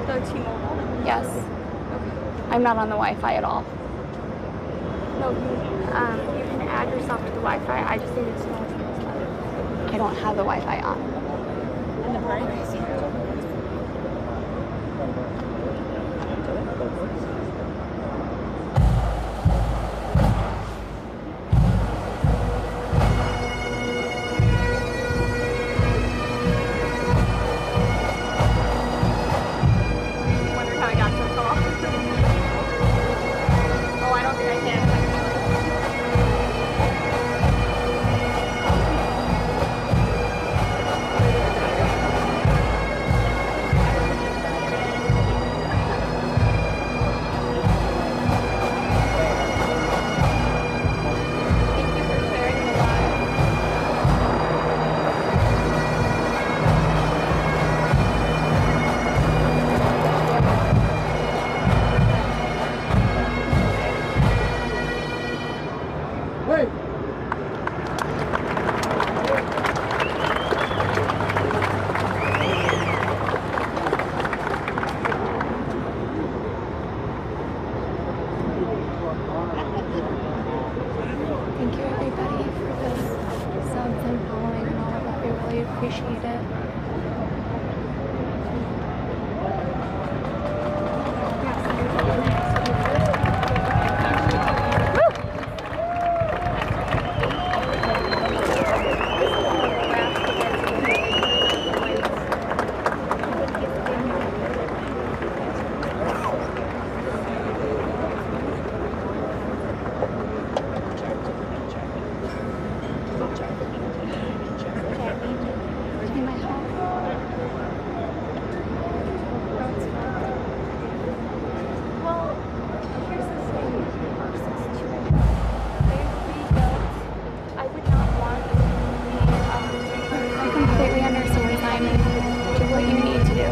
The T-Mobile? Yes. I'm not on the Wi-Fi at all. No, you can add yourself to the Wi-Fi. I just needed to know which one was better. I don't have the Wi-Fi on. In the party? Wondered how I got so tall. Oh, I don't think I can. Thank you for sharing the live. Wait. Thank you everybody for the subs and following and all of that. We really appreciate it. Give me my help. Well, here's the thing. Our situation. They rebuilt. I would not want to be I completely understand, Simon. Do what you need to do.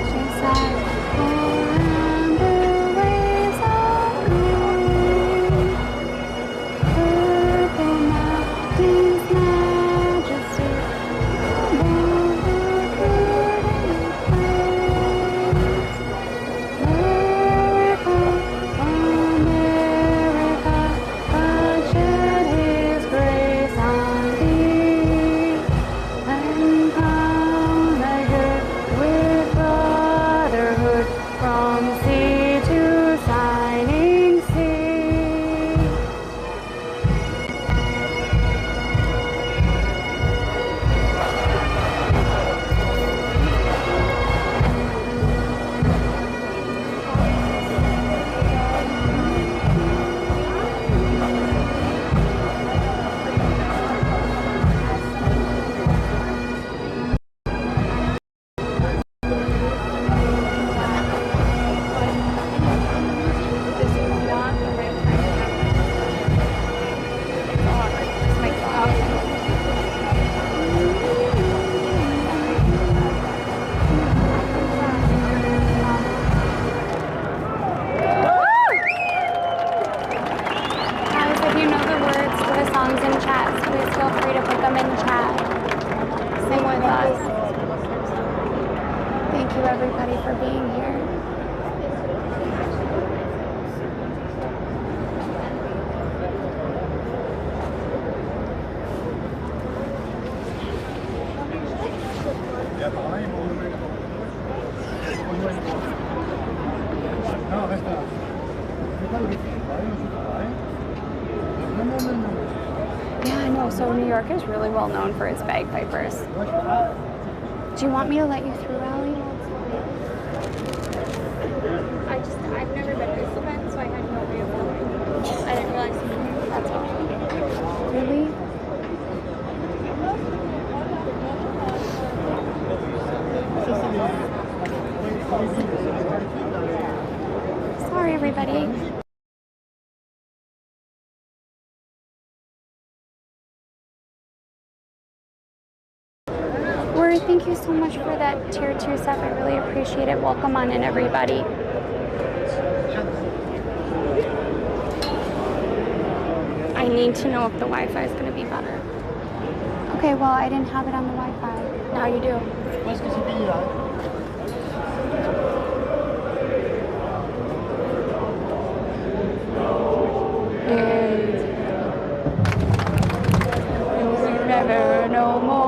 She said, "Around the waves of green, purple mountains, majesty, above the burning plains. America, God shed His grace on thee, and crown thy good with brotherhood from sea to shining sea." This is not the right time to have It's awkward. This makes it awkward. Guys, if you know the words to the songs in chat, please feel free to put them in chat. Sing with us. Thank you everybody for being here. No, esta. Yeah, I know. So New York is really well known for its bagpipers. Do you want me to let you through, Allie? I just Corey, thank you so much for that tier 2 stuff. I really appreciate it. Welcome on in, everybody. I need to know if the Wi-Fi is going to be better. Okay, well, I didn't have it on the Wi-Fi. Now you do. Never no more.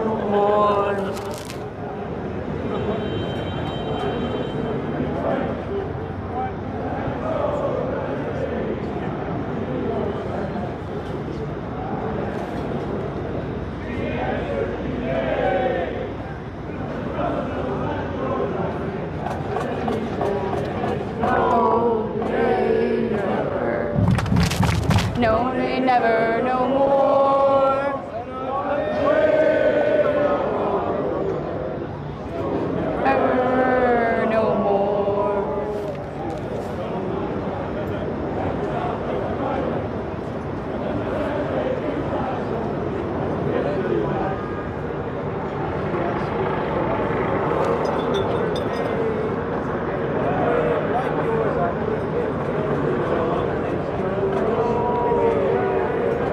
No more. No, they never no more. Ever no more.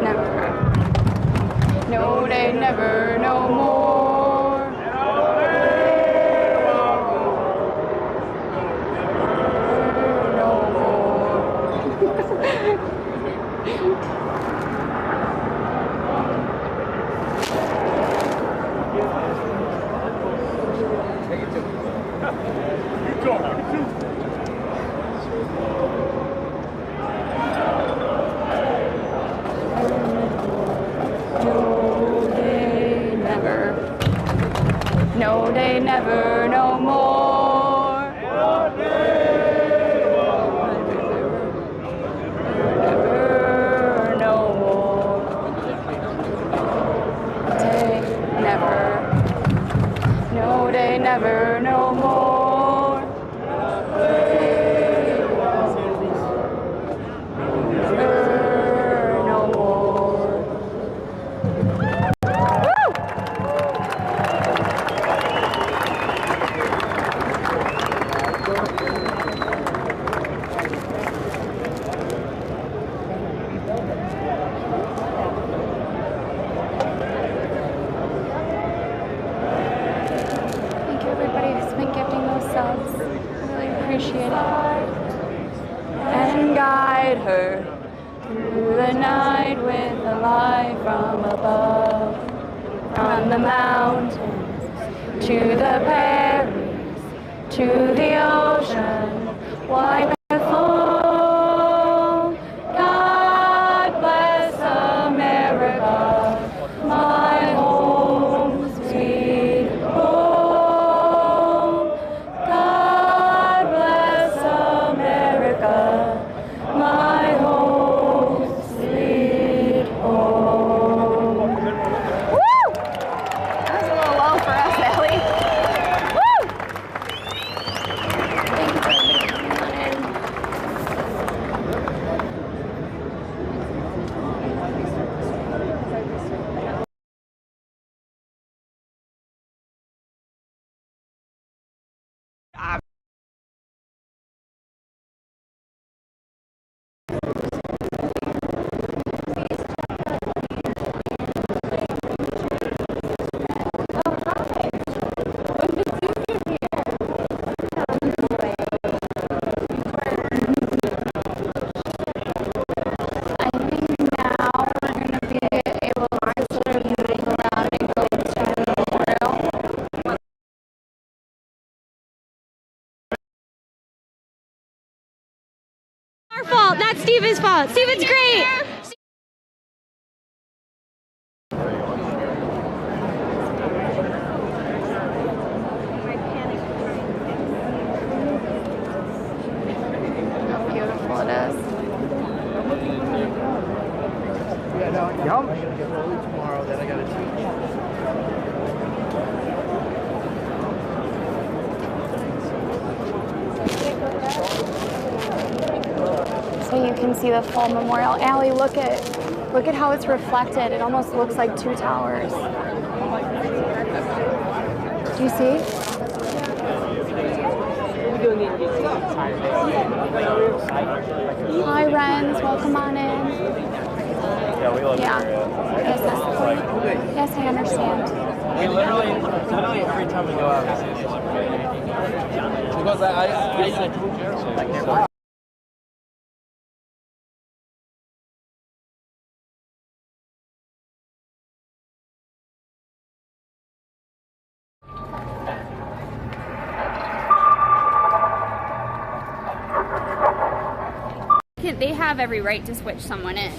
Never. No, they never no more. No more. No, they never. No, they never no more. Never no more. They never. No, they never no more. Never no more. Thank you, everybody who's been gifting those subs. I really appreciate it. And guide her through the night with the light from above, from the mountains to the prairies, to the ocean, wide and full. God bless America, my home, sweet home. God bless America, my home, sweet home. Woo! That was a little low for us, Ellie. Woo! Thank you for everybody coming on in. I think now we're going to be able to sort of move around and go to the memorial. Our fault, not Steven's fault. Steven's great. How beautiful it is. Yum. I gotta get early tomorrow, then I gotta teach. So you can see the full memorial. Allie, look at how it's reflected. It almost looks like two towers. Do you see? Hi, Renz. Welcome on in. Yeah, we love Yeah. Yes, that's the point. Yes, I understand. We literally every time we go out, we say because I They have every right to switch someone in.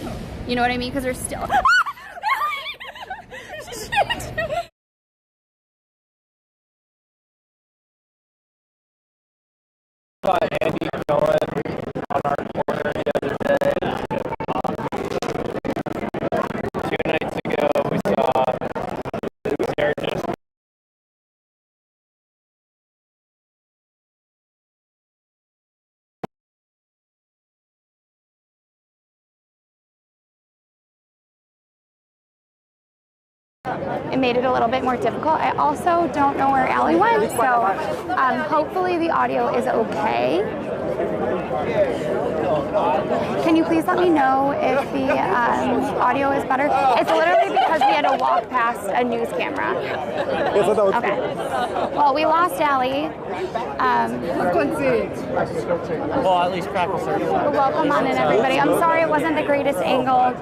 You know what I mean? Because they're still. Andy going on our corner the other day. 2 nights ago, we saw they're just. It made it a little bit more difficult. I also don't know where Allie went, so hopefully the audio is okay. Can you please let me know if the audio is better? It's literally because we had to walk past a news camera. Okay. Well, we lost Allie. Well, at least practice her. Welcome on in, everybody. I'm sorry it wasn't the greatest angle.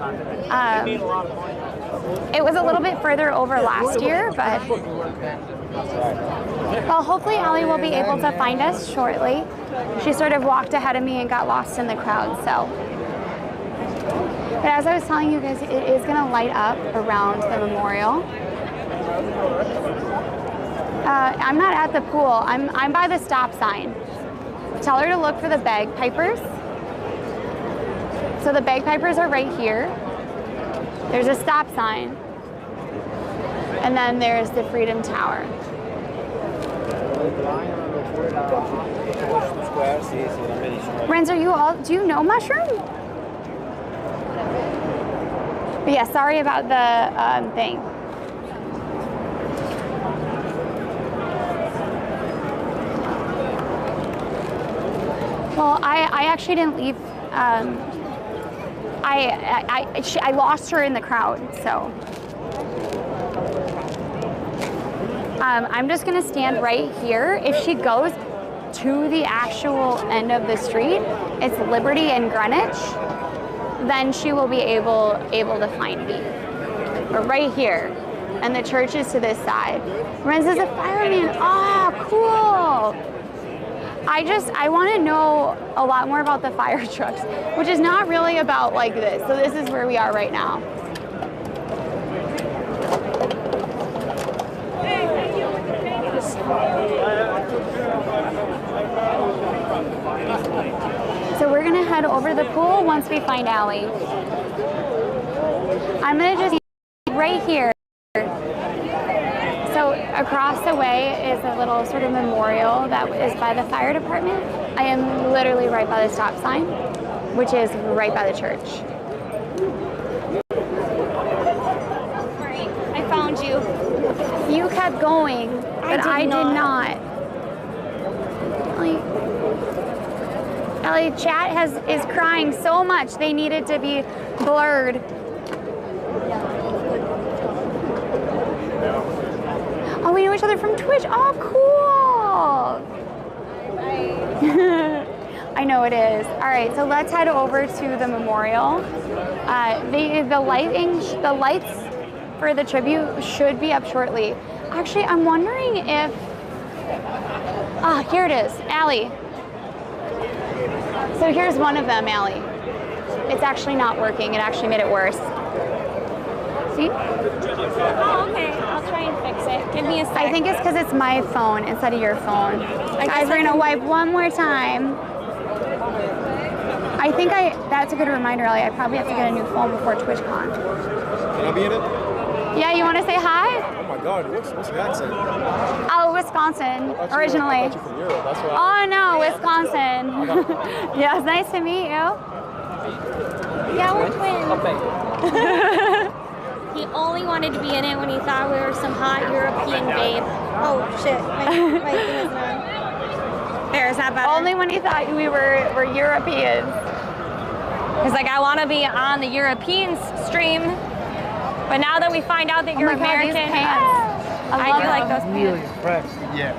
It was a little bit further over last year, but well, hopefully Allie will be able to find us shortly. She sort of walked ahead of me and got lost in the crowd, so. But as I was telling you guys, it is gonna light up around the memorial. I'm not at the pool, I'm by the stop sign. Tell her to look for the bagpipers. So the bagpipers are right here. There's a stop sign. And then there's the Freedom Tower. Renz, do you know Mushroom? But yeah, sorry about the thing. Well, I actually didn't leave. I lost her in the crowd, so. I'm just gonna stand right here. If she goes to the actual end of the street, it's Liberty and Greenwich, then she will be able to find me. But right here, and the church is to this side. Renz is a fireman. Oh, cool. I want to know a lot more about the fire trucks, which is not really about like this. So this is where we are right now. So we're gonna head over to the pool once we find Allie. I'm gonna just right here. So across the way is a little sort of memorial that is by the fire department. I am literally right by the stop sign, which is right by the church. I found you. You kept going, but I did not. Ellie, chat is crying so much they needed to be blurred. Oh, we know each other from Twitch. Oh, cool. I know it is. All right, so let's head over to the memorial. The lights for the tribute should be up shortly. Actually, I'm wondering if. Ah, here it is, Allie. So here's one of them, Allie. It's actually not working. It actually made it worse. See? Oh, okay. I'll try and fix it. Give me a sec. I think it's because it's my phone instead of your phone. Guys, we're gonna wipe one more time. I think that's a good reminder, Ellie. I probably have to get a new phone before TwitchCon. Can I be in it? Yeah, you want to say hi? Oh my God, what's your accent? Oh, Wisconsin, originally. I thought you from Europe, that's why. Oh no, Wisconsin. Yeah, it's nice to meet you. Yeah, we're twins. He only wanted to be in it when he thought we were some hot European babe. Oh shit, my thing isn't on. There, is that better? Only when he thought we were Europeans. He's like, I want to be on the European stream, but now that we find out that you're my God, these American, pants. I do like those Really pants. impressed. Yeah.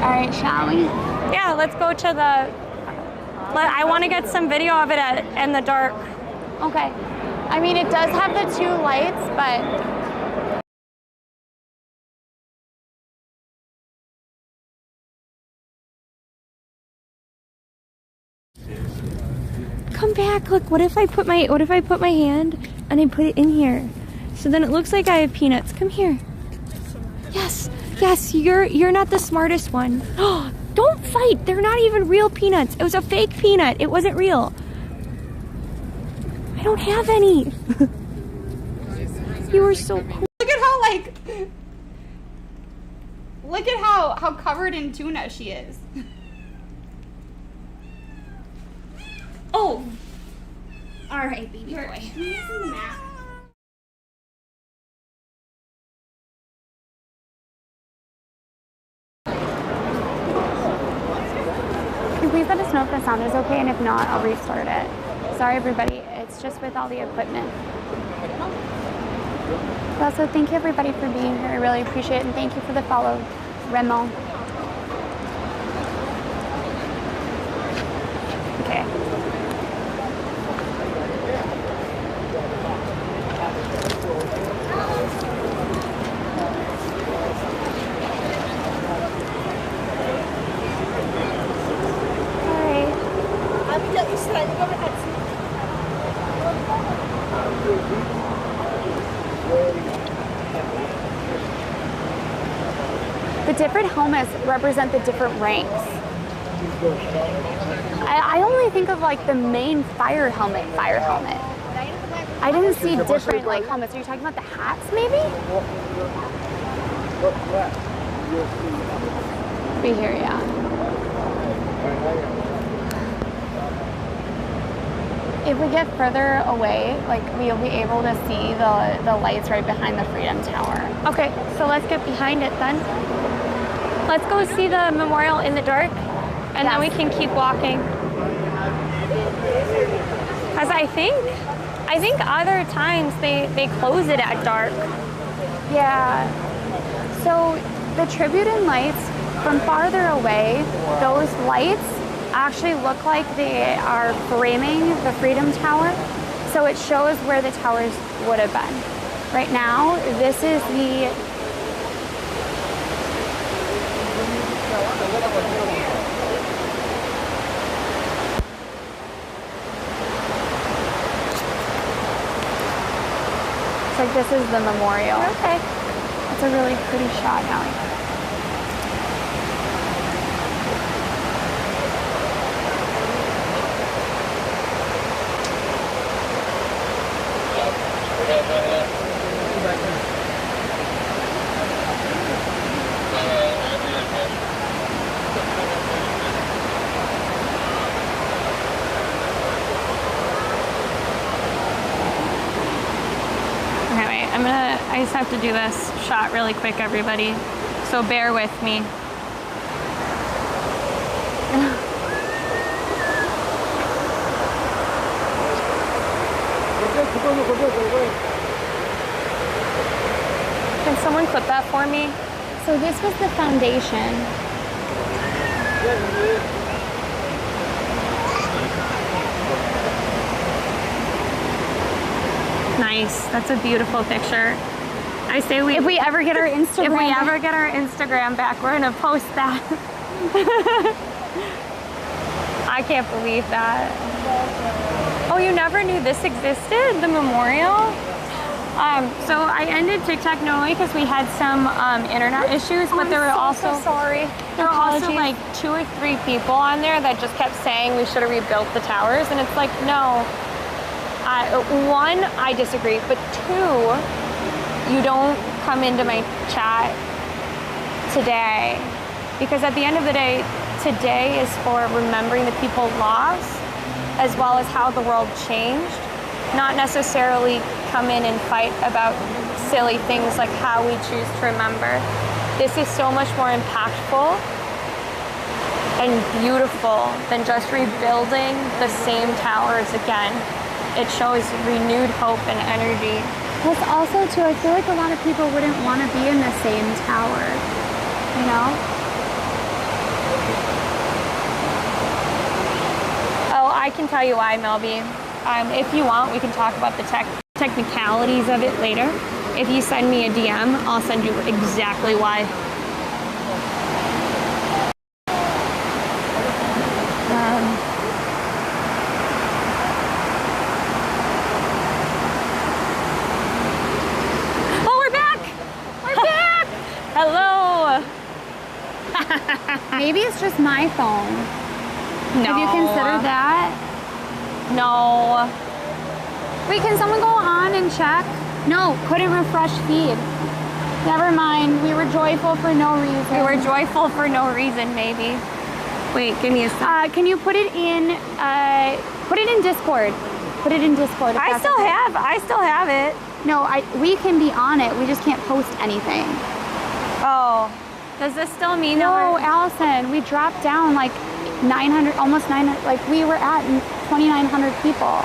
All right, shall we? Yeah, let's go to the. I want to get some video of it in the dark. Okay. I mean, it does have the 2 lights, but Come back. Look, what if I put my hand and I put it in here? So then it looks like I have peanuts. Come here. Yes. Yes, you're not the smartest one. Don't fight. They're not even real peanuts. It was a fake peanut. It wasn't real. I don't have any. You were so cool. Look at how look at how covered in tuna she is. Oh. All right, baby boy. Missing the map. can you please let us know if the sound is okay, and if not, I'll restart it. Sorry, everybody. It's just with all the equipment. Also, thank you, everybody, for being here. I really appreciate it, and thank you for the follow, Remo. Okay. The different helmets represent the different ranks. I only think of like the main fire helmet. I didn't see different like helmets. Are you talking about the hats maybe? Be here, yeah. If we get further away, like we'll be able to see the lights right behind the Freedom Tower. Okay, so let's get behind it then. Let's go see the memorial in the dark, and then we can keep walking. Because I think other times they close it at dark. Yeah. So the tribute and lights from farther away, those lights actually look like they are framing the Freedom Tower. So it shows where the towers would have been. Right now, this is the it's like this is the memorial. Okay. It's a really pretty shot now. I just have to do this shot really quick, everybody. So bear with me. Can someone clip that for me? So this was the foundation. Nice. That's a beautiful picture. I say If we ever get our Instagram, if we ever get our Instagram back, we're gonna post that. I can't believe that. Oh, you never knew this existed, the memorial? So I ended TikTok not only because we had some internet issues, but there were also There were also like 2 or 3 people on there that just kept saying we should have rebuilt the towers, and it's like, no. 1, I disagree, but 2, you don't come into my chat today, because at the end of the day, today is for remembering the people lost as well as how the world changed, not necessarily come in and fight about silly things like how we choose to remember. This is so much more impactful and beautiful than just rebuilding the same towers again. It shows renewed hope and energy. Plus also too, I feel like a lot of people wouldn't want to be in the same tower, you know? Oh, I can tell you why, Melby. If you want, we can talk about the technicalities of it later. If you send me a DM, I'll send you exactly why. Oh, we're back! We're back! Hello! Maybe it's just my phone. No. Have you considered that? No. Wait, can someone go on and check? No, couldn't refresh feed. Never mind, we were joyful for no reason. We were joyful for no reason, maybe. Wait, give me a sec. Can you put it in Discord? Put it in Discord. I still have it. No, we can be on it. We just can't post anything. Oh, does this still mean No, that we're... Allison, we dropped down like 900, almost 900, like we were at 2,900 people.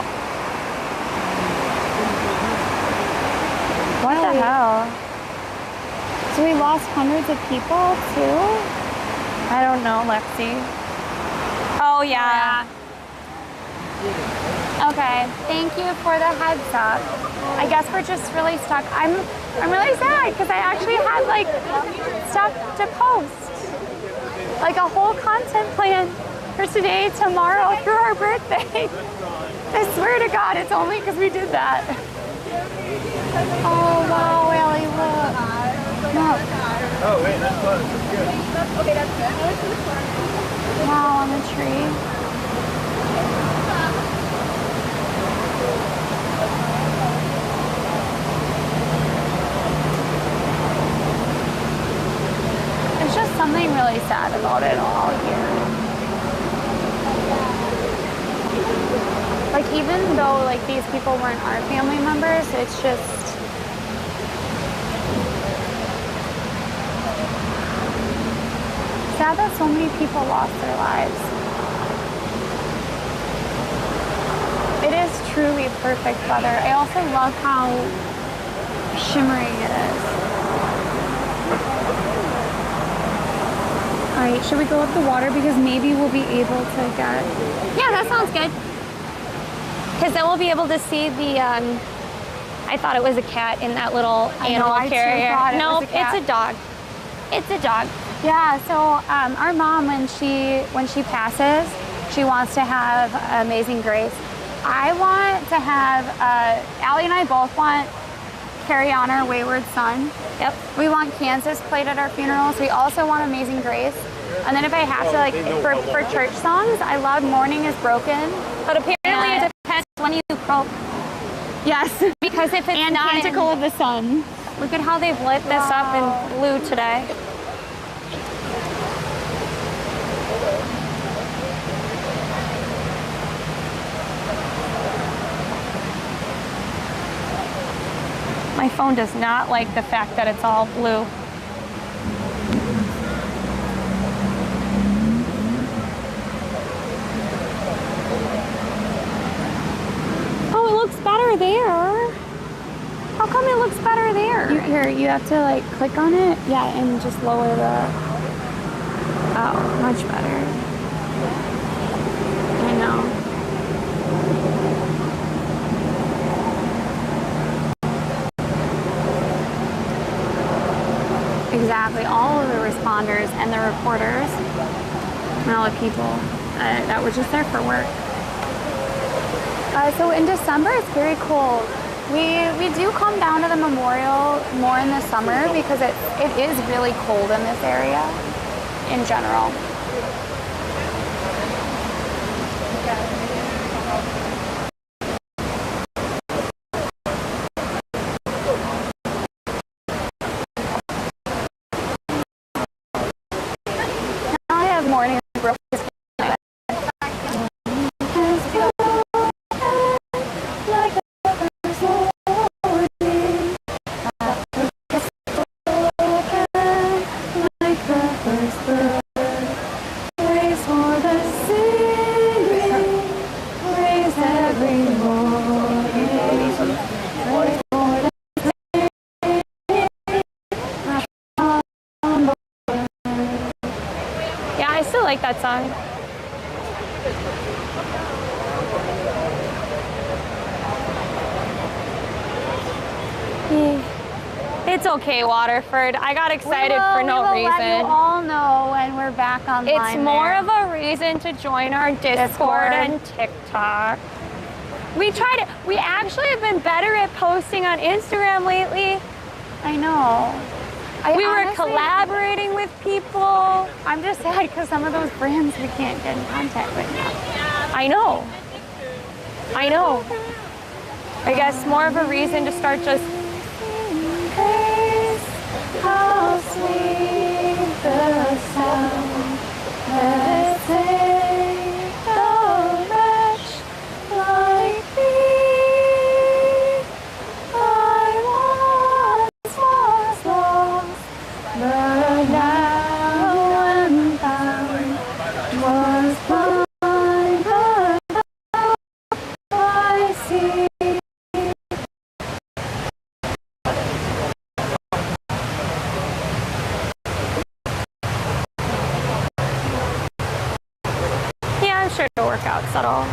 What the hell? So we lost hundreds of people too? I don't know, Lexi. Oh, yeah. Okay, thank you for the heads up. I guess we're just really stuck. I'm really sad because I actually had like stuff to post. Like a whole content plan for today, tomorrow, through our birthday. I swear to God, it's only because we did that. Oh, wow, Ellie, look. Look. Oh, wait, that's close. That's good. Okay, that's good. Wow, on the tree. There's just something really sad about it all here. Like, even though, like, these people weren't our family members, it's just... sad that so many people lost their lives. It is truly perfect weather. I also love how shimmering it is. All right, should we go up the water because maybe we'll be able to get... Yeah, that sounds good. Because then we'll be able to see the, I thought it was a cat in that little animal carrier. No, it's a dog. It's a dog. Yeah, so our mom, when she passes, she wants to have Amazing Grace. I want to have, Allie and I both want Carry On Our Wayward Son. Yep. We want Kansas played at our funerals. We also want Amazing Grace. And then if I have to, like, for church songs, I love Morning is Broken. But apparently it depends when you croak. Yes. Because if it's And not Canticle of the Sun. Look at how they've lit this up in blue today. My phone does not like the fact that it's all blue. Oh, it looks better there. How come it looks better there? You have to, like, click on it. Yeah, and just lower the... Oh, much better. I know. Exactly, all of the responders and the reporters and all the people that were just there for work. So in December, it's very cold. We do come down to the memorial more in the summer because it is really cold in this area in general. Now I have morning breakfast. like that song. It's okay, Waterford. I got excited for no we will reason. let you all know when we're back online. It's more there. of a reason to join our Discord and TikTok. We actually have been better at posting on Instagram lately. I know. We were honestly- collaborating with people. I'm just sad because some of those brands we can't get in contact with now. I know. I know. I guess more of a reason to start just How sweet the sound that saved a wretch like thee. I once was lost, but now am found. Was blind, but now I see. yeah, I'm sure it'll work out subtle.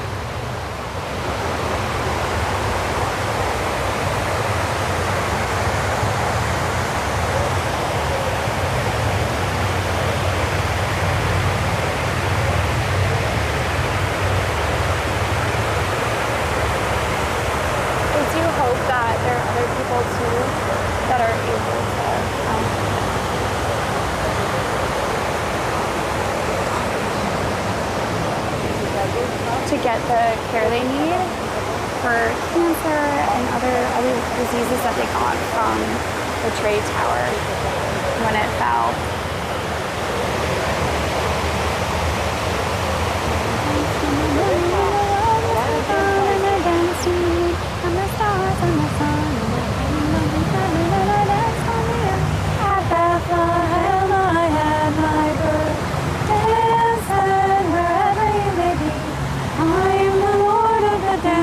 I do hope that there are other people too that are able to get the care they need for cancer and other diseases that they got from the trade tower when it fell.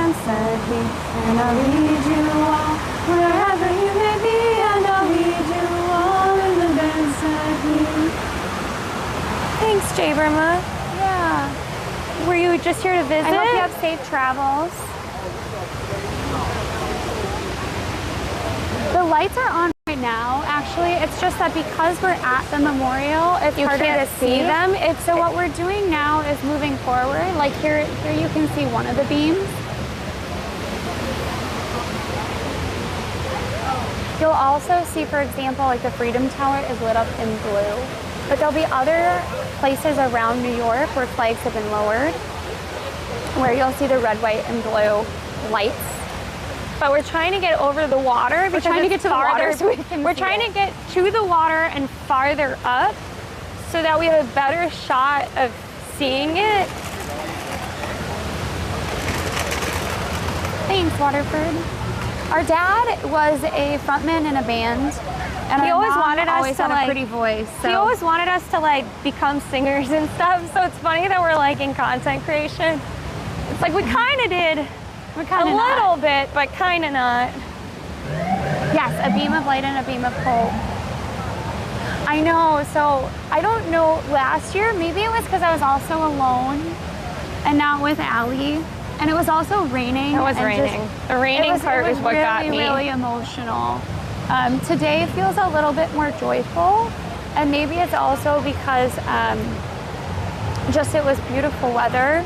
And I'll lead you all wherever you may be, and I'll lead you all in the dance that Thanks, Jay Burma. Yeah. Were you just here to visit? I hope you have safe travels. The lights are on right now. Actually, it's just that because we're at the memorial, it's You harder can't to see them. So what we're doing now is moving forward. Like here you can see one of the beams. You'll also see, for example, like the Freedom Tower is lit up in blue. But there'll be other places around New York where flags have been lowered, where you'll see the red, white, and blue lights. But we're trying to get over the water because trying to it's get to the farther. water so we can We're see trying it. to get to the water and farther up so that we have a better shot of seeing it. Thanks, Waterford. Our dad was a frontman in a band, and He our always mom wanted us always to, had like- a pretty voice. So He always wanted us to like become singers and stuff. So it's funny that we're like in content creation. It's like we kind of did we're a kind of little bit, but kind of not. Yes, a beam of light and a beam of hope. I know. So I don't know. Last year, maybe it was because I was also alone and not with Allie. And it was also raining. It was and raining. The raining part is what really, got me. really emotional. Today feels a little bit more joyful, and maybe it's also because just it was beautiful weather.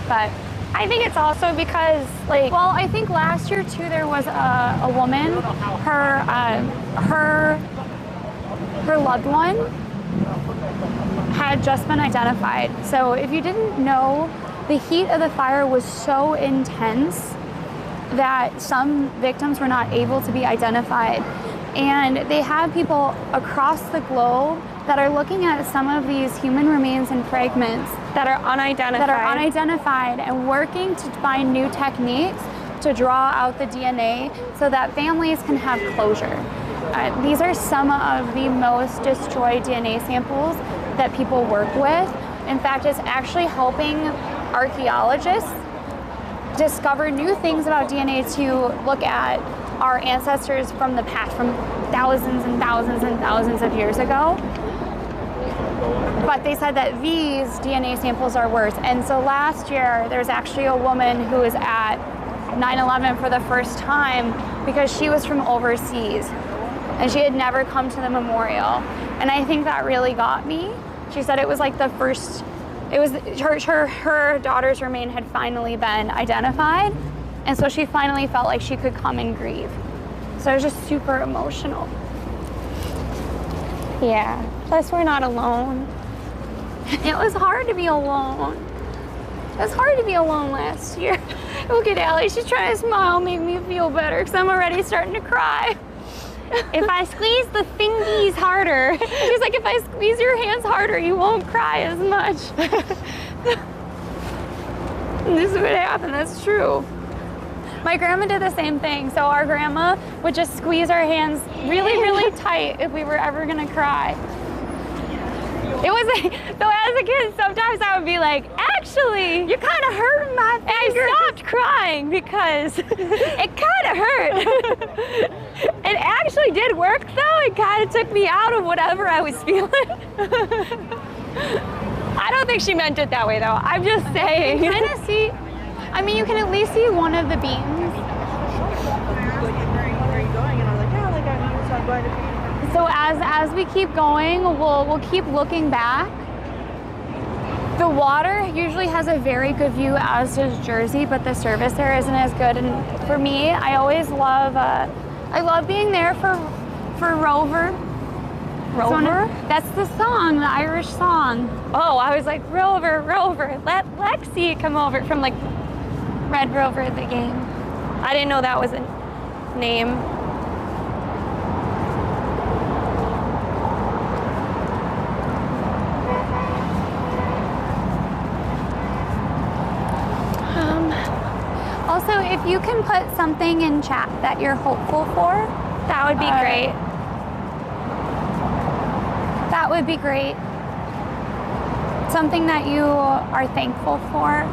But I think it's also because like well, I think last year too there was a woman, her loved one had just been identified. So if you didn't know, the heat of the fire was so intense that some victims were not able to be identified. And they have people across the globe that are looking at some of these human remains and fragments that are unidentified. and working to find new techniques to draw out the DNA so that families can have closure. These are some of the most destroyed DNA samples that people work with. In fact, it's actually helping archaeologists discover new things about DNA to look at our ancestors from the past, from thousands and thousands and thousands of years ago. But they said that these DNA samples are worse. And so last year, there's actually a woman who was at 9/11 for the first time because she was from overseas and she had never come to the memorial. And I think that really got me. She said it was like the first, it was her daughter's remain had finally been identified. And so she finally felt like she could come and grieve. So it was just super emotional. Yeah. Plus, we're not alone. It was hard to be alone. It was hard to be alone last year. Look at Allie, she's trying to smile, make me feel better because I'm already starting to cry. If I squeeze the fingies harder, She's like, if I squeeze your hands harder, you won't cry as much. And this is what happened, that's true. My grandma did the same thing. So our grandma would just squeeze our hands really, really tight if we were ever gonna cry. It was like, so as a kid, sometimes I would be like, actually, you kind of hurt my finger. I stopped crying because it kind of hurt. It actually did work though. It kind of took me out of whatever I was feeling. I don't think she meant it that way though. I'm just saying. You kind of see, I mean, you can at least see one of the beams. So as we keep going, we'll keep looking back. The water usually has a very good view, as does Jersey, but the service there isn't as good. And for me, I always love, I love being there for Rover. Rover? That's the song, the Irish song. Oh, I was like, Rover, Rover, let Lexi come over from like Red Rover, the game. I didn't know that was a name. Also, if you can put something in chat that you're hopeful for, That would be great. that would be great. Something that you are thankful for.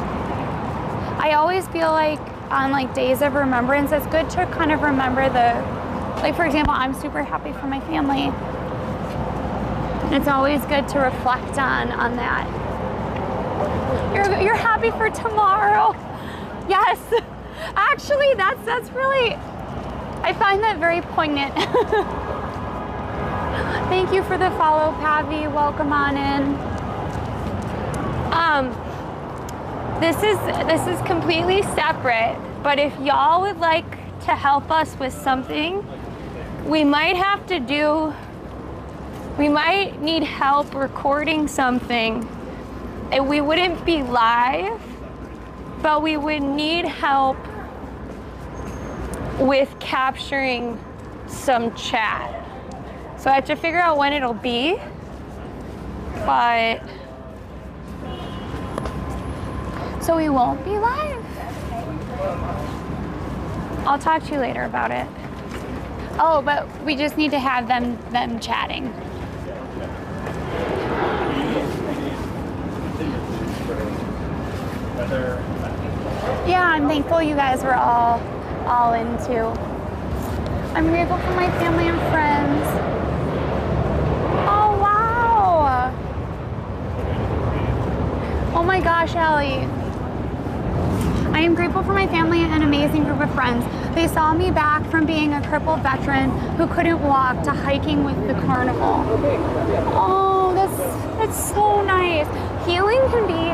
I always feel like on like days of remembrance, it's good to kind of remember like for example, I'm super happy for my family. It's always good to reflect on that. You're happy for tomorrow. Yes. Actually, that's really, I find that very poignant. Thank you for the follow, Pavi. Welcome on in. This is completely separate, but if y'all would like to help us with something, we might need help recording something. And we wouldn't be live, but we would need help with capturing some chat. So I have to figure out when it'll be, but So we won't be live? I'll talk to you later about it. Oh, but we just need to have them chatting. Yeah, I'm thankful you guys were all in too. I'm grateful for my family and friends. Oh, wow. Oh my gosh, Allie. I am grateful for my family and an amazing group of friends. They saw me back from being a crippled veteran who couldn't walk to hiking with the carnival. Oh, that's so nice. Healing can be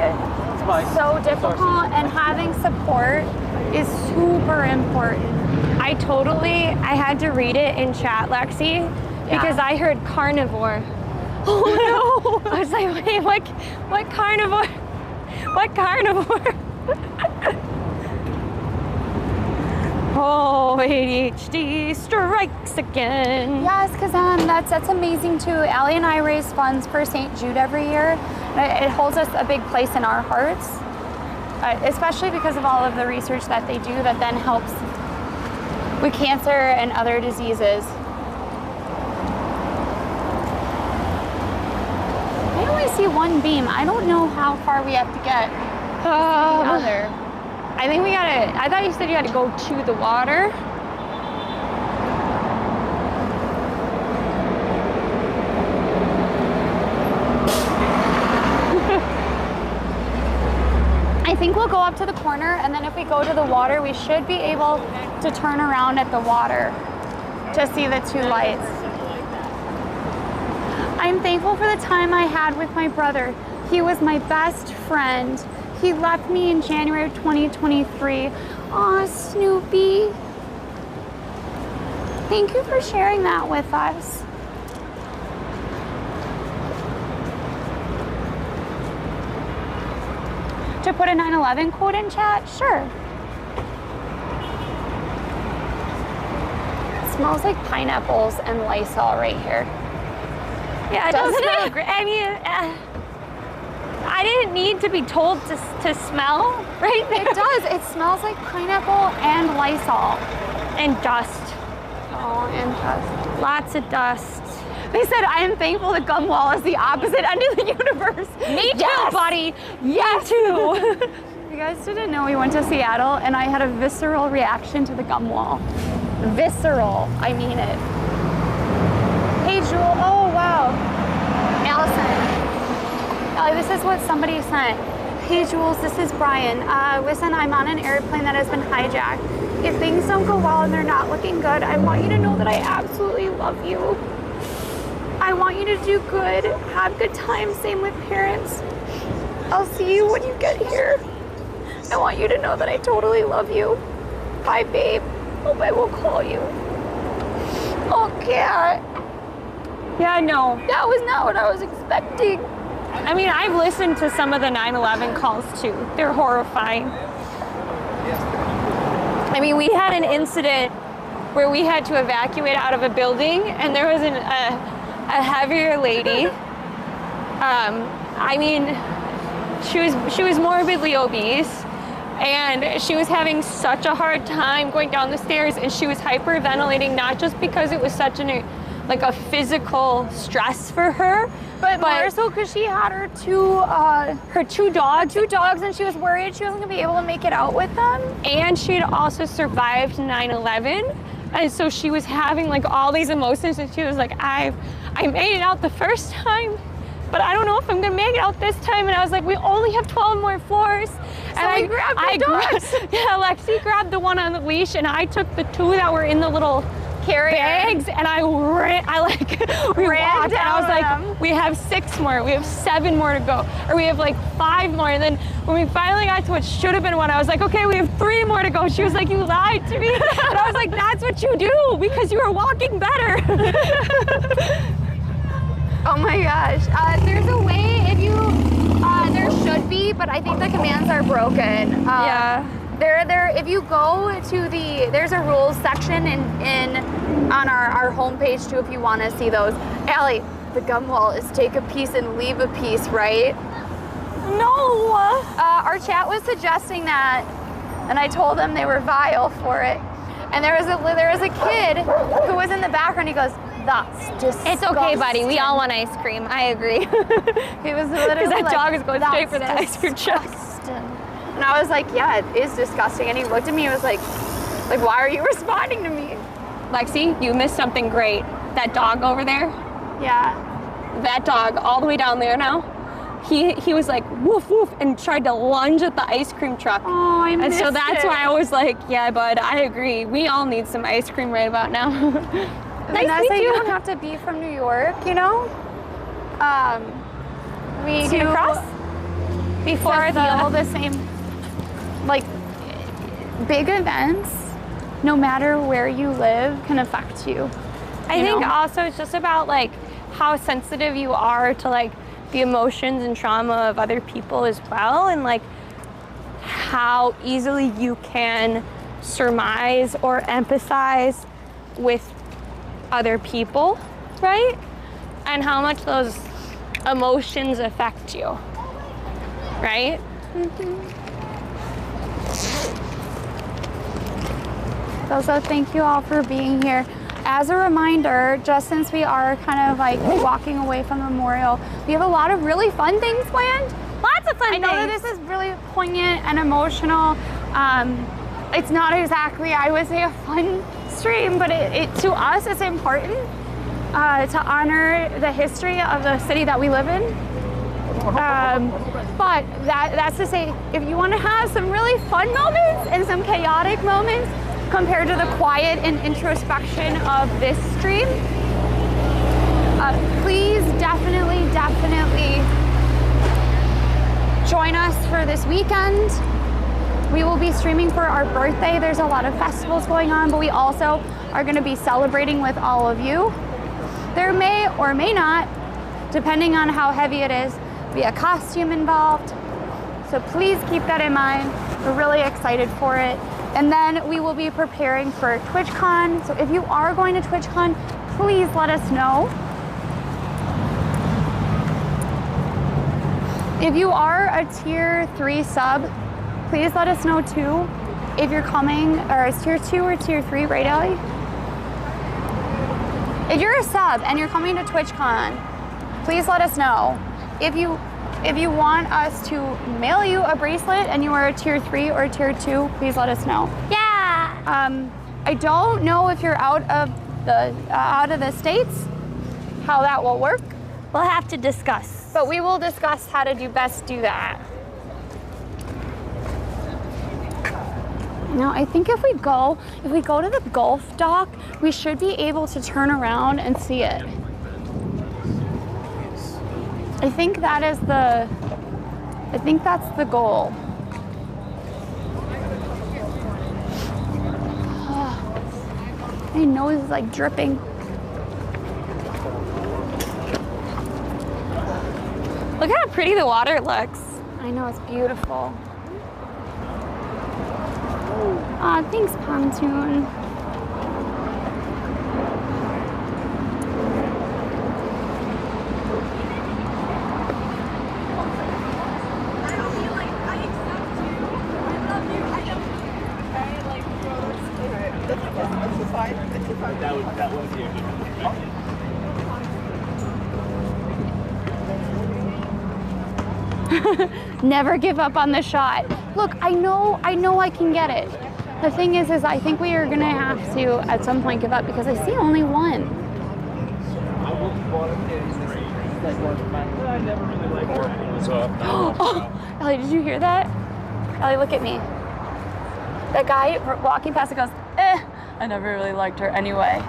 so difficult, and having support is super important. I had to read it in chat, Lexi, because I heard carnivore. Oh no! I was like, wait, what carnivore? What carnivore? Oh, ADHD strikes again. Yes, because that's amazing too. Allie and I raise funds for St. Jude every year. It holds us a big place in our hearts, especially because of all of the research that they do that then helps with cancer and other diseases. I only see one beam. I don't know how far we have to get to the other. I think I thought you said you had to go to the water. think we'll go up to the corner, and then if we go to the water, we should be able to turn around at the water to see the two lights. I'm thankful for the time I had with my brother. He was my best friend. He left me in January of 2023. Aw, Snoopy. Thank you for sharing that with us. To put a 9/11 quote in chat? Sure. It smells like pineapples and Lysol right here. Yeah, it does smell great. I mean, I didn't need to be told to smell, right? It does. It smells like pineapple and Lysol. And dust. Oh, and dust. Lots of dust. They said, I am thankful the gum wall is the opposite end of the universe. Me too, buddy. Yes. Me too. You guys didn't know we went to Seattle and I had a visceral reaction to the gum wall. Visceral. I mean it. Hey, Jewel. Oh, wow. Allison. Ellie, this is what somebody sent. Hey, Jules, this is Brian. Listen, I'm on an airplane that has been hijacked. If things don't go well and they're not looking good, I want you to know that I absolutely love you. I want you to do good, have good times, same with parents. I'll see you when you get here. I want you to know that I totally love you. Bye, babe. Hope I will call you. Oh, cat. Yeah, no. That was not what I was expecting. I mean, I've listened to some of the 9/11 calls too. They're horrifying. I mean, we had an incident where we had to evacuate out of a building, and there was a heavier lady. I mean, she was morbidly obese, and she was having such a hard time going down the stairs, and she was hyperventilating, not just because it was such a physical stress for her, but more so because she had her two dogs, and she was worried she wasn't gonna be able to make it out with them. And she had also survived 9/11, and so she was having like all these emotions, and she was like, I made it out the first time, but I don't know if I'm gonna make it out this time. And I was like, we only have 12 more floors. So I grabbed the dogs. Yeah, Lexi grabbed the one on the leash, and I took the two that were in the little carrier bags, and we walked, and I was like, them. we have 6 more, we have 7 more to go, or we have like 5 more. And then when we finally got to what should have been 1, I was like, okay, we have 3 more to go. She was like, you lied to me. And I was like, that's what you do, because you were walking better. Oh my gosh. There's a way if you, there should be, but I think the commands are broken. Yeah. If you go to there's a rules section on our homepage too if you want to see those. Allie, the gum wall is take a piece and leave a piece, right? No. Our chat was suggesting that, and I told them they were vile for it. And there was a kid who was in the background. He goes, "That's disgusting." It's okay, buddy. We all want ice cream. I agree. He was literally because that like, dog is going straight for the ice cream truck. And I was like, yeah, it is disgusting. And he looked at me and was like, why are you responding to me? Lexi, you missed something great. That dog over there. Yeah. That dog, all the way down there now. He was like woof woof and tried to lunge at the ice cream truck. Oh, I missed And so that's it. why I was like, yeah, bud, I agree. We all need some ice cream right about now. Vanessa, you don't have to be from New York, you know? We See do across? Before the same, like, big events, no matter where you live, can affect you. I think also it's just about like how sensitive you are to like the emotions and trauma of other people as well, and like how easily you can surmise or empathize with other people, right? And how much those emotions affect you, right? So thank you all for being here. As a reminder, just since we are kind of like walking away from the memorial, we have a lot of really fun things planned. Lots of fun I know that things. this is really poignant and emotional. It's not exactly, I would say, a fun stream, but it to us it's important to honor the history of the city that we live in. But that's to say, if you want to have some really fun moments and some chaotic moments compared to the quiet and introspection of this stream, please definitely join us for this weekend. We will be streaming for our birthday. There's a lot of festivals going on, but we also are going to be celebrating with all of you. There may or may not, depending on how heavy it is, be a costume involved. So please keep that in mind. We're really excited for it. And then we will be preparing for TwitchCon. So if you are going to TwitchCon, please let us know. If you are a tier 3 sub, please let us know too. If you're coming, or it's tier 2 or tier 3, right, Allie? If you're a sub and you're coming to TwitchCon, please let us know. If you want us to mail you a bracelet and you are a tier 3 or tier 2, please let us know. Yeah. I don't know if you're out of the States, how that will work. We'll have to discuss. But we will discuss how to best do that. Now, I think if we go to the Gulf dock, we should be able to turn around and see it. I think that's the goal. My nose is like dripping. Look how pretty the water looks. I know, it's beautiful. Aw, thanks, Pontoon. That was you. Never give up on the shot. Look, I know I can get it. The thing is I think we are gonna have to at some point give up because I see only one. What's up? Oh, Ellie, did you hear that? Ellie, look at me. That guy walking past it goes, I never really liked her anyway.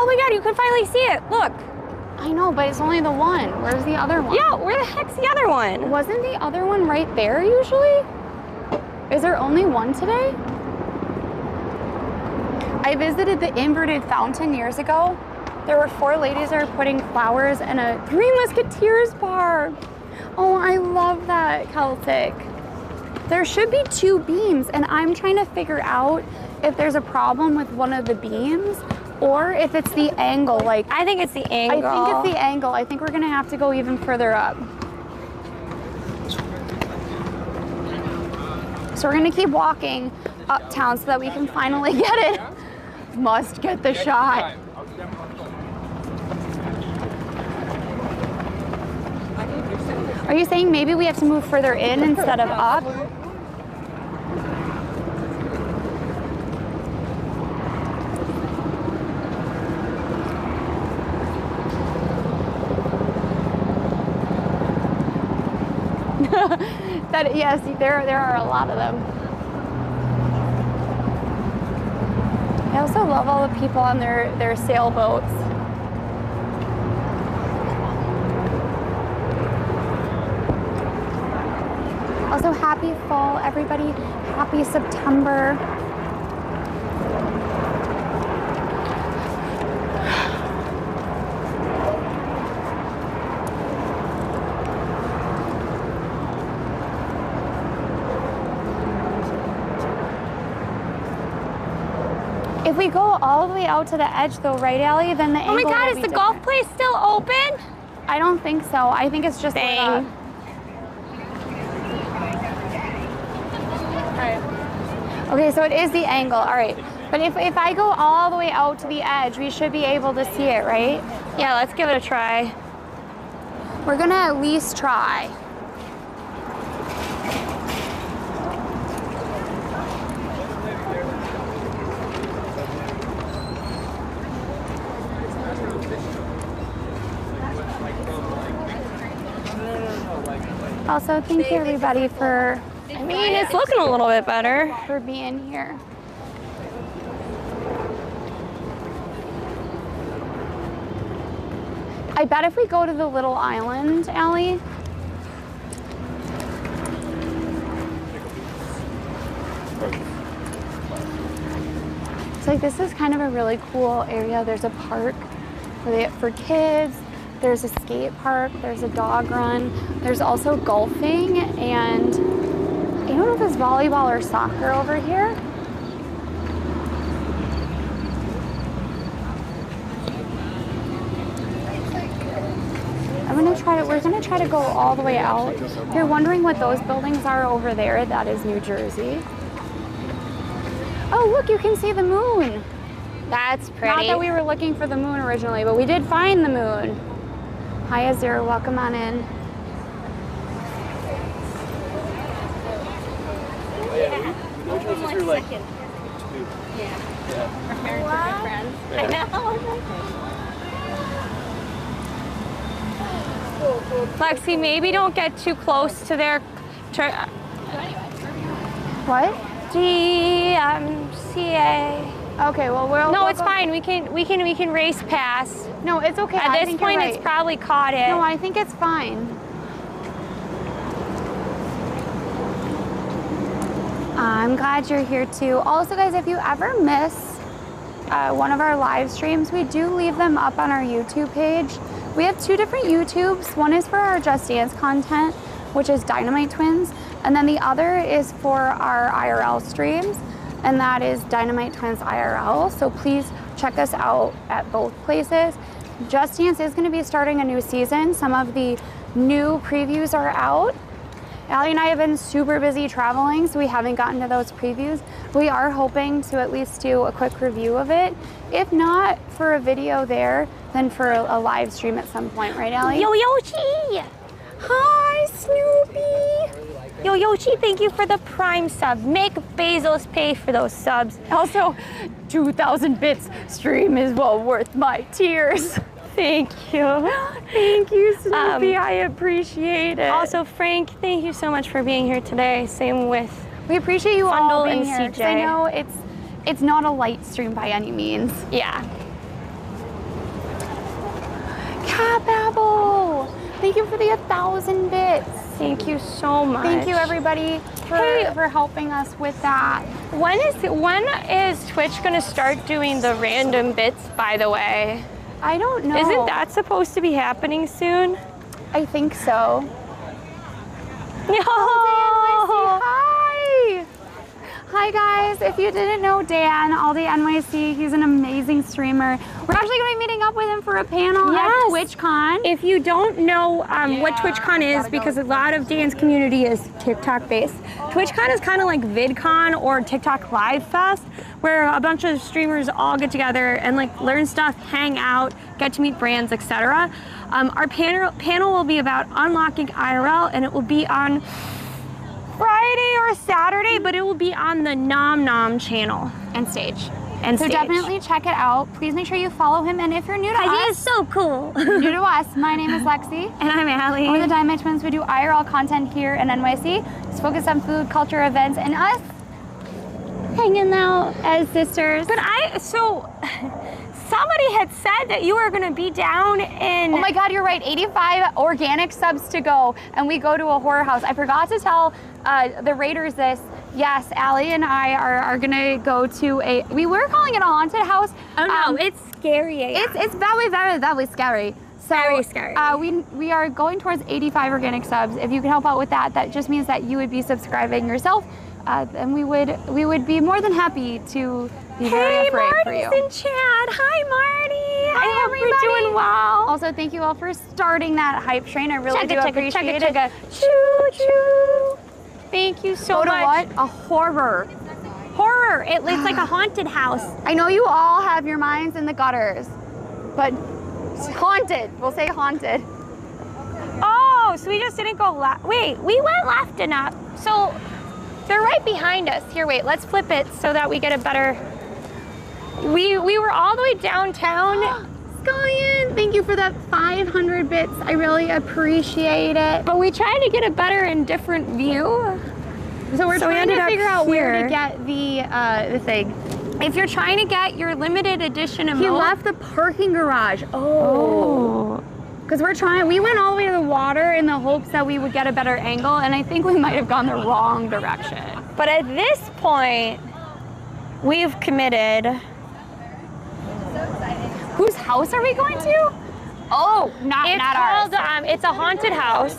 Oh my God, you can finally see it. Look. I know, but it's only the one. Where's the other one? Yeah, where the heck's the other one? Wasn't the other one right there usually? Is there only one today? I visited the inverted fountain years ago. There were 4 ladies there putting flowers in a Three Musketeers bar. Oh, I love that, Celtic. There should be 2 beams, and I'm trying to figure out if there's a problem with one of the beams or if it's the angle. Like, I think it's the angle. I think it's the angle. I think we're gonna have to go even further up. So we're gonna keep walking uptown so that we can finally get it. Must get the shot. Are you saying maybe we have to move further in instead of up? Yes, there are a lot of them. I also love all the people on their sailboats. Also, happy fall, everybody. Happy September. If we go all the way out to the edge though, right, Allie, then the angle Oh my God, will is be the different. golf place still open? I don't think so. I think it's just lit up. Dang. Okay, so it is the angle. All right. But if I go all the way out to the edge, we should be able to see it, right? Yeah, let's give it a try. We're gonna at least try. Also, thank you everybody for I mean, it's looking a little bit better. being here. I bet if we go to the little island, Allie. It's like this is kind of a really cool area. There's a park for kids. There's a skate park. There's a dog run. There's also golfing, and I don't know if it's volleyball or soccer over here. We're gonna try to go all the way out. If you're wondering what those buildings are over there, that is New Jersey. Oh, look, you can see the moon. That's pretty. Not that we were looking for the moon originally, but we did find the moon. Hi, Azir, welcome on in. I know. Lexi, maybe don't get too close to their. What? DMCA. Okay, well No, we'll it's go- fine. We can race past. No, it's okay. At I this think you're point, right. it's probably caught it. No, I think it's fine. I'm glad you're here too. Also, guys, if you ever miss one of our live streams, we do leave them up on our YouTube page. We have two different YouTubes. One is for our Just Dance content, which is DinomiteTwins, and then the other is for our IRL streams, and that is DinomiteTwins IRL. So please check us out at both places. Just Dance is going to be starting a new season. Some of the new previews are out. Allie and I have been super busy traveling, so we haven't gotten to those previews. We are hoping to at least do a quick review of it. If not for a video there, then for a live stream at some point, right, Allie? Yo Yoshi! Hi, Snoopy! Yo Yoshi, thank you for the Prime sub. Make Bezos pay for those subs. Also, 2,000 bits stream is well worth my tears. Thank you. Thank you, Snoopy. I appreciate it. Also, Frank, thank you so much for being here today. Same with we appreciate you all Fundle being and here, 'cause CJ. I know it's not a light stream by any means. yeah. Cat Babble, thank you for the 1,000 bits. Thank you so much. Thank you, everybody, for helping us with that. When is Twitch gonna start doing the random bits, by the way? I don't know. Isn't that supposed to be happening soon? I think so. No. Hi. Hi, guys. If you didn't know Dan, All Day NYC, he's an amazing streamer. We're actually going to be meeting up with him for a panel at Yes. TwitchCon. If you don't know what TwitchCon is, because a lot of Dan's community is TikTok based, TwitchCon is kind of like VidCon or TikTok Live Fest, where a bunch of streamers all get together and like learn stuff, hang out, get to meet brands, etc. Our panel will be about unlocking IRL, and it will be on Friday or Saturday, but it will be on the Nom Nom channel and stage. and So stage. definitely check it out. Please make sure you follow him. And if you're new to He us, is so cool. new to us, my name is Lexi. And I'm Allie. We're the DinomiteTwins. We do IRL content here in NYC. It's focused on food, culture, events, and us hanging out as sisters. But somebody had said that you were gonna be down in. Oh my God, you're right. 85 organic subs to go, and we go to a horror house. I forgot to tell the Raiders this. Yes, Allie and I are gonna go to we were calling it a haunted house. Oh no, it's scary. It's very, very, very scary. So, Very scary. We are going towards 85 organic subs. If you can help out with that, that just means that you would be subscribing yourself, and we would be more than happy to be very afraid for you. Marty's in chat. Hi, Marty. Hi, I hope everybody. you're doing well. Also, thank you all for starting that hype train. I really do appreciate it. Choo choo. Thank you so Go to much. what? A horror. Horror. It's like a haunted house. I know you all have your minds in the gutters, but it's haunted. We'll say haunted. Oh, so we just didn't go left. Wait, we went left enough. So they're right behind us. Here, wait, let's flip it so that we get a better. We were all the way downtown. Scullion, thank you for that 500 bits. I really appreciate it. But we tried to get a better and different view. So we're trying to figure out where here. to get the thing. If you're trying to get your limited edition emote. He left the parking garage. Oh. Because we went all the way to the water in the hopes that we would get a better angle, and I think we might have gone the wrong direction. But at this point, we've committed. Whose house are we going to? Oh, not It's ours. called, it's a haunted house.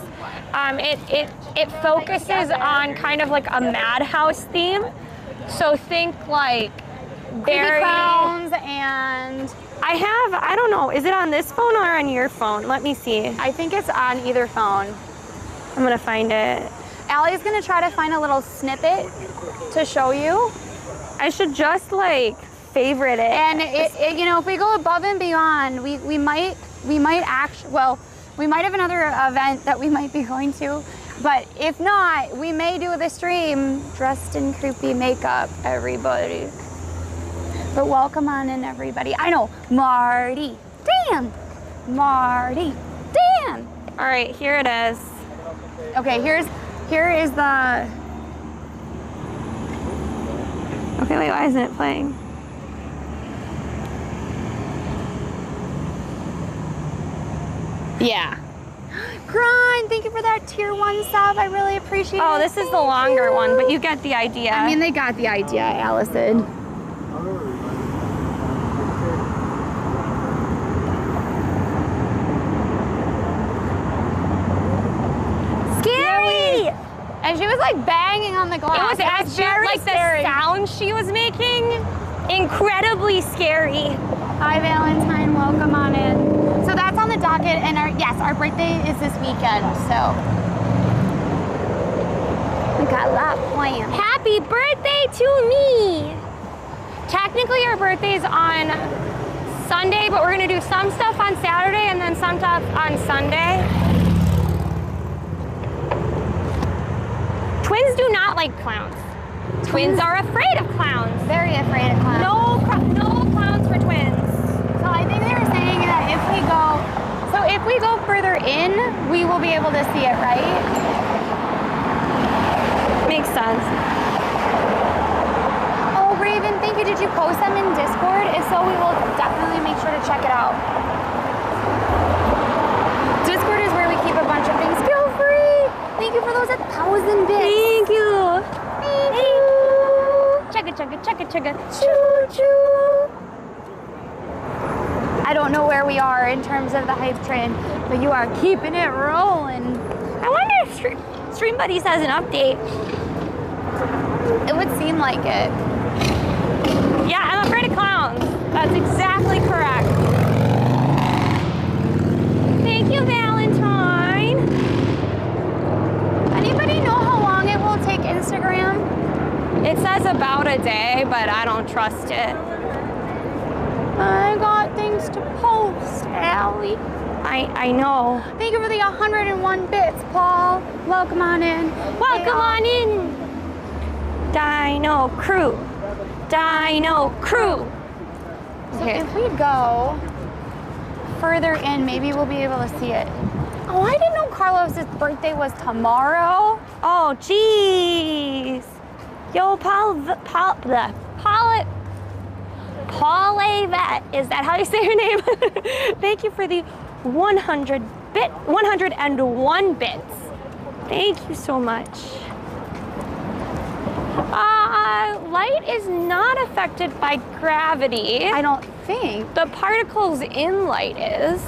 It focuses on kind of like a madhouse theme. So think like Creepy clowns and... I don't know, is it on this phone or on your phone? Let me see. I think it's on either phone. I'm gonna find it. Allie's gonna try to find a little snippet to show you. I should just like favorite it. And you know, if we go above and beyond, we might have another event that we might be going to. But if not, we may do the stream dressed in creepy makeup, everybody. But welcome on in, everybody. I know, Marty, Dan, Marty, Dan. All right, here it is. Okay, here is the. Okay, wait, why isn't it playing? Yeah. Grind, thank you for that tier 1 sub. I really appreciate it. Oh, this is the longer one, but you get the idea. I mean, they got the idea, Allison. scary! And she was like banging on the glass. It was actually very like scary. the sound she was making, incredibly scary. Hi, Valentine. Welcome on in. So that's on the docket, and our birthday is this weekend. So we got a lot planned. Happy birthday to me! Technically, our birthday's on Sunday, but we're gonna do some stuff on Saturday and then some stuff on Sunday. Twins do not like clowns. Twins are afraid of clowns. Very afraid of clowns. No clowns for twins. So I think they were saying that if we go further in, we will be able to see it, right? Makes sense. Oh, Raven, thank you. Did you post them in Discord? If so, we will definitely make sure to check it out. Discord is where we keep a bunch of things skill-free. Thank you for those 1,000 bits. Thank you. Thank you. Chugga, chugga, chugga, chugga. Choo-choo. I don't know where we are in terms of the hype train, but you are keeping it rolling. I wonder if Stream Buddies has an update. It would seem like it. Yeah, I'm afraid of clowns. That's exactly correct. Thank you, Valentine. Anybody know how long it will take Instagram? It says about a day, but I don't trust it. I got things to post, Allie. I know. Thank you for the 101 bits, Paul. Welcome on in. Welcome on in. Dino Crew. Dino Crew. So if we go further in, maybe we'll be able to see it. Oh, I didn't know Carlos's birthday was tomorrow. Oh, jeez. Yo, Paulavette, is that how you say your name? Thank you for the 101 bits. Thank you so much. Light is not affected by gravity. I don't think. The particles in light is.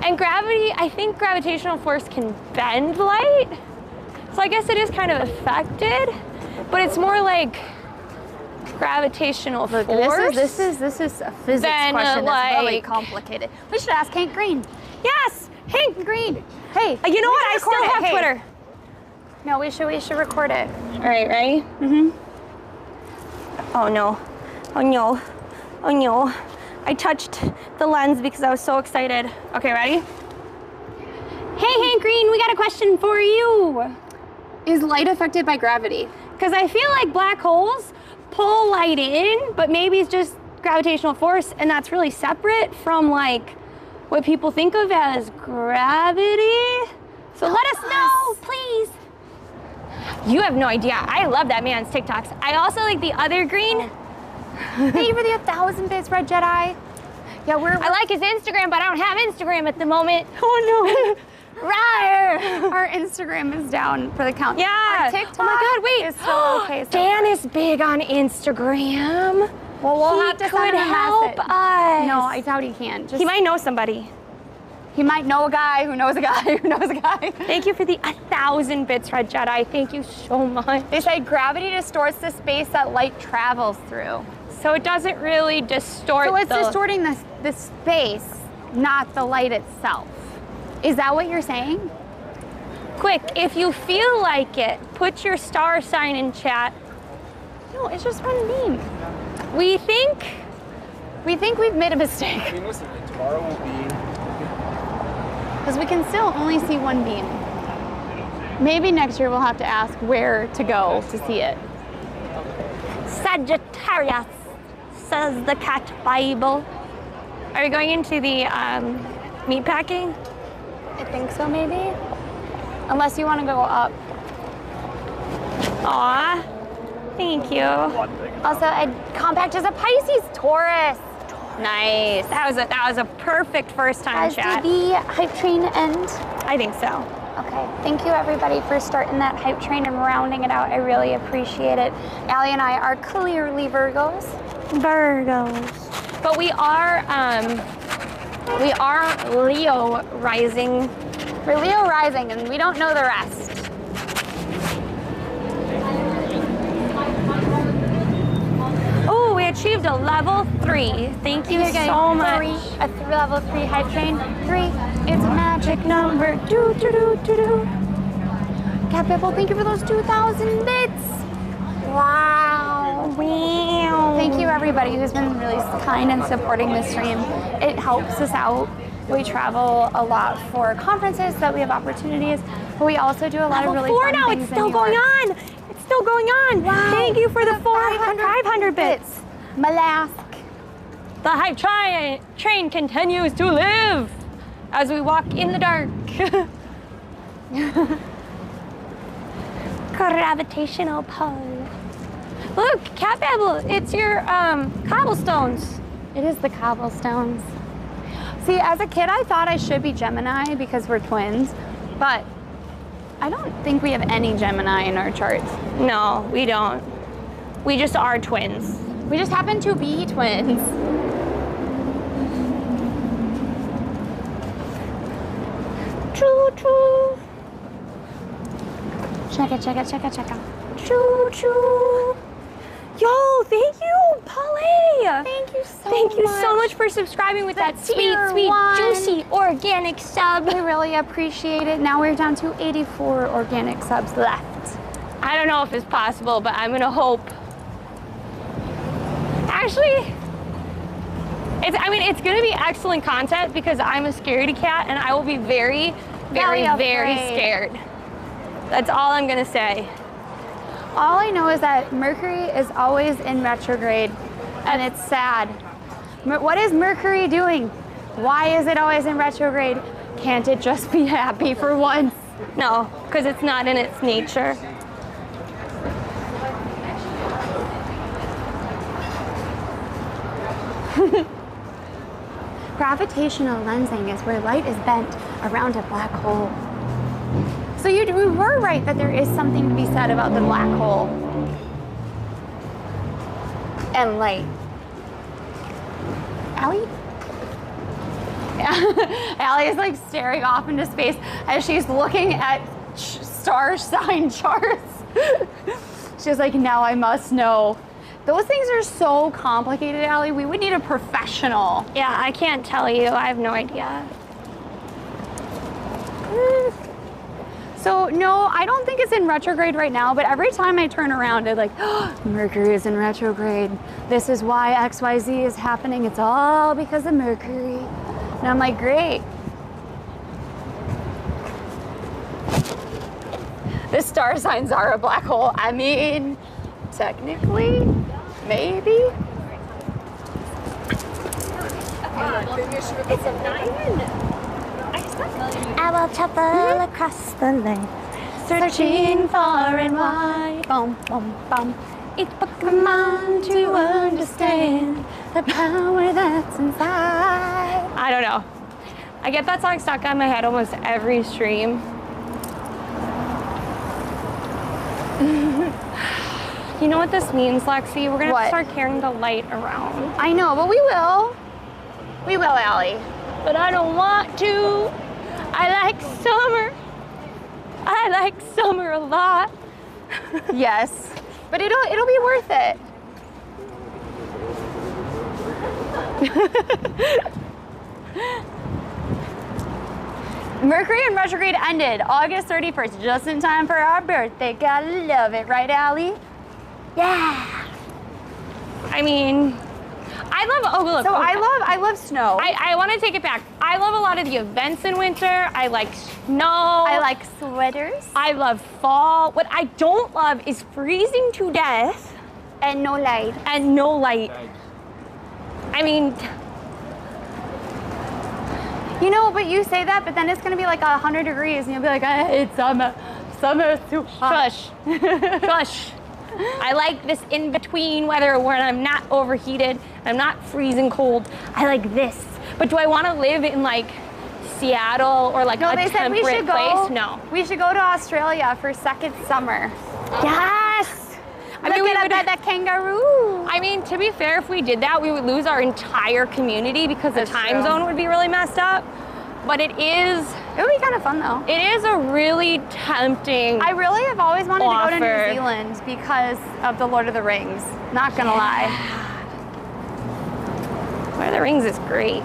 And gravity, I think gravitational force can bend light. So I guess it is kind of affected, but it's more like gravitational force. This is a physics question that's really complicated. We should ask Hank Green. Yes, Hank Green. Hey, you know what? I still have Hey. Twitter. No, we should record it. All right, ready? Mm-hmm. Oh no, oh no, oh no. I touched the lens because I was so excited. Okay, ready? Hey, Hank Green, we got a question for you. Is light affected by gravity? Because I feel like black holes pull light in, but maybe it's just gravitational force, and that's really separate from like what people think of as gravity. So let us know, please. You have no idea. I love that man's TikToks. I also like the other green. Thank you for the 1,000 bits, Red Jedi. Yeah, I like his Instagram, but I don't have Instagram at the moment. Oh no. Rawr. Our Instagram is down for the count. Yeah. Our TikTok oh my God, wait. is still okay. So Dan is big on Instagram. well, we'll He have to could send him a help message. us. No, I doubt he can. Just, He might know somebody. he might know a guy who knows a guy who knows a guy. Thank you for the 1,000 bits, Red Jedi. Thank you so much. They say gravity distorts the space that light travels through. So it doesn't really distort So it's the... distorting the space, not the light itself. Is that what you're saying? Quick, if you feel like it, put your star sign in chat. No, it's just one beam. We think we've made a mistake. I mean, listen, tomorrow will be. Because we can still only see one beam. Maybe next year we'll have to ask where to go to see it. Sagittarius, says the cat Bible. Are we going into the meat packing? I think so, maybe. Unless you want to go up. Aw, thank you. Also, compact is a Pisces, Taurus. Nice. That was a perfect first time chat. Did the hype train end? I think so. Okay, thank you everybody for starting that hype train and rounding it out. I really appreciate it. Allie and I are clearly Virgos. Virgos. But we are Leo rising. We're Leo rising and we don't know the rest. Oh, we achieved a level 3. Thank you so much. Level 3 hype train. 3. It's a magic number. Do do do do do. Cat Pipple, thank you for those 2,000 bits. Wow. Wow. Thank you everybody who's been really kind and supporting this stream. It helps us out. We travel a lot for conferences so that we have opportunities, but we also do a lot of really fun now. things It's in still New going York. on. It's still going on. Wow. Thank you for the 500 bits. Malask. The hype train continues to live as we walk in the dark. Gravitational pull. Look, Cat Babble, it's your cobblestones. It is the cobblestones. See, as a kid, I thought I should be Gemini because we're twins, but I don't think we have any Gemini in our charts. No, we don't. We just are twins. We just happen to be twins. Choo choo. Check it, check it, check it, check it. Choo choo. Yo, thank you, Polly. Thank you so much. Thank you so much for subscribing with that sweet, tier sweet, 1. juicy, organic sub. We really appreciate it. Now we're down to 84 organic subs left. I don't know if it's possible, but I'm gonna hope. Actually, it's gonna be excellent content because I'm a scaredy cat and I will be very, very, very scared. That's all I'm gonna say. All I know is that Mercury is always in retrograde, and it's sad. What is Mercury doing? Why is it always in retrograde? Can't it just be happy for once? No, because it's not in its nature. Gravitational lensing is where light is bent around a black hole. So we were right that there is something to be said about the black hole and light. Allie? Allie is like staring off into space as she's looking at star sign charts. She's like, now I must know. Those things are so complicated, Allie. We would need a professional. Yeah, I can't tell you. I have no idea. So no, I don't think it's in retrograde right now, but every time I turn around, I'm like, oh, Mercury is in retrograde. This is why XYZ is happening. It's all because of Mercury. And I'm like, great. The star signs are a black hole. I mean, technically, maybe. I will travel across the land, searching far and wide. Boom, boom, boom. It's Pokemon to understand the power that's inside. I don't know. I get that song stuck on my head almost every stream. You know what this means, Lexi? We're gonna have to start carrying the light around. I know, but we will. We will, Allie. But I don't want to. I like summer. I like summer a lot. Yes, but it'll be worth it. Mercury in retrograde ended August 31st, just in time for our birthday. Gotta love it, right, Allie? Yeah. I mean, I love, oh look. So okay. I love snow. I want to take it back. I love a lot of the events in winter. I like snow. I like sweaters. I love fall. What I don't love is freezing to death. And no light. And no light. I mean, you know, but you say that, but then it's gonna be like 100 degrees and you'll be like, I hate summer. Summer's too hot. shush. Shush. I like this in-between weather where I'm not overheated, I'm not freezing cold. I like this. But do I want to live in like Seattle or like No, a they said we temperate should go. place? No. We should go to Australia for second summer. Yes. I mean, that kangaroo. I mean, to be fair, if we did that, we would lose our entire community because the time zone would be really messed up. But it would be kind of fun though. It is a really tempting I really have always wanted to go to offer. New Zealand because of the Lord of the Rings. Not gonna lie. Lord of the Rings is great.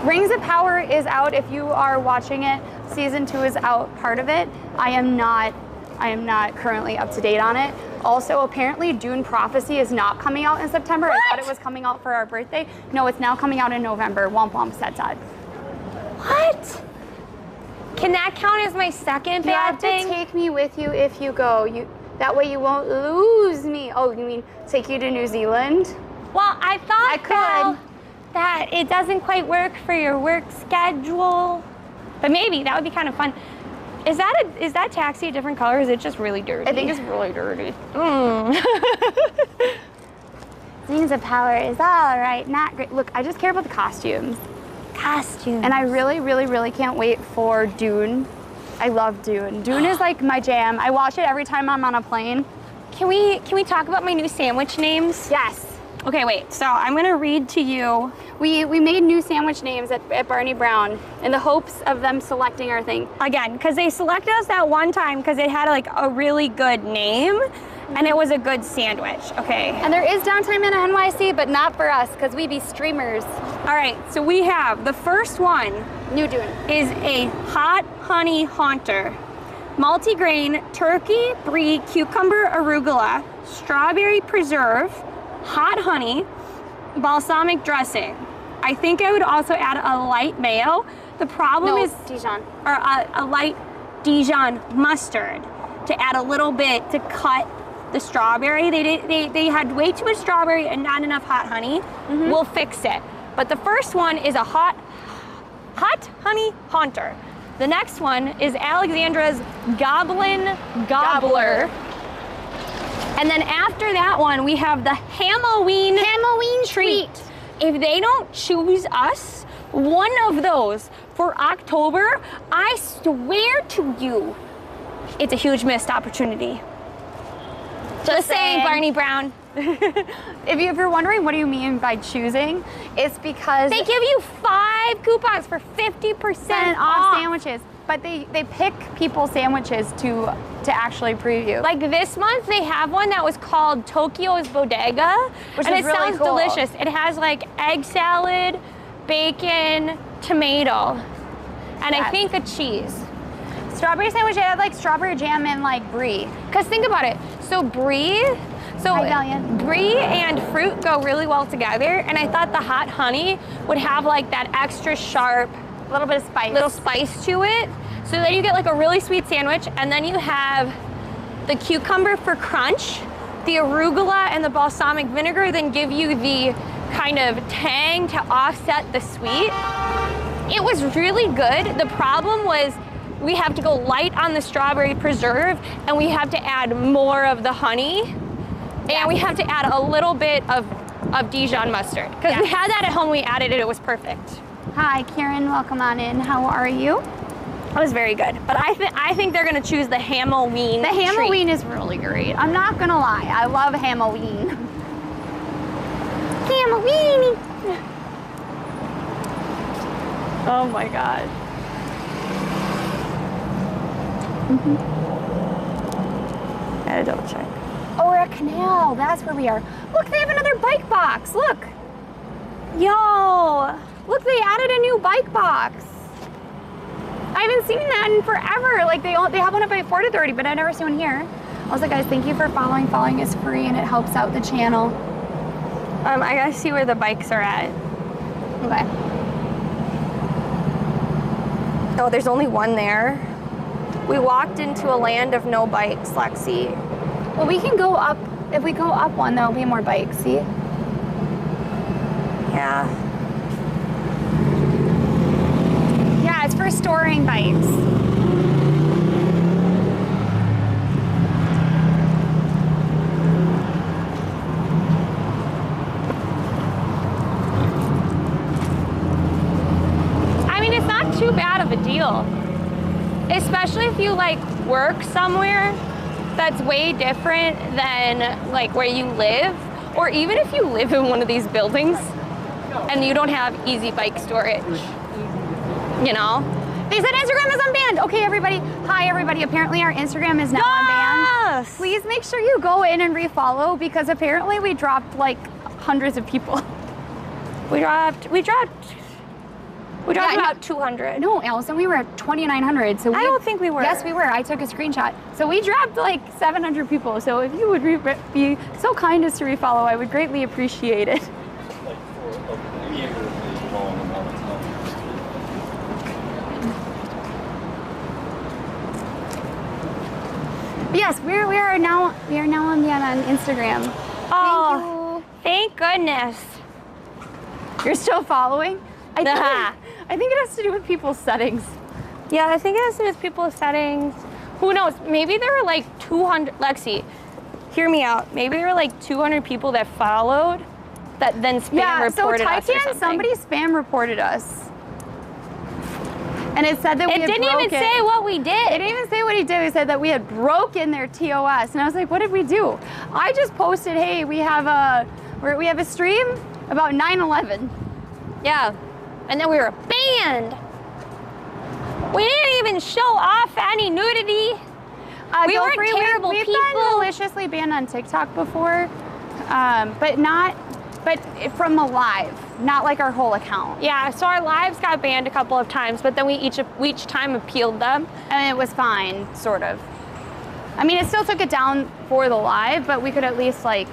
Rings of Power is out. If you are watching it, season 2 is out, part of it. I am not currently up to date on it. Also, apparently Dune Prophecy is not coming out in September. What? I thought it was coming out for our birthday. No, it's now coming out in November. Womp womp, sad sad. What? Can that count as my second You bad have thing? to take me with you if you go. That way you won't lose me. Oh, you mean take you to New Zealand? Well, I thought I could. that it doesn't quite work for your work schedule. But maybe that would be kind of fun. Is that taxi a different color or is it just really dirty? I think it's really dirty. Rings of Power is all right, not great. Look, I just care about the costumes. Costumes. And I really, really, really can't wait for Dune. I love Dune. Dune is like my jam. I watch it every time I'm on a plane. Can we talk about my new sandwich names? Yes. Okay, wait. So I'm gonna read to you. We made new sandwich names at Barney Brown in the hopes of them selecting our thing. Again, because they selected us that one time because it had like a really good name and it was a good sandwich, okay? And there is downtime in NYC, but not for us because we be streamers. All right, so we have the first one. New Dune. Is a hot honey haunter. Multigrain, turkey, brie, cucumber, arugula, strawberry preserve, hot honey, balsamic dressing. I think I would also add a light mayo. The problem is Dijon. Or a light Dijon mustard to add a little bit to cut the strawberry. They had way too much strawberry and not enough hot honey. We'll fix it. But the first one is a hot honey haunter. The next one is Alexandra's Goblin Gobbler. And then after that one, we have the Halloween treat. If they don't choose us, one of those for October, I swear to you, it's a huge missed opportunity. Just saying, Barney Brown. If you're wondering what do you mean by choosing, it's because They give you 5 coupons for 50% off sandwiches. But they pick people's sandwiches to actually preview. Like this month, they have one that was called Tokyo's Bodega, Which and is it really sounds cool. delicious. It has like egg salad, bacon, tomato, and I think a cheese. Strawberry sandwich, I had like strawberry jam and like brie. Because think about it. So brie and fruit go really well together, and I thought the hot honey would have like that extra sharp Little bit of spice. little spice to it. So then you get like a really sweet sandwich, and then you have the cucumber for crunch, the arugula and the balsamic vinegar then give you the kind of tang to offset the sweet. It was really good. The problem was we have to go light on the strawberry preserve, and we have to add more of the honey, and we have to add a little bit of Dijon mustard. Because we had that at home, we added it, it was perfect. Hi, Karen, welcome on in. How are you? It was very good. But I think they're gonna choose the Hamel-ween. The Hamel-ween is really great. I'm not gonna lie, I love Hamel-ween. Hamel-ween! Oh my God. Gotta double check. Oh, we're at Canal, that's where we are. Look, they have another bike box, look. Yo, look, they added a new bike box. I haven't seen that in forever. Like they have one up at Port Authority, but I never see one here. Also, guys, thank you for following. Following is free and it helps out the channel. I gotta see where the bikes are at. Okay. Oh, there's only one there. We walked into a land of no bikes, Lexi. Well, we can go up. If we go up one, there'll be more bikes, see? Yeah. Yeah, it's for storing bikes. I mean, it's not too bad of a deal. Especially if you like work somewhere that's way different than like where you live, or even if you live in one of these buildings and you don't have easy bike storage, you know? They said Instagram is unbanned. Okay, everybody. Hi, everybody. Apparently our Instagram is now unbanned. Yes! Please make sure you go in and refollow because apparently we dropped like hundreds of people. We dropped Yeah, about 200. No, Allison, we were at 2,900. So I don't think we were. Yes, we were. I took a screenshot. So we dropped like 700 people. So if you would be so kind as to refollow, I would greatly appreciate it. Like for a year long amount of time. Yes, we are now on Instagram. Oh, thank goodness. You're still following? I think it has to do with people's settings. Yeah, I think it has to do with people's settings. Who knows? Maybe there were like 200, Lexi, hear me out. Maybe there were like 200 people that followed that then spam reported us or something. Somebody spam reported us. And it said that we had broken. It didn't even say what we did. It didn't even say what he did. It said that we had broken their TOS. And I was like, what did we do? I just posted, hey, we have a stream about 9/11. Yeah. And then we were banned. We didn't even show off any nudity. We weren't terrible we've people. We've been maliciously banned on TikTok before, but from a live, not like our whole account. Yeah, so our lives got banned a couple of times, but then we each time appealed them. And it was fine, sort of. I mean, it still took it down for the live, but we could at least like,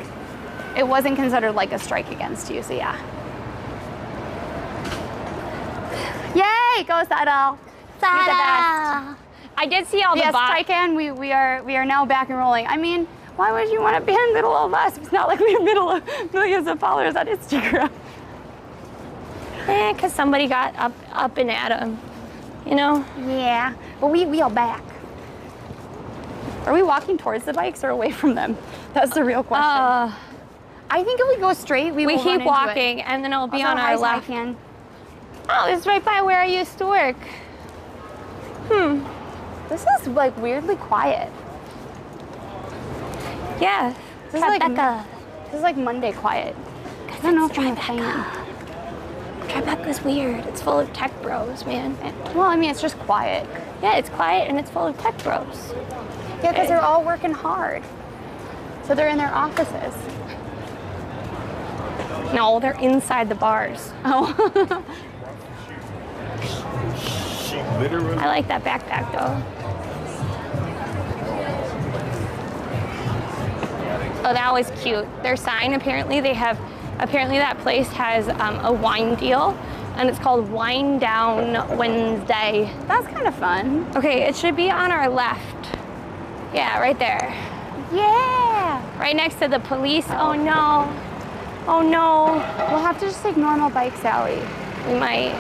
it wasn't considered like a strike against you, so yeah. Yay, go Sada. Sada. I did see all the bots. Yes, Tycan, we are now back and rolling. I mean, why would you want to ban middle of us? It's not like we have millions of followers on Instagram. Because somebody got up and at them, you know? Yeah, but we are back. Are we walking towards the bikes or away from them? That's the real question. I think if we go straight, we will keep run into walking, it. and then it'll be Also, on our left. Tycan. Oh, it's right by where I used to work. This is like weirdly quiet. Yeah. This is like Monday quiet. I don't know if I'm a fan. Tribeca's weird. It's full of tech bros, man. Well, I mean, it's just quiet. Yeah, it's quiet and it's full of tech bros. Yeah, because they're all working hard. So they're in their offices. No, they're inside the bars. Oh. She literally. I like that backpack though. Oh, that was cute. Their sign, apparently that place has a wine deal, and it's called Wine Down Wednesday. That's kind of fun. Okay, it should be on our left. Yeah, right there. Yeah. Right next to the police. Oh no. Oh no. We'll have to just take normal bikes, Allie. We might.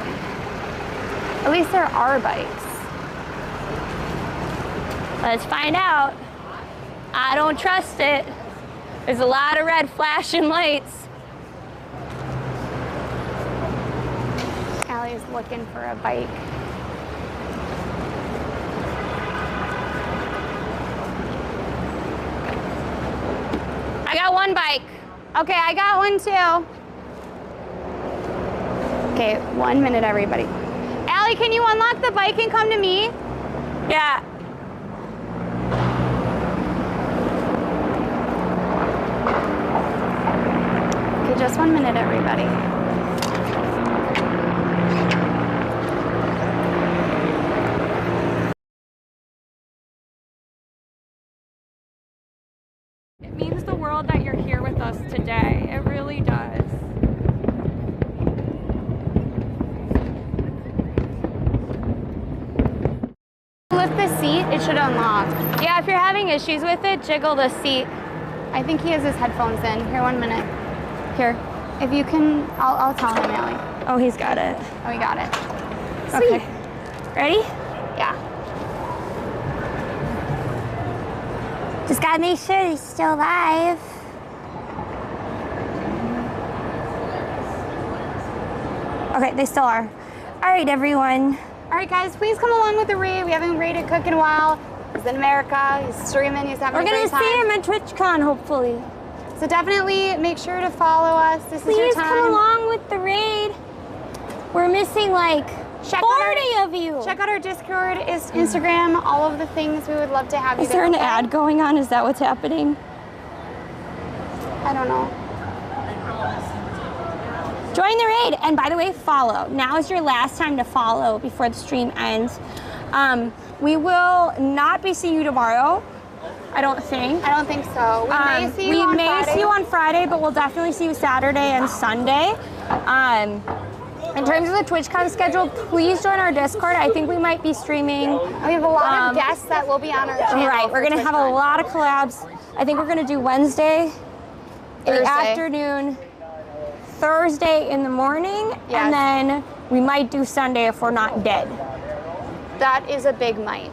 At least there are bikes. Let's find out. I don't trust it. There's a lot of red flashing lights. Allie's looking for a bike. I got one bike. Okay, I got one too. Okay, 1 minute, everybody. Allie, can you unlock the bike and come to me? Yeah. Okay, just 1 minute, everybody. It means the world that you're here with us today. It really does. Lift the seat, it should unlock. Yeah, if you're having issues with it, jiggle the seat. I think he has his headphones in. Here, 1 minute. Here, if you can, I'll tell him, Allie. Oh, he's got it. Oh, we got it. Okay. Ready? Yeah. Just gotta make sure he's still alive. Okay, they still are. All right, everyone. All right, guys, please come along with the raid. We haven't raided Cook in a while. He's in America. He's streaming. He's having We're a great gonna see time. him at TwitchCon, hopefully. So definitely make sure to follow us. This is your Please time. come along with the raid. We're missing like Check out 40 of you. Check out our Discord, Instagram, all of the things. We would love to have you Is there an okay? ad going on? Is that what's happening? I don't know. Join the raid, and by the way, follow. Now is your last time to follow before the stream ends. We will not be seeing you tomorrow, I don't think. I don't think so. We may see you on Friday. see you on Friday, but we'll definitely see you Saturday and Sunday. In terms of the TwitchCon schedule, please join our Discord. I think we might be streaming. We have a lot of guests that will be on our channel. Right, we're gonna have a lot of collabs. I think we're gonna do Wednesday in the Thursday. afternoon, Thursday in the morning, Yes. and then we might do Sunday if we're not dead. That is a big might.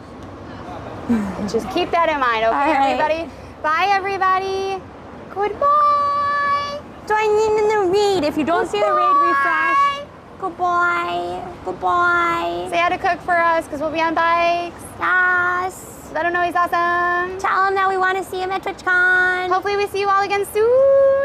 Just keep that in mind, okay, All right. everybody? Bye, everybody. Goodbye. Join in the raid. If you don't see the raid, refresh. Goodbye. Goodbye. Say hi to Cook for us, because we'll be on bikes. Yes. Let him know he's awesome. Tell him that we want to see him at TwitchCon. Hopefully we see you all again soon.